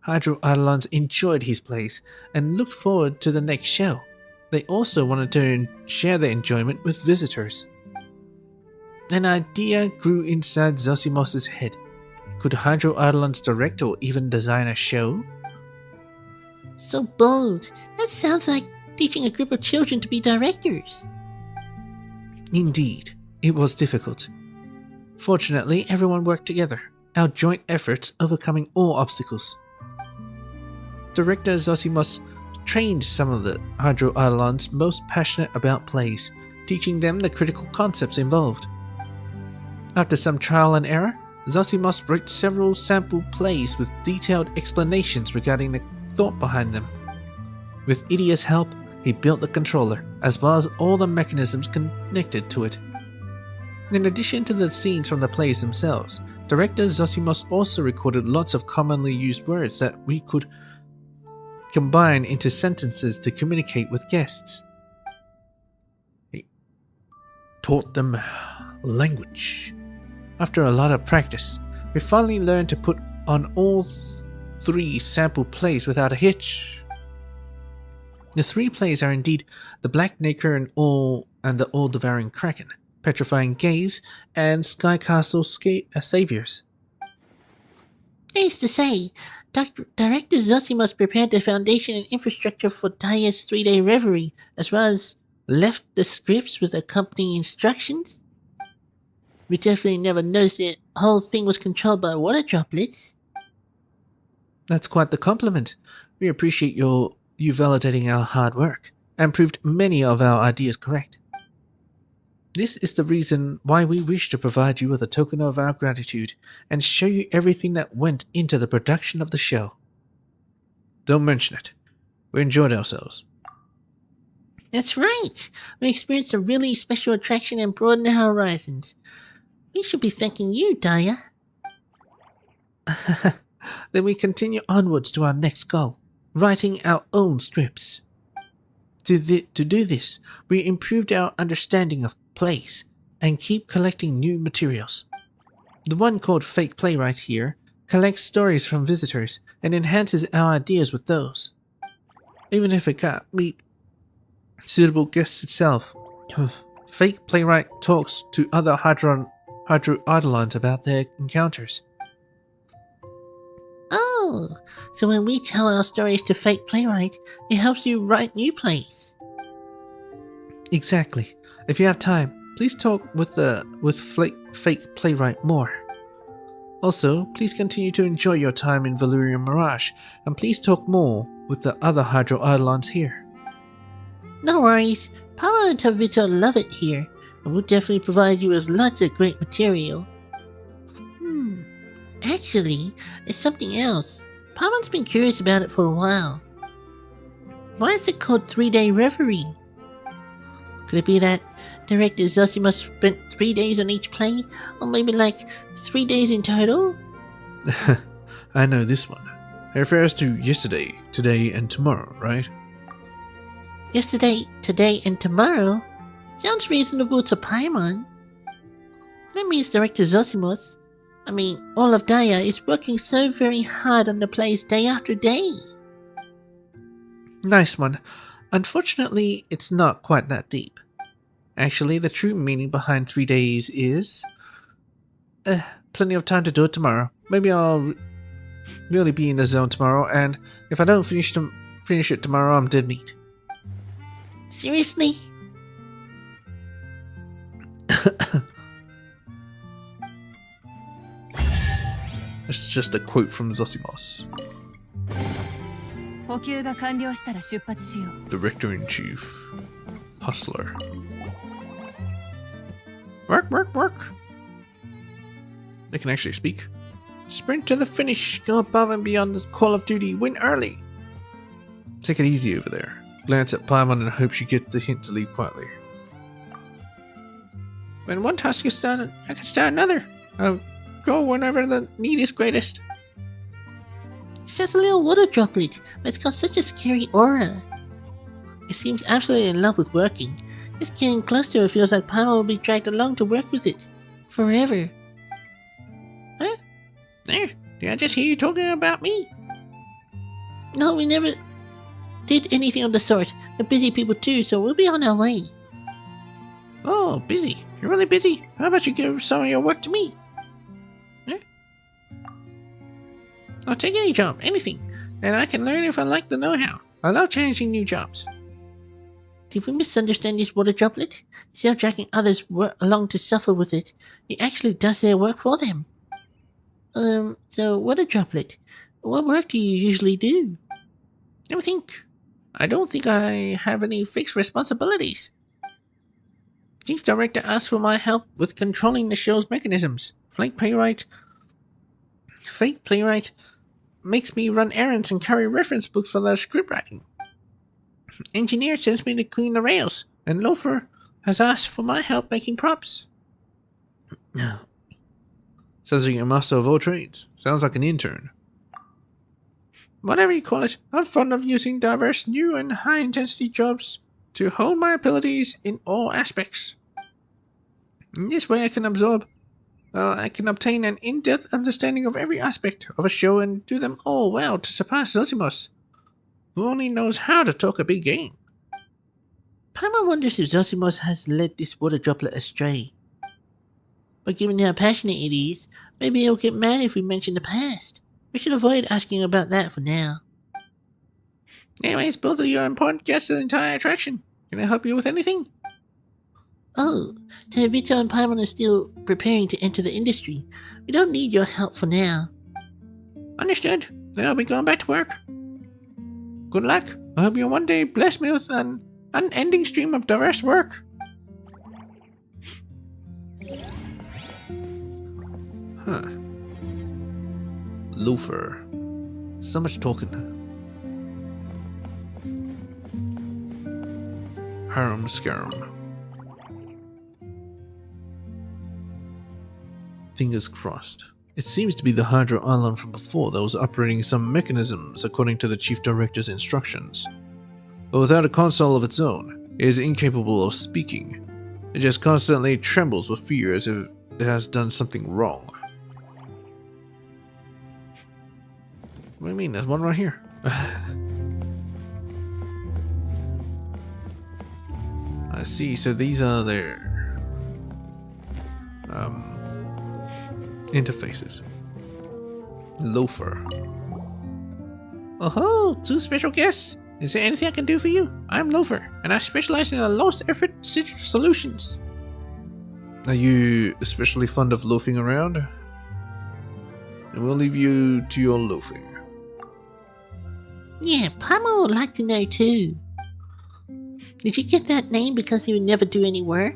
Hydro Eidolons enjoyed his plays and looked forward to the next show. They also wanted to share their enjoyment with visitors. An idea grew inside Zosimos' head. Could Hydro Eidolons direct or even design a show? So bold. That sounds like teaching a group of children to be directors. Indeed, it was difficult. Fortunately, everyone worked together, our joint efforts overcoming all obstacles. Director Zosimos trained some of the Hydro Eidolons most passionate about plays, teaching them the critical concepts involved. After some trial and error, Zosimos wrote several sample plays with detailed explanations regarding the thought behind them. With Idia's help, he built the controller, as well as all the mechanisms connected to it. In addition to the scenes from the plays themselves, director Zosimos also recorded lots of commonly used words that we could combine into sentences to communicate with guests. He taught them language. After a lot of practice, we finally learned to put on all 3 sample plays without a hitch. The 3 plays are indeed The Black Nacre and the All-Devouring Kraken, Petrifying Gaze, and Sky Castle Saviors. Needless to say, Director Zosimos prepared the foundation and infrastructure for Daya's 3-day reverie, as well as left the scripts with accompanying instructions. We definitely never noticed the whole thing was controlled by water droplets. That's quite the compliment. We appreciate you validating our hard work, and proved many of our ideas correct. This is the reason why we wish to provide you with a token of our gratitude and show you everything that went into the production of the show. Don't mention it. We enjoyed ourselves. That's right. We experienced a really special attraction and broadened our horizons. We should be thanking you, Daya. Then we continue onwards to our next goal, writing our own strips. To do this, we improved our understanding of plays and keep collecting new materials. The one called Fake Playwright here collects stories from visitors and enhances our ideas with those. Even if it can't meet suitable guests itself, Fake Playwright talks to other Hydro Eidolons about their encounters. Oh, so when we tell our stories to Fake Playwright, it helps you write new plays. Exactly. If you have time, please talk with Fake Playwright more. Also, please continue to enjoy your time in Valerium Mirage, and please talk more with the other Hydro Eidolons here. No worries, Power and Tabito love it here, and we'll definitely provide you with lots of great material. Actually, it's something else. Pamon's been curious about it for a while. Why is it called 3-Day Reverie? Could it be that director Zosimos spent 3 days on each play? Or maybe like 3 days in total? I know this one. It refers to yesterday, today, and tomorrow, right? Yesterday, today, and tomorrow? Sounds reasonable to Paimon. That means Director Zosimos, all of Daya, is working so very hard on the plays day after day. Nice one. Unfortunately, it's not quite that deep. Actually, the true meaning behind 3 days is... plenty of time to do it tomorrow. Maybe I'll really be in the zone tomorrow, and if I don't finish it tomorrow, I'm dead meat. Seriously? It's just a quote from Zosimos, 補給が完了したら出発しよう。 Director-in-Chief. Hustler. Work, work, work! They can actually speak. Sprint to the finish, go above and beyond the call of duty, win early! Take it easy over there. Glance at Paimon and hope she gets the hint to leave quietly. When one task is done, I can start another. I'll go whenever the need is greatest. It's just a little water droplet, but it's got such a scary aura. It seems absolutely in love with working. Just getting close to it feels like Paimon will be dragged along to work with it. Forever. Huh? There, did I just hear you talking about me? No, we never did anything of the sort. We're busy people too, so we'll be on our way. Oh, busy. You're really busy. How about you give some of your work to me? Huh? I'll take any job, anything, and I can learn if I like the know-how. I love changing new jobs. Did we misunderstand this water droplet? Instead of dragging others along to suffer with it, it actually does their work for them. So water droplet, what work do you usually do? Let me think. I don't think I have any fixed responsibilities. Chief Director asked for my help with controlling the show's mechanisms. Fake playwright makes me run errands and carry reference books for their script writing. Engineer sends me to clean the rails, and Loafer has asked for my help making props. Sounds like you're a master of all trades. Sounds like an intern. Whatever you call it, I'm fond of using diverse, new and high-intensity jobs to hone my abilities in all aspects. In this way I can obtain an in-depth understanding of every aspect of a show and do them all well to surpass Zosimos, who only knows how to talk a big game. Paimon wonders if Zosimos has led this water droplet astray. But given how passionate it is, maybe he'll get mad if we mention the past. We should avoid asking about that for now. Anyways, both of you are important guests of the entire attraction. Can I help you with anything? Oh, Tenebito and Paimon are still preparing to enter the industry. We don't need your help for now. Understood. Then I'll be going back to work. Good luck. I hope you one day bless me with an unending stream of diverse work. Huh. Loafer. So much talking. Harum scarum. Fingers crossed. It seems to be the Hydro Island from before that was operating some mechanisms according to the Chief Director's instructions. But without a console of its own, it is incapable of speaking. It just constantly trembles with fear as if it has done something wrong. What do you mean? There's one right here. I see. So these are their interfaces. Loafer. Oh, two special guests. Is there anything I can do for you? I'm Loafer, and I specialize in low effort solutions. Are you especially fond of loafing around? And we'll leave you to your loafing. Yeah, Paimon would like to know too. Did you get that name because you would never do any work?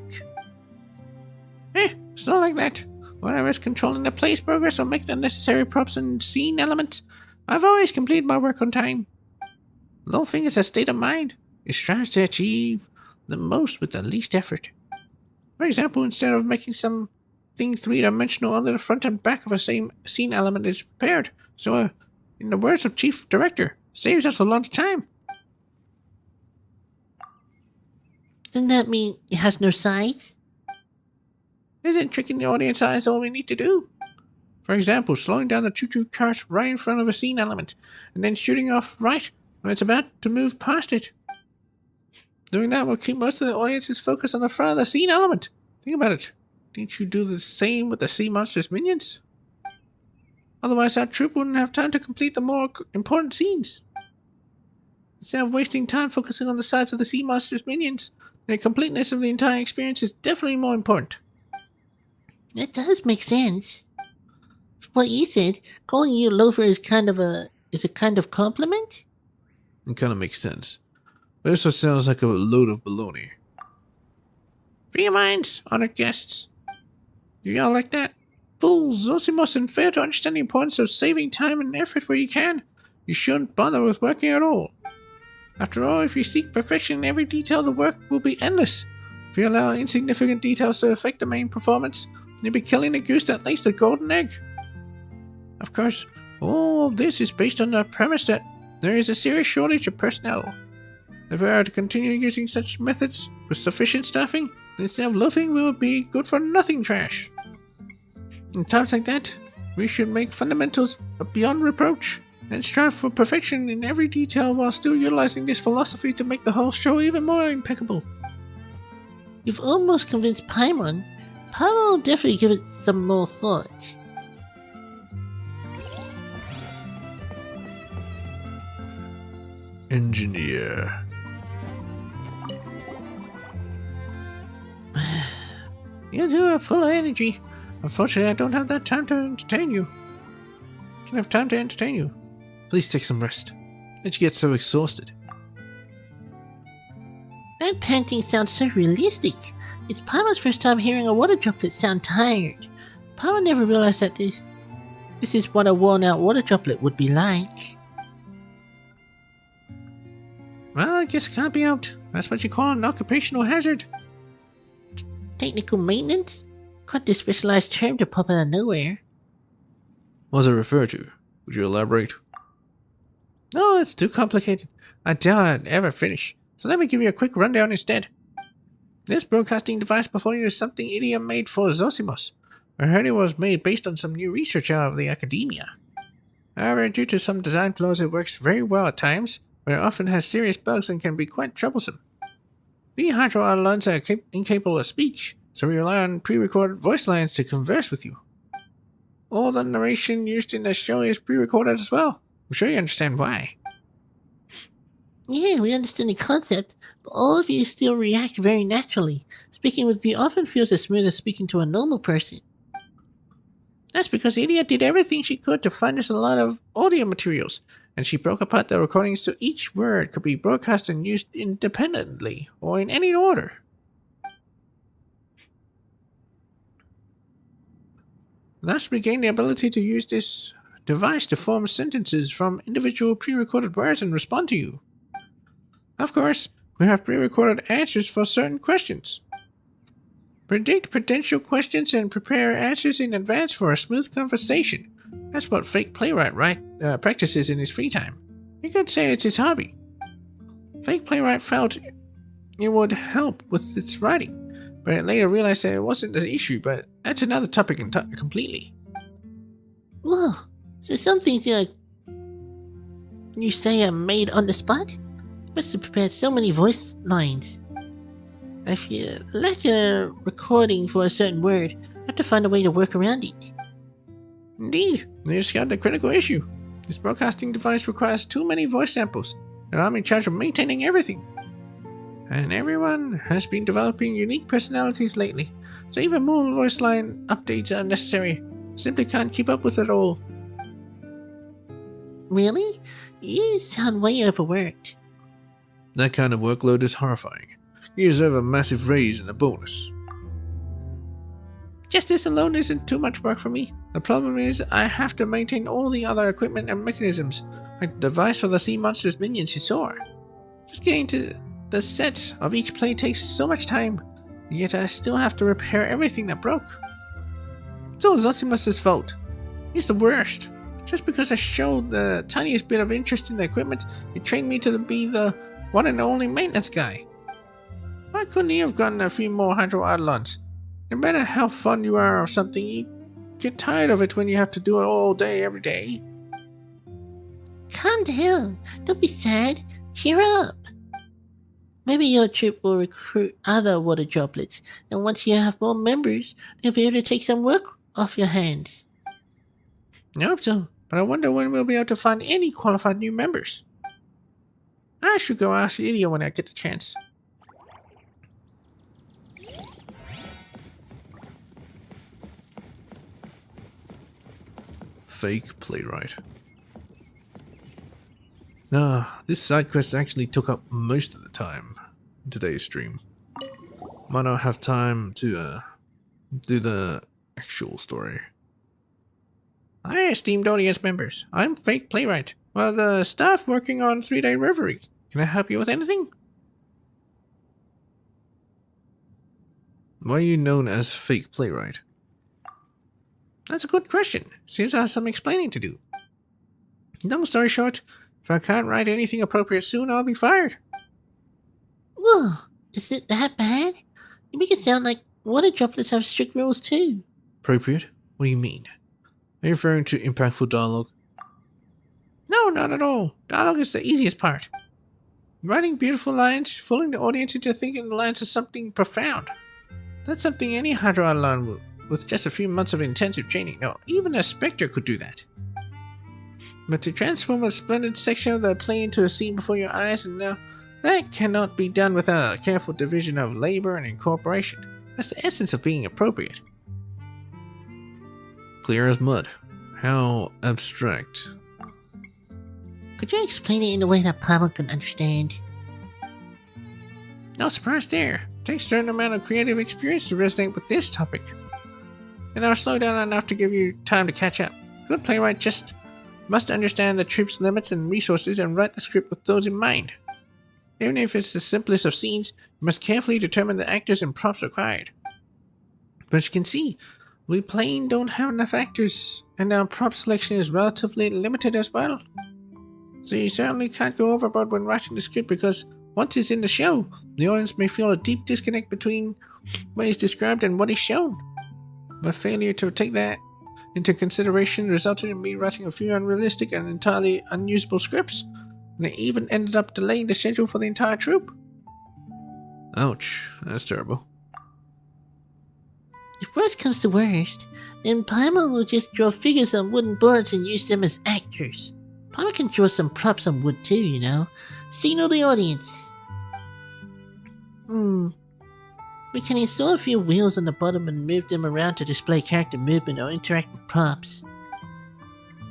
It's not like that. Whenever's controlling the play's progress or make the necessary props and scene elements, I've always completed my work on time. Loafing is a state of mind. It strives to achieve the most with the least effort. For example, instead of making something three-dimensional, only the front and back of a same scene element is prepared. So, in the words of Chief Director, saves us a lot of time. Doesn't that mean it has no sides? Isn't tricking the audience eyes all we need to do? For example, slowing down the choo-choo cart right in front of a scene element, and then shooting off right when it's about to move past it. Doing that will keep most of the audience's focus on the front of the scene element. Think about it. Didn't you do the same with the sea monster's minions? Otherwise, our troupe wouldn't have time to complete the more important scenes. Instead of wasting time focusing on the sides of the sea monster's minions, the completeness of the entire experience is definitely more important. That does make sense. What you said, calling you a loafer is a kind of compliment? It kind of makes sense. But it also sounds like a load of baloney. Free your minds, honored guests. Do y'all like that? Fools, Zosimos, and fail to understand the importance of saving time and effort where you can. You shouldn't bother with working at all. After all, if you seek perfection in every detail, the work will be endless. If you allow insignificant details to affect the main performance, you'll be killing the goose that lays the golden egg. Of course, all of this is based on the premise that there is a serious shortage of personnel. If we are to continue using such methods with sufficient staffing, instead of loafing, we will be good-for-nothing trash. In times like that, we should make fundamentals beyond reproach and strive for perfection in every detail while still utilizing this philosophy to make the whole show even more impeccable. You've almost convinced Paimon. Paimon will definitely give it some more thought. Engineer. You two are full of energy. Unfortunately, I don't have that time to entertain you. I don't have time to entertain you. Please take some rest. Did you get so exhausted? That panting sounds so realistic. It's Paimon's first time hearing a water droplet sound tired. Paimon never realized that this is what a worn-out water droplet would be like. Well, I guess it can't be out. That's what you call an occupational hazard. Technical maintenance? Quite the specialized term to pop out of nowhere. What does it refer to? Would you elaborate? No, it's too complicated. I doubt I'd ever finish. So let me give you a quick rundown instead. This broadcasting device before you is something Idiom made for Zosimos. I heard it was made based on some new research out of the academia. However, due to some design flaws, it works very well at times, but it often has serious bugs and can be quite troublesome. We hydro-autolons are incapable of speech, so we rely on pre-recorded voice lines to converse with you. All the narration used in the show is pre-recorded as well. I'm sure you understand why. Yeah, we understand the concept, but all of you still react very naturally. Speaking with you often feels as smooth as speaking to a normal person. That's because Idia did everything she could to find us a lot of audio materials, and she broke apart the recordings so each word could be broadcast and used independently, or in any order. Thus, we gained the ability to use this device to form sentences from individual pre-recorded words and respond to you. Of course, we have pre-recorded answers for certain questions. Predict potential questions and prepare answers in advance for a smooth conversation. That's what Fake Playwright practices in his free time. You could say it's his hobby. Fake Playwright felt it would help with its writing, but it later realized that it wasn't the issue, but that's another topic completely. Whoa, so some things you say are made on the spot? You must have prepared so many voice lines. If you lack a recording for a certain word, you have to find a way to work around it. Indeed, they discovered the critical issue. This broadcasting device requires too many voice samples, and I'm in charge of maintaining everything. And everyone has been developing unique personalities lately, so even more voice line updates are necessary. Simply can't keep up with it all. Really? You sound way overworked. That kind of workload is horrifying. You deserve a massive raise and a bonus. Just this alone isn't too much work for me. The problem is I have to maintain all the other equipment and mechanisms, like the device for the sea monster's minions you saw. Just getting to the set of each play takes so much time, and yet I still have to repair everything that broke. It's all Zosimos' fault. He's the worst. Just because I showed the tiniest bit of interest in the equipment, he trained me to be the one and only maintenance guy. Why couldn't he have gotten a few more hydro-autolons? No matter how fun you are or something, you get tired of it when you have to do it all day, every day. Calm down. Don't be sad. Cheer up. Maybe your troop will recruit other water droplets, and once you have more members, they'll be able to take some work off your hands. I hope so, but I wonder when we'll be able to find any qualified new members. I should go ask Idia when I get the chance. Fake playwright. This side quest actually took up most of the time in today's stream. Might not have time to do the actual story. Hi, esteemed audience members. I'm Fake Playwright. Well, the staff working on 3-Day Reverie. Can I help you with anything? Why are you known as Fake Playwright? That's a good question. Seems I have some explaining to do. Long story short, if I can't write anything appropriate soon, I'll be fired. Whoa, is it that bad? You make it sound like water droplets have strict rules too. Appropriate? What do you mean? Are you referring to impactful dialogue? No, not at all. Dialogue is the easiest part. Writing beautiful lines, fooling the audience into thinking the lines are something profound. That's something any Hydra learn with just a few months of intensive training. No, even a Spectre could do that. But to transform a splendid section of the play into a scene before your eyes, and now that cannot be done without a careful division of labor and incorporation. That's the essence of being appropriate. Clear as mud. How abstract. Could you explain it in a way that Pablo can understand? No surprise there. It takes a certain amount of creative experience to resonate with this topic. And I'll slow down enough to give you time to catch up. Good playwright just must understand the troop's limits and resources and write the script with those in mind. Even if it's the simplest of scenes, you must carefully determine the actors and props required. But as you can see, we plain don't have enough actors, and our prop selection is relatively limited as well. So you certainly can't go overboard when writing the script, because once it's in the show, the audience may feel a deep disconnect between what is described and what is shown. My failure to take that into consideration resulted in me writing a few unrealistic and entirely unusable scripts, and it even ended up delaying the schedule for the entire troop. Ouch, that's terrible. If worst comes to worst, then Palmer will just draw figures on wooden boards and use them as actors. Palmer can draw some props on wood too, you know. Signal the audience. We can install a few wheels on the bottom and move them around to display character movement or interact with props.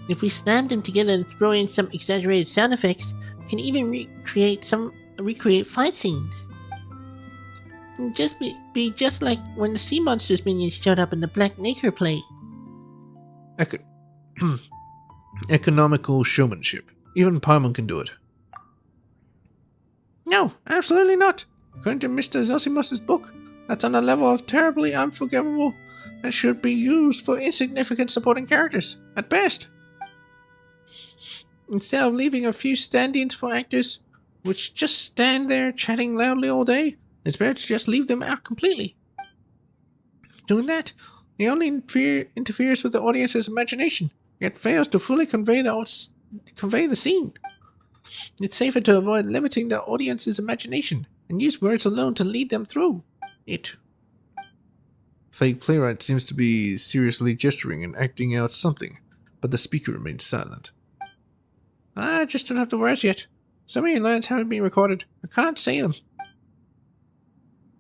If we slam them together and throw in some exaggerated sound effects, we can even recreate fight scenes. It'll just be just like when the Sea Monsters minions showed up in the Black Nacre play. Economical showmanship. Even Paimon can do it. No, absolutely not. According to Mr. Zosimos' book, that's on a level of terribly unforgivable and should be used for insignificant supporting characters, at best. Instead of leaving a few stand-ins for actors, which just stand there chatting loudly all day, it's better to just leave them out completely. Doing that, it only interferes with the audience's imagination, yet fails to fully convey the scene. It's safer to avoid limiting the audience's imagination and use words alone to lead them through it. Fake playwright seems to be seriously gesturing and acting out something, but the speaker remains silent. I just don't have the words yet. So many lines haven't been recorded. I can't say them.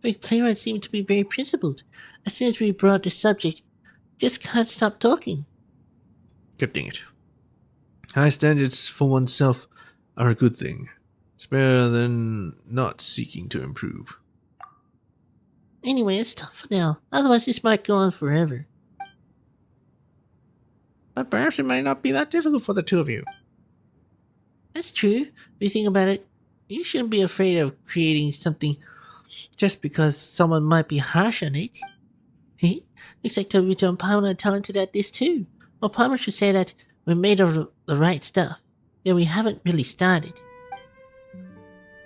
Fake playwright seemed to be very principled. As soon as we brought the subject, just can't stop talking. God dang it. High standards for oneself are a good thing. It's better than not seeking to improve. Anyway, it's tough for now. Otherwise, this might go on forever. But perhaps it might not be that difficult for the two of you. That's true. If you think about it, you shouldn't be afraid of creating something just because someone might be harsh on it. Looks like Tobito and Palmer are talented at this too. Well, Palmer should say that we're made of the right stuff. Yeah, we haven't really started.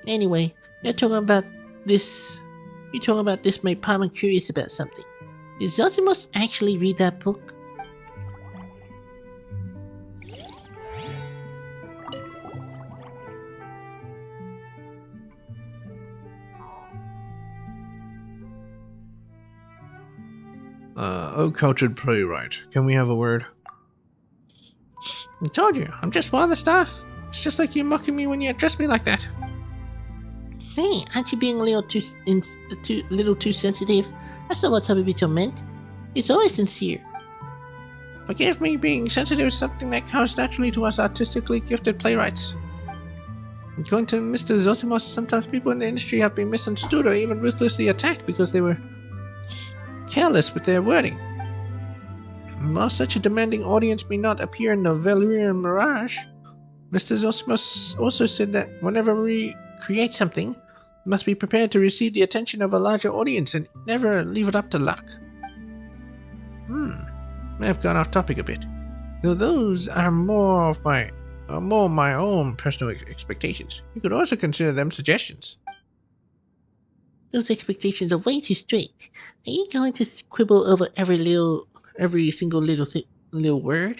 Anyway, you're talking about this made Palmer curious about something. Did Zosimus actually read that book? Oh, cultured playwright. Can we have a word? I told you, I'm just one of the staff. It's just like you mocking me when you address me like that. Hey, aren't you being a little too sensitive? That's not what Tabibito meant. It's always sincere. Forgive me, being sensitive is something that comes naturally to us artistically gifted playwrights. According to Mr. Zosimos, sometimes people in the industry have been misunderstood or even ruthlessly attacked because they were careless with their wording. While such a demanding audience may not appear in the Valyrian Mirage, Mr. Zosimos also said that whenever we create something, we must be prepared to receive the attention of a larger audience and never leave it up to luck. May have gone off topic a bit, though those are more my own personal expectations. You could also consider them suggestions. Those expectations are way too strict. Are you going to quibble over every single little word?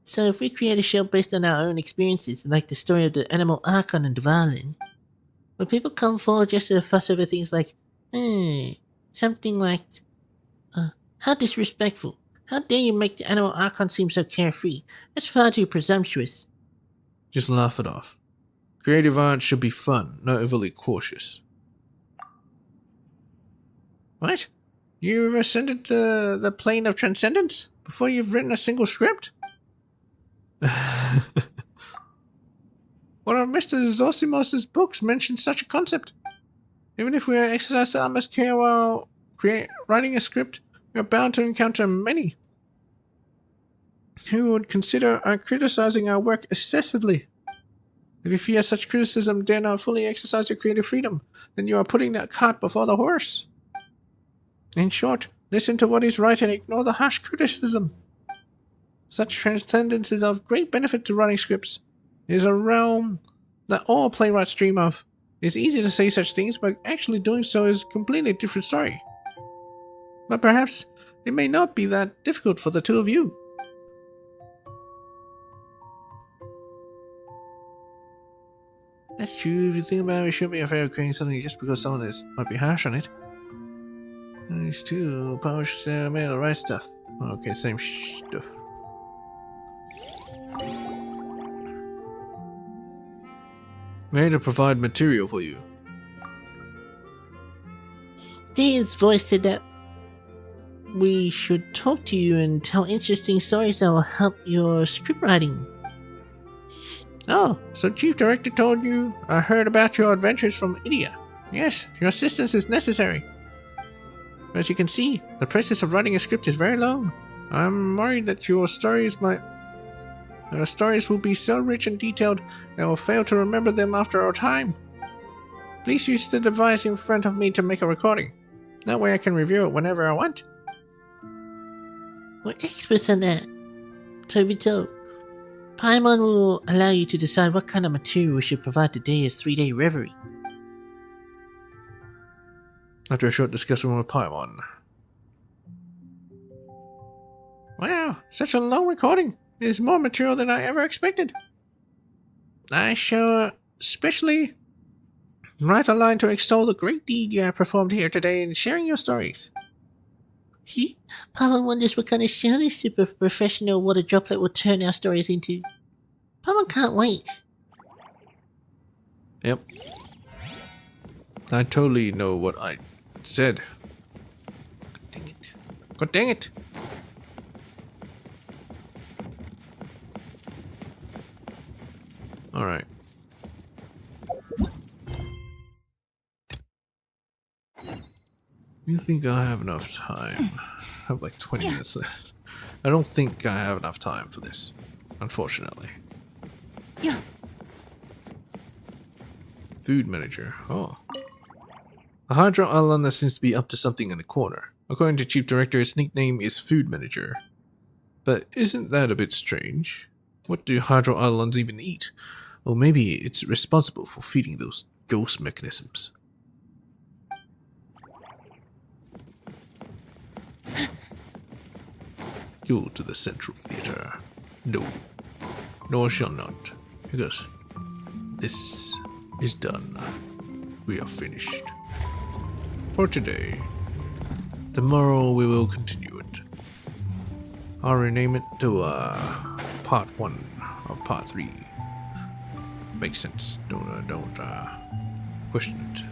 So if we create a show based on our own experiences, like the story of the animal Archon and Dvalin, will people come forward just to fuss over things like, something like, how disrespectful. How dare you make the animal Archon seem so carefree? That's far too presumptuous. Just laugh it off. Creative art should be fun, not overly cautious. What? You ascended to the plane of transcendence before you've written a single script? One of Mr. Zosimos' books mentions such a concept. Even if we exercise the utmost care while writing a script, we are bound to encounter many who would consider criticizing our work excessively. If you fear such criticism dare not fully exercise your creative freedom, then you are putting that cart before the horse. In short, listen to what is right and ignore the harsh criticism. Such transcendence is of great benefit to writing scripts. It is a realm that all playwrights dream of. It's easy to say such things, but actually doing so is a completely different story. But perhaps it may not be that difficult for the two of you. That's true. If you think about it, we shouldn't be afraid of creating something just because someone might be harsh on it. These two publish made the right stuff. Okay, same stuff. Made to provide material for you. Dave's voice said that we should talk to you and tell interesting stories that will help your script writing. Oh, so Chief Director told you I heard about your adventures from India. Yes, your assistance is necessary. As you can see, the process of writing a script is very long. I'm worried that your stories will be so rich and detailed that I will fail to remember them after a time. Please use the device in front of me to make a recording. That way I can review it whenever I want. We're experts on that. Tobito. Paimon will allow you to decide what kind of material we should provide today as 3-day reverie. After a short discussion with Paimon. Wow, such a long recording. It is more material than I ever expected. I shall especially write a line to extol the great deed you have performed here today in sharing your stories. Paimon wonders what kind of show this super professional water droplet will turn our stories into. Paimon can't wait. Yep. I totally know what I said. God dang it. God dang it. Alright. You think I have enough time? I have like 20 minutes left. I don't think I have enough time for this, unfortunately. Yeah. Food manager. Oh. A Hydra Islander seems to be up to something in the corner. According to Chief Director, its nickname is Food Manager. But isn't that a bit strange? What do Hydra Islands even eat? Or maybe it's responsible for feeding those ghost mechanisms. go to the Central Theatre. No, nor shall not, because this is done. We are finished for today. Tomorrow we will continue it. I'll rename it to part 1 of part 3. Makes sense. Don't question it.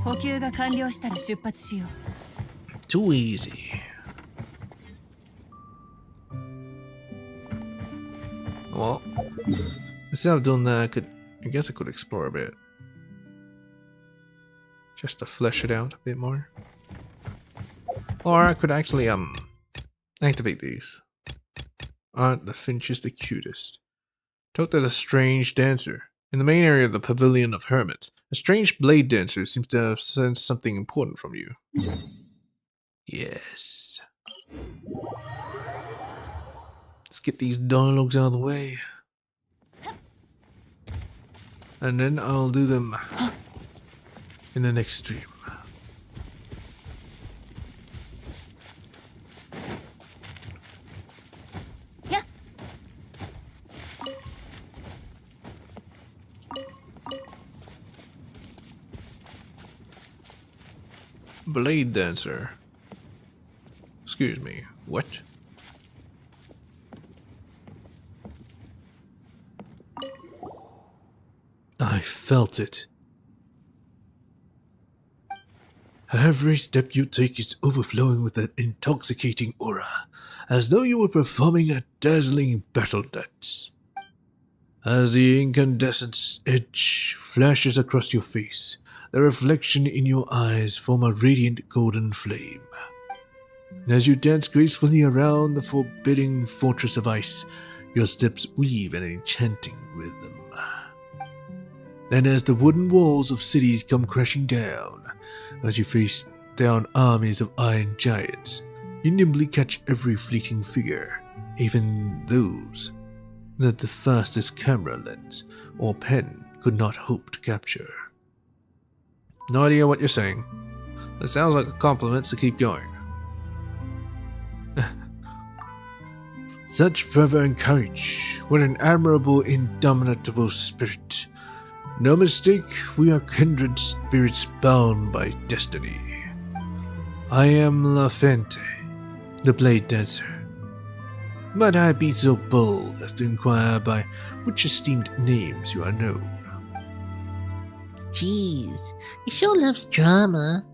補給が完了したら出発しよう。 Too easy. Well, instead of doing that, I guess I could explore a bit. Just to flesh it out a bit more. Or I could actually, activate these. Aren't the finches the cutest? Talk to the strange dancer. In the main area of the Pavilion of Hermits, a strange blade dancer seems to have sensed something important from you. Yes. Let's get these dialogues out of the way. And then I'll do them in the next stream. Blade dancer. Excuse me, what? I felt it. Every step you take is overflowing with an intoxicating aura, as though you were performing a dazzling battle dance. As the incandescent edge flashes across your face, the reflection in your eyes form a radiant golden flame. As you dance gracefully around the forbidding fortress of ice, your steps weave an enchanting rhythm. And as the wooden walls of cities come crashing down, as you face down armies of iron giants, you nimbly catch every fleeting figure, even those that the fastest camera lens or pen could not hope to capture. No idea what you're saying. It sounds like a compliment, so keep going. Such fervor and courage, what an admirable, indomitable spirit. No mistake, we are kindred spirits bound by destiny. I am La Fente, the blade dancer. Might I be so bold as to inquire by which esteemed names you are known? Jeez, he sure loves drama.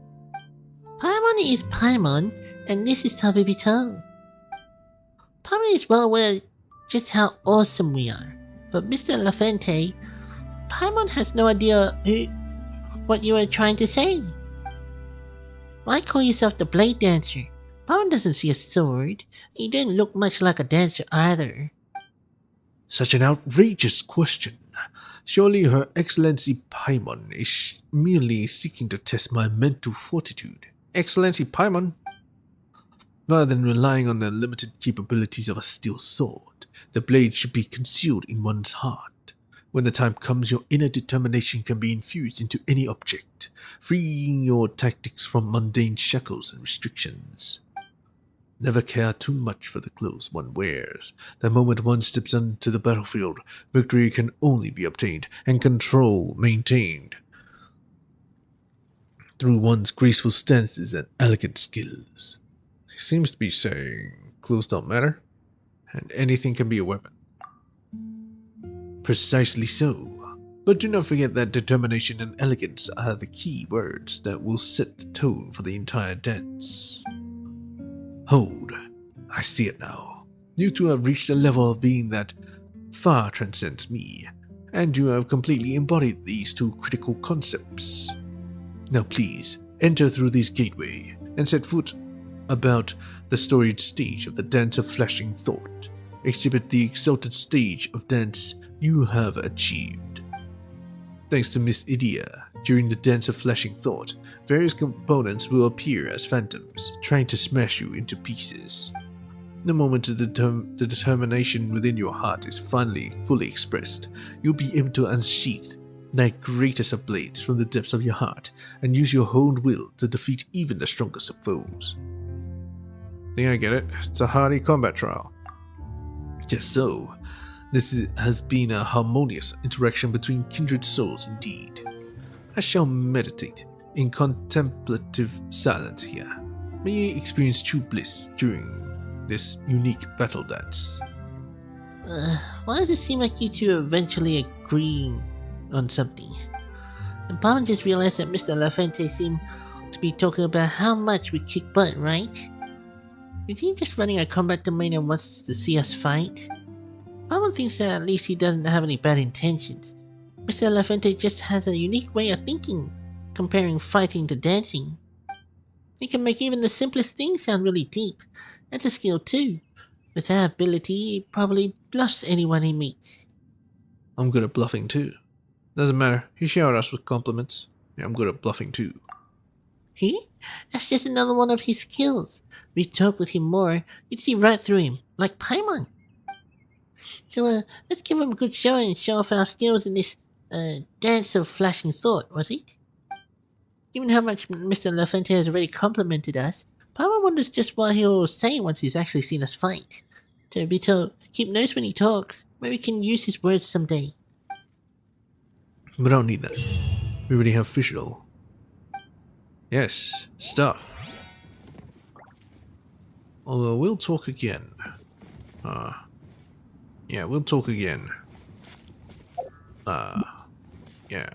Paimon is Paimon, and this is Tabibito. Paimon is well aware just how awesome we are, but Mr. Lafente, Paimon has no idea what you are trying to say. Why call yourself the blade dancer? Paimon doesn't see a sword. He didn't look much like a dancer either. Such an outrageous question. Surely Her Excellency Paimon is merely seeking to test my mental fortitude. Excellency Paimon? Rather than relying on the limited capabilities of a steel sword, the blade should be concealed in one's heart. When the time comes, your inner determination can be infused into any object, freeing your tactics from mundane shackles and restrictions. Never care too much for the clothes one wears. The moment one steps onto the battlefield, victory can only be obtained and control maintained through one's graceful stances and elegant skills. He seems to be saying clothes don't matter, and anything can be a weapon. Precisely so. But do not forget that determination and elegance are the key words that will set the tone for the entire dance. Hold, I see it now. You two have reached a level of being that far transcends me, and you have completely embodied these two critical concepts. Now please, enter through this gateway and set foot about the storied stage of the Dance of Flashing Thought. Exhibit the exalted stage of dance you have achieved. Thanks to Miss Idia, during the Dance of Flashing Thought, various components will appear as phantoms, trying to smash you into pieces. The moment the determination within your heart is finally fully expressed, you'll be able to unsheath that greatest of blades from the depths of your heart and use your honed will to defeat even the strongest of foes. Think I get it. It's a hardy combat trial. Just so. Has been a harmonious interaction between kindred souls indeed. I shall meditate in contemplative silence here. May you experience true bliss during this unique battle dance. Why does it seem like you two are eventually agreeing on something? And Palmer just realized that Mr. LaFente seemed to be talking about how much we kick butt, right? Is he just running a combat domain and wants to see us fight? Palmer thinks that at least he doesn't have any bad intentions. Mr. LaFente just has a unique way of thinking, comparing fighting to dancing. He can make even the simplest things sound really deep. That's a skill too. With that ability, he probably bluffs anyone he meets. I'm good at bluffing too. Doesn't matter. He showered us with compliments. Yeah, I'm good at bluffing too. See? That's just another one of his skills. If we talk with him more, you'd see right through him, like Paimon. So, let's give him a good show and show off our skills in this, Dance of Flashing Thought, was it? Given how much Mr. LaFente has already complimented us, Paimon wonders just what he'll say once he's actually seen us fight. To be told, keep notes when he talks. Maybe we can use his words someday. We don't need that. We already have visual. Yes, stuff. Although we'll talk again. Yeah, we'll talk again. Yeah.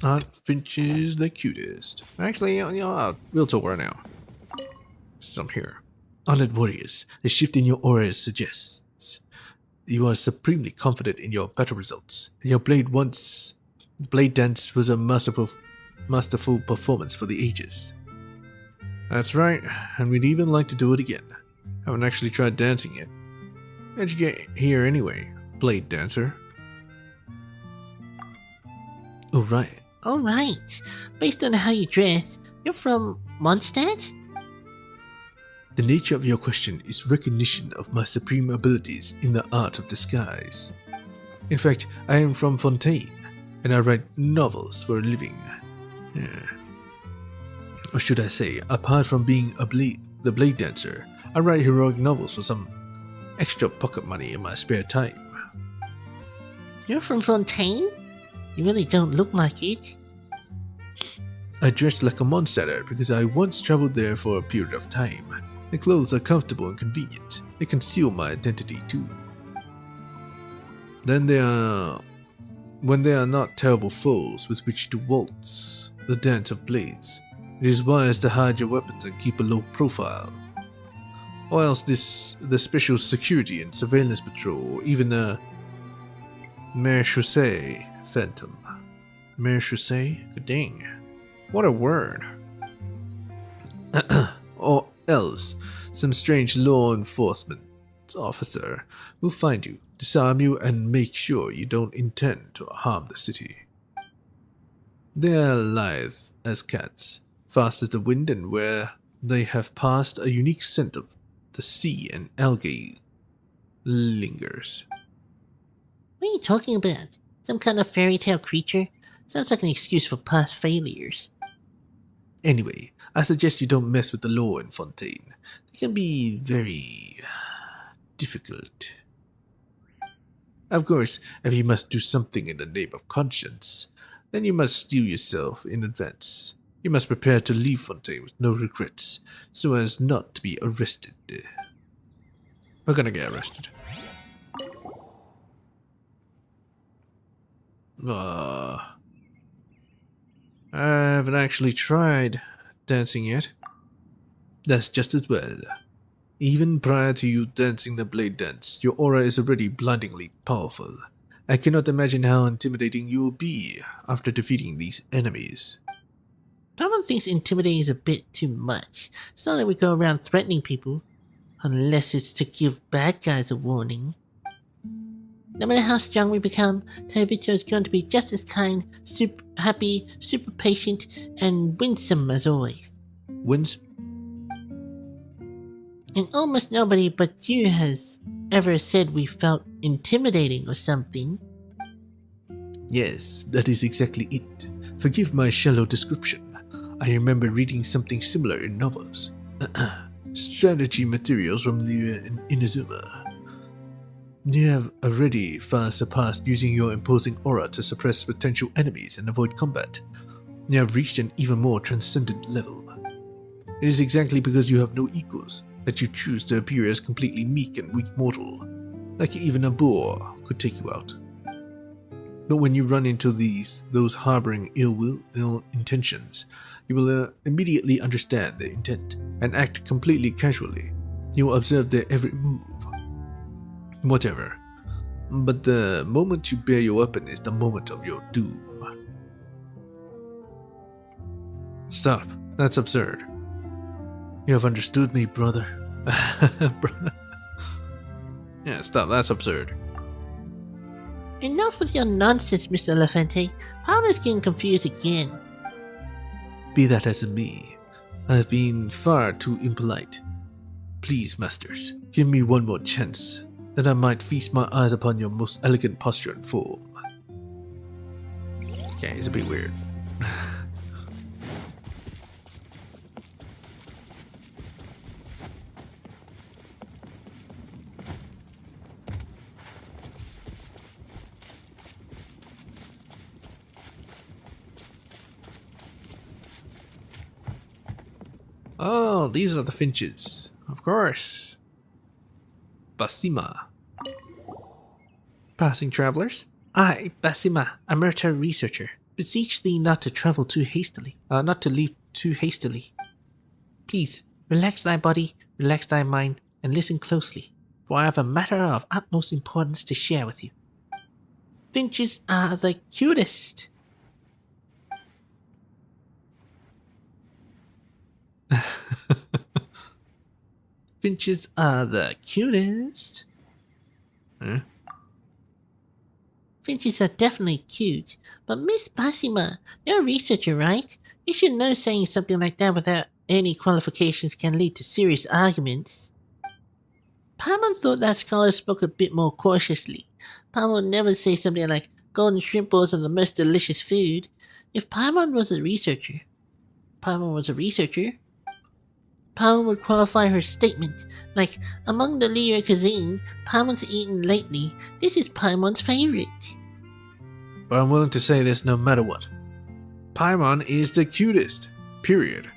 Aunt Finch is the cutest. Actually, we'll talk right now. Since I'm here. Honored warriors, the shift in your auras suggests you are supremely confident in your battle results. Your blade dance was a masterful performance for the ages. That's right, and we'd even like to do it again. Haven't actually tried dancing yet. How'd you get here anyway, blade dancer? Alright. Based on how you dress, you're from Mondstadt? The nature of your question is recognition of my supreme abilities in the art of disguise. In fact, I am from Fontaine, and I write novels for a living. Or should I say, apart from being the blade dancer, I write heroic novels for some extra pocket money in my spare time. You're from Fontaine? You really don't look like it. I dress like a Mondstadter because I once traveled there for a period of time. The clothes are comfortable and convenient. They conceal my identity too. When they are not terrible foes with which to waltz the dance of blades, it is wise to hide your weapons and keep a low profile. Or else the special security and surveillance patrol, or even a marechaussee phantom. Marechaussee? Good dang. What a word. Or else some strange law enforcement officer will find you, disarm you, and make sure you don't intend to harm the city. They are lithe as cats, fast as the wind, and where they have passed, a unique scent of the sea and algae lingers. What are you talking about? Some kind of fairy tale creature? Sounds like an excuse for past failures. Anyway, I suggest you don't mess with the law in Fontaine. They can be very difficult. Of course, if you must do something in the name of conscience, then you must steel yourself in advance. You must prepare to leave Fontaine with no regrets, so as not to be arrested. We're gonna get arrested. I haven't actually tried dancing yet. That's just as well. Even prior to you dancing the blade dance, your aura is already blindingly powerful. I cannot imagine how intimidating you will be after defeating these enemies. Paimon thinks intimidating is a bit too much. It's not like we go around threatening people. Unless it's to give bad guys a warning. No matter how strong we become, Tabito is going to be just as kind, super happy, super patient, and winsome as always. And almost nobody but you has ever said we felt intimidating or something. Yes, that is exactly it. Forgive my shallow description. I remember reading something similar in novels. Strategy materials from the Inazuma. You have already far surpassed using your imposing aura to suppress potential enemies and avoid combat. You have reached an even more transcendent level. It is exactly because you have no equals that you choose to appear as completely meek and weak mortal, like even a boar could take you out. But when you run into those harboring ill intentions, you will immediately understand their intent and act completely casually. You will observe their every move. Whatever. But the moment you bear your weapon is the moment of your doom. Stop. That's absurd. You have understood me, brother. Yeah, stop. That's absurd. Enough with your nonsense, Mr. Elefante. Paimon is getting confused again. Be that as it may, I have been far too impolite. Please, masters, give me one more chance, that I might feast my eyes upon your most elegant posture and form. Okay, it's a bit weird. Oh, these are the finches. Of course. Basima. Passing travelers? I, Basima, a military researcher, beseech thee not to travel too hastily, not to leave too hastily. Please, relax thy body, relax thy mind, and listen closely, for I have a matter of utmost importance to share with you. Finches are the cutest. Finches are the cutest. Huh? Finches are definitely cute, but Miss Basima, you're a researcher, right? You should know saying something like that without any qualifications can lead to serious arguments. Paimon thought that scholar spoke a bit more cautiously. Paimon would never say something like, golden shrimp balls are the most delicious food. If Paimon was a researcher, Paimon would qualify her statement, like, among the Leo cuisine Paimon's eaten lately, this is Paimon's favorite. But I'm willing to say this no matter what. Paimon is the cutest. Period.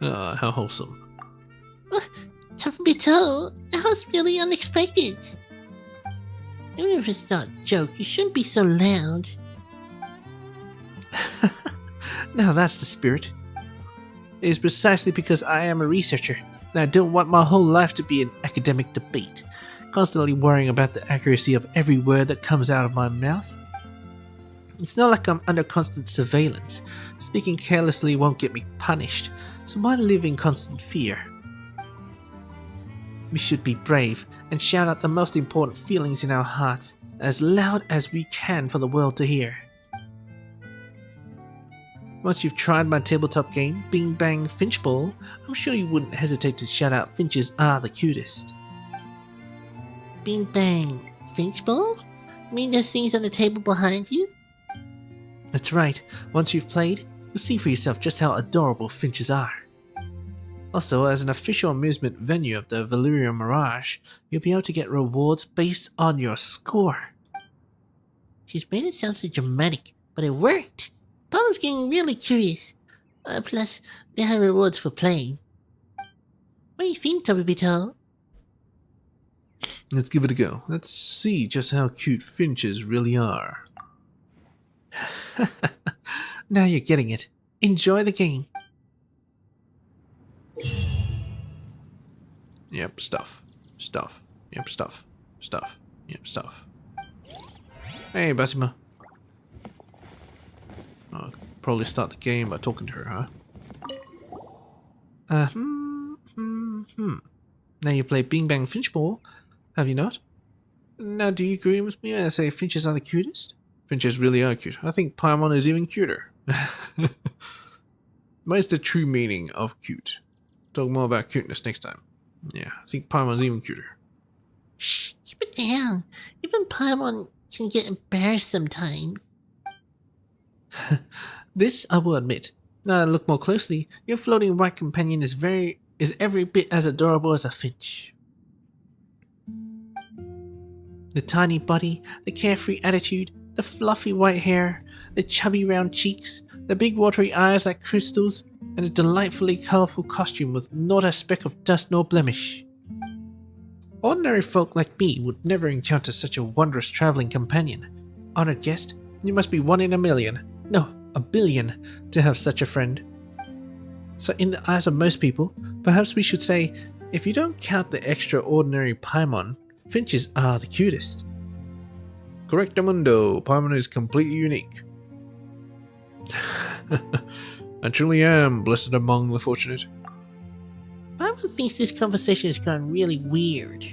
Oh, how wholesome. Tabito, that was really unexpected. Even if it's not a joke, you shouldn't be so loud. Now that's the spirit. It is precisely because I am a researcher that I don't want my whole life to be an academic debate, constantly worrying about the accuracy of every word that comes out of my mouth. It's not like I'm under constant surveillance. Speaking carelessly won't get me punished, so why live in constant fear? We should be brave and shout out the most important feelings in our hearts as loud as we can for the world to hear. Once you've tried my tabletop game, Bing Bang Finch Ball, I'm sure you wouldn't hesitate to shout out finches are the cutest. Bing Bang Finch Ball? You mean those things on the table behind you? That's right, once you've played, you'll see for yourself just how adorable finches are. Also, as an official amusement venue of the Valyria Mirage, you'll be able to get rewards based on your score. She's made it sound so dramatic, but it worked. Paimon's getting really curious. Plus, they have rewards for playing. What do you think, Tabito? Let's give it a go. Let's see just how cute finches really are. Now you're getting it. Enjoy the game. Yep, stuff. Stuff. Yep, stuff. Stuff. Yep, stuff. Hey, Basima. I'll probably start the game by talking to her, huh? Now you play Bing Bang Finch Ball, have you not? Now, do you agree with me when I say finches are the cutest? Finches really are cute. I think Paimon is even cuter. What is the true meaning of cute? Talk more about cuteness next time. Yeah, I think Paimon's even cuter. Shh, keep it down. Even Paimon can get embarrassed sometimes. This I will admit. Now that I look more closely, your floating white companion is every bit as adorable as a finch. The tiny body, the carefree attitude, the fluffy white hair, the chubby round cheeks, the big watery eyes like crystals, and a delightfully colourful costume with not a speck of dust nor blemish. Ordinary folk like me would never encounter such a wondrous travelling companion. Honoured guest, you must be 1 in a million, no, a billion, to have such a friend. So in the eyes of most people, perhaps we should say, if you don't count the extraordinary Paimon, finches are the cutest. Correctamundo, Paimon is completely unique. I truly am blessed among the fortunate. Paimon thinks this conversation has gone really weird.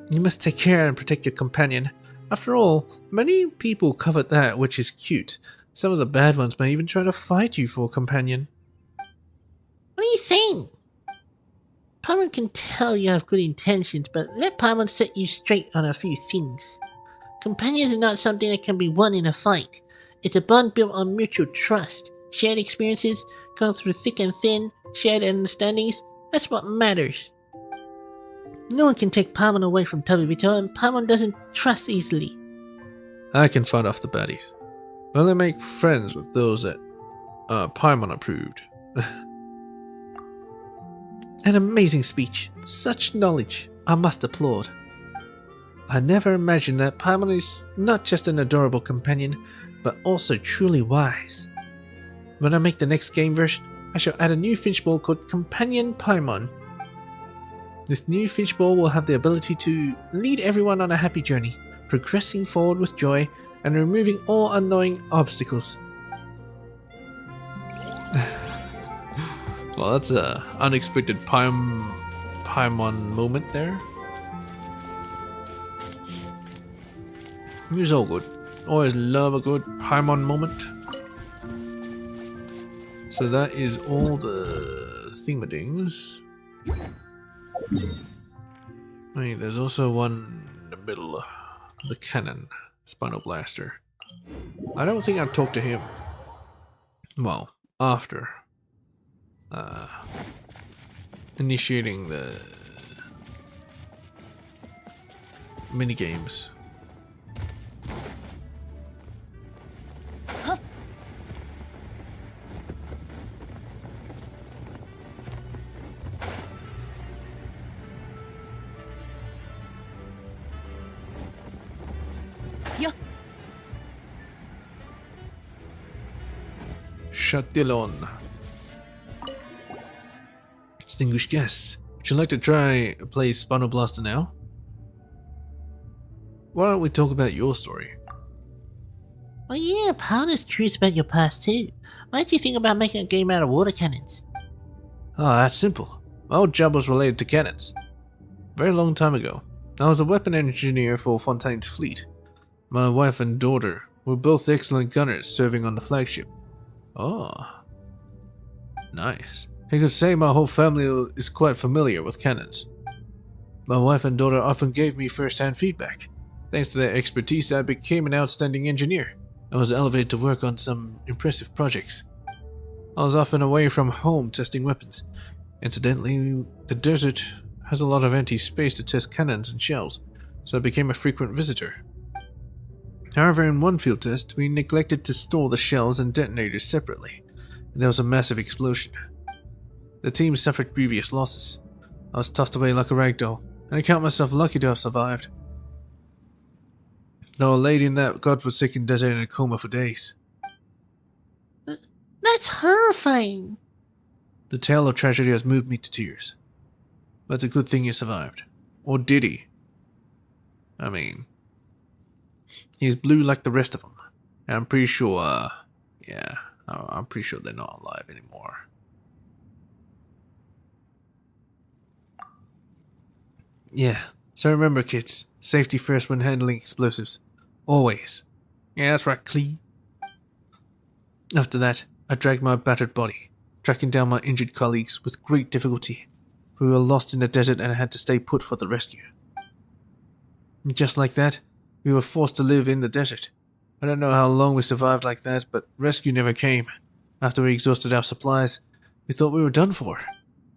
You must take care and protect your companion. After all, many people covet that which is cute. Some of the bad ones may even try to fight you for a companion. What are you saying? Paimon can tell you have good intentions, but let Paimon set you straight on a few things. Companions are not something that can be won in a fight. It's a bond built on mutual trust, shared experiences, gone through thick and thin, shared understandings. That's what matters. No one can take Paimon away from Tabibito, and Paimon doesn't trust easily. I can fight off the baddies. I only make friends with those that Paimon approved. An amazing speech. Such knowledge. I must applaud. I never imagined that Paimon is not just an adorable companion, but also truly wise. When I make the next game version, I shall add a new finch ball called Companion Paimon. This new finch ball will have the ability to lead everyone on a happy journey, progressing forward with joy and removing all annoying obstacles. Well, that's a unexpected Paimon moment there. It was all good. Always love a good Paimon moment. So that is all the themadings. I mean, there's also one in the middle, the cannon, Spinal Blaster. I don't think I've talked to him. Well, after initiating the minigames. Chatillon. Distinguished guests, would you like to play Spinal Blaster now? Why don't we talk about your story? Well, yeah, Paimon is curious about your past too. Why did you think about making a game out of water cannons? Oh, that's simple. My old job was related to cannons. Very long time ago, I was a weapon engineer for Fontaine's fleet. My wife and daughter were both excellent gunners serving on the flagship. Oh, nice. I could say my whole family is quite familiar with cannons. My wife and daughter often gave me first-hand feedback. Thanks to their expertise, I became an outstanding engineer. I was elevated to work on some impressive projects. I was often away from home testing weapons. Incidentally, the desert has a lot of empty space to test cannons and shells, so I became a frequent visitor. However, in one field test, we neglected to store the shells and detonators separately, and there was a massive explosion. The team suffered grievous losses. I was tossed away like a rag doll, and I count myself lucky to have survived. No, laid in that godforsaken desert in a coma for days. That's horrifying. The tale of tragedy has moved me to tears. But it's a good thing he survived. Or did he? I mean, he's blue like the rest of them. And I'm pretty sure, I'm pretty sure they're not alive anymore. Yeah, so remember kids, safety first when handling explosives. Always. Yeah, that's right, Clee. After that, I dragged my battered body, tracking down my injured colleagues with great difficulty. We were lost in the desert and I had to stay put for the rescue. Just like that, we were forced to live in the desert. I don't know how long we survived like that, but rescue never came. After we exhausted our supplies, we thought we were done for.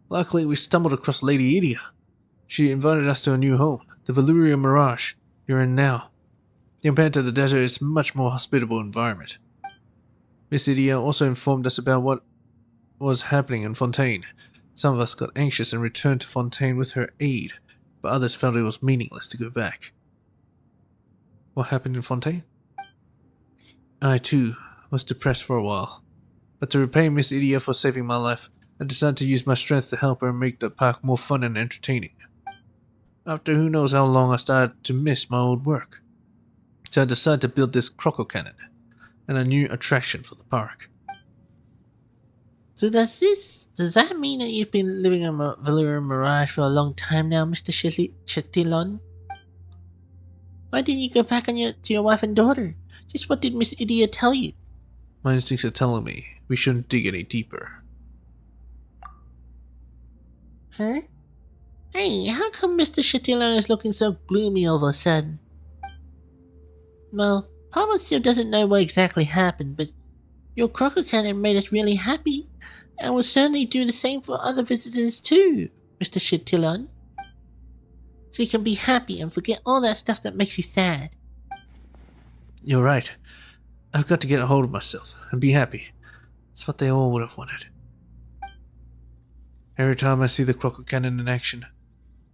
Luckily, we stumbled across Lady Idia. She invited us to a new home, the Valyria Mirage you're in now. Compared to the desert, it's a much more hospitable environment. Miss Idia also informed us about what was happening in Fontaine. Some of us got anxious and returned to Fontaine with her aid, but others felt it was meaningless to go back. What happened in Fontaine? I, too, was depressed for a while. But to repay Miss Idia for saving my life, I decided to use my strength to help her make the park more fun and entertaining. After who knows how long, I started to miss my old work. So I decided to build this croco cannon, and a new attraction for the park. So does that mean that you've been living in Valyria Mirage for a long time now, Mr. Chatillon? Why didn't you go back to your wife and daughter? Just what did Miss Idia tell you? My instincts are telling me we shouldn't dig any deeper. Huh? Hey, how come Mr. Chatillon is looking so gloomy all of a sudden? Well, Papa still doesn't know what exactly happened, but your croco cannon made us really happy, and will certainly do the same for other visitors too, Mr. Chatillon. So you can be happy and forget all that stuff that makes you sad. You're right. I've got to get a hold of myself and be happy. That's what they all would have wanted. Every time I see the croco cannon in action,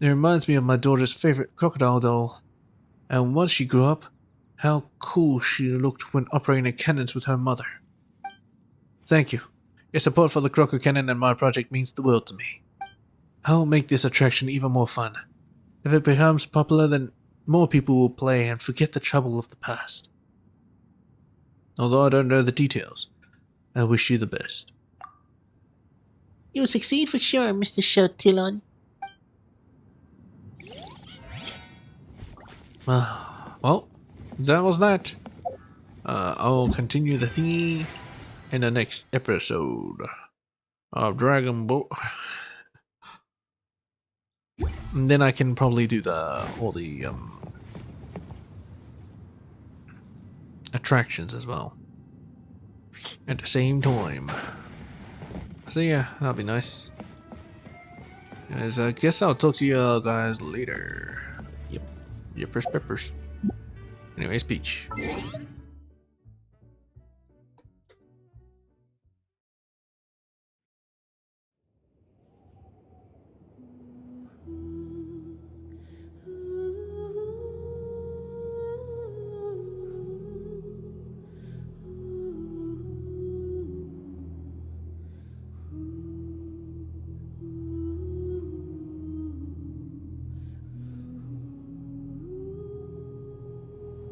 it reminds me of my daughter's favorite crocodile doll. And once she grew up, how cool she looked when operating the cannons with her mother. Thank you. Your support for the croco cannon and my project means the world to me. I'll make this attraction even more fun. If it becomes popular, then more people will play and forget the trouble of the past. Although I don't know the details, I wish you the best. You will succeed for sure, Mr. Chatillon. Well, that was that. I'll continue the thingy in the next episode of Dragon Ball. And then I can probably do all the attractions as well at the same time. So yeah, that'll be nice. As I guess I'll talk to you guys later. Yep, peppers. Anyways, peach.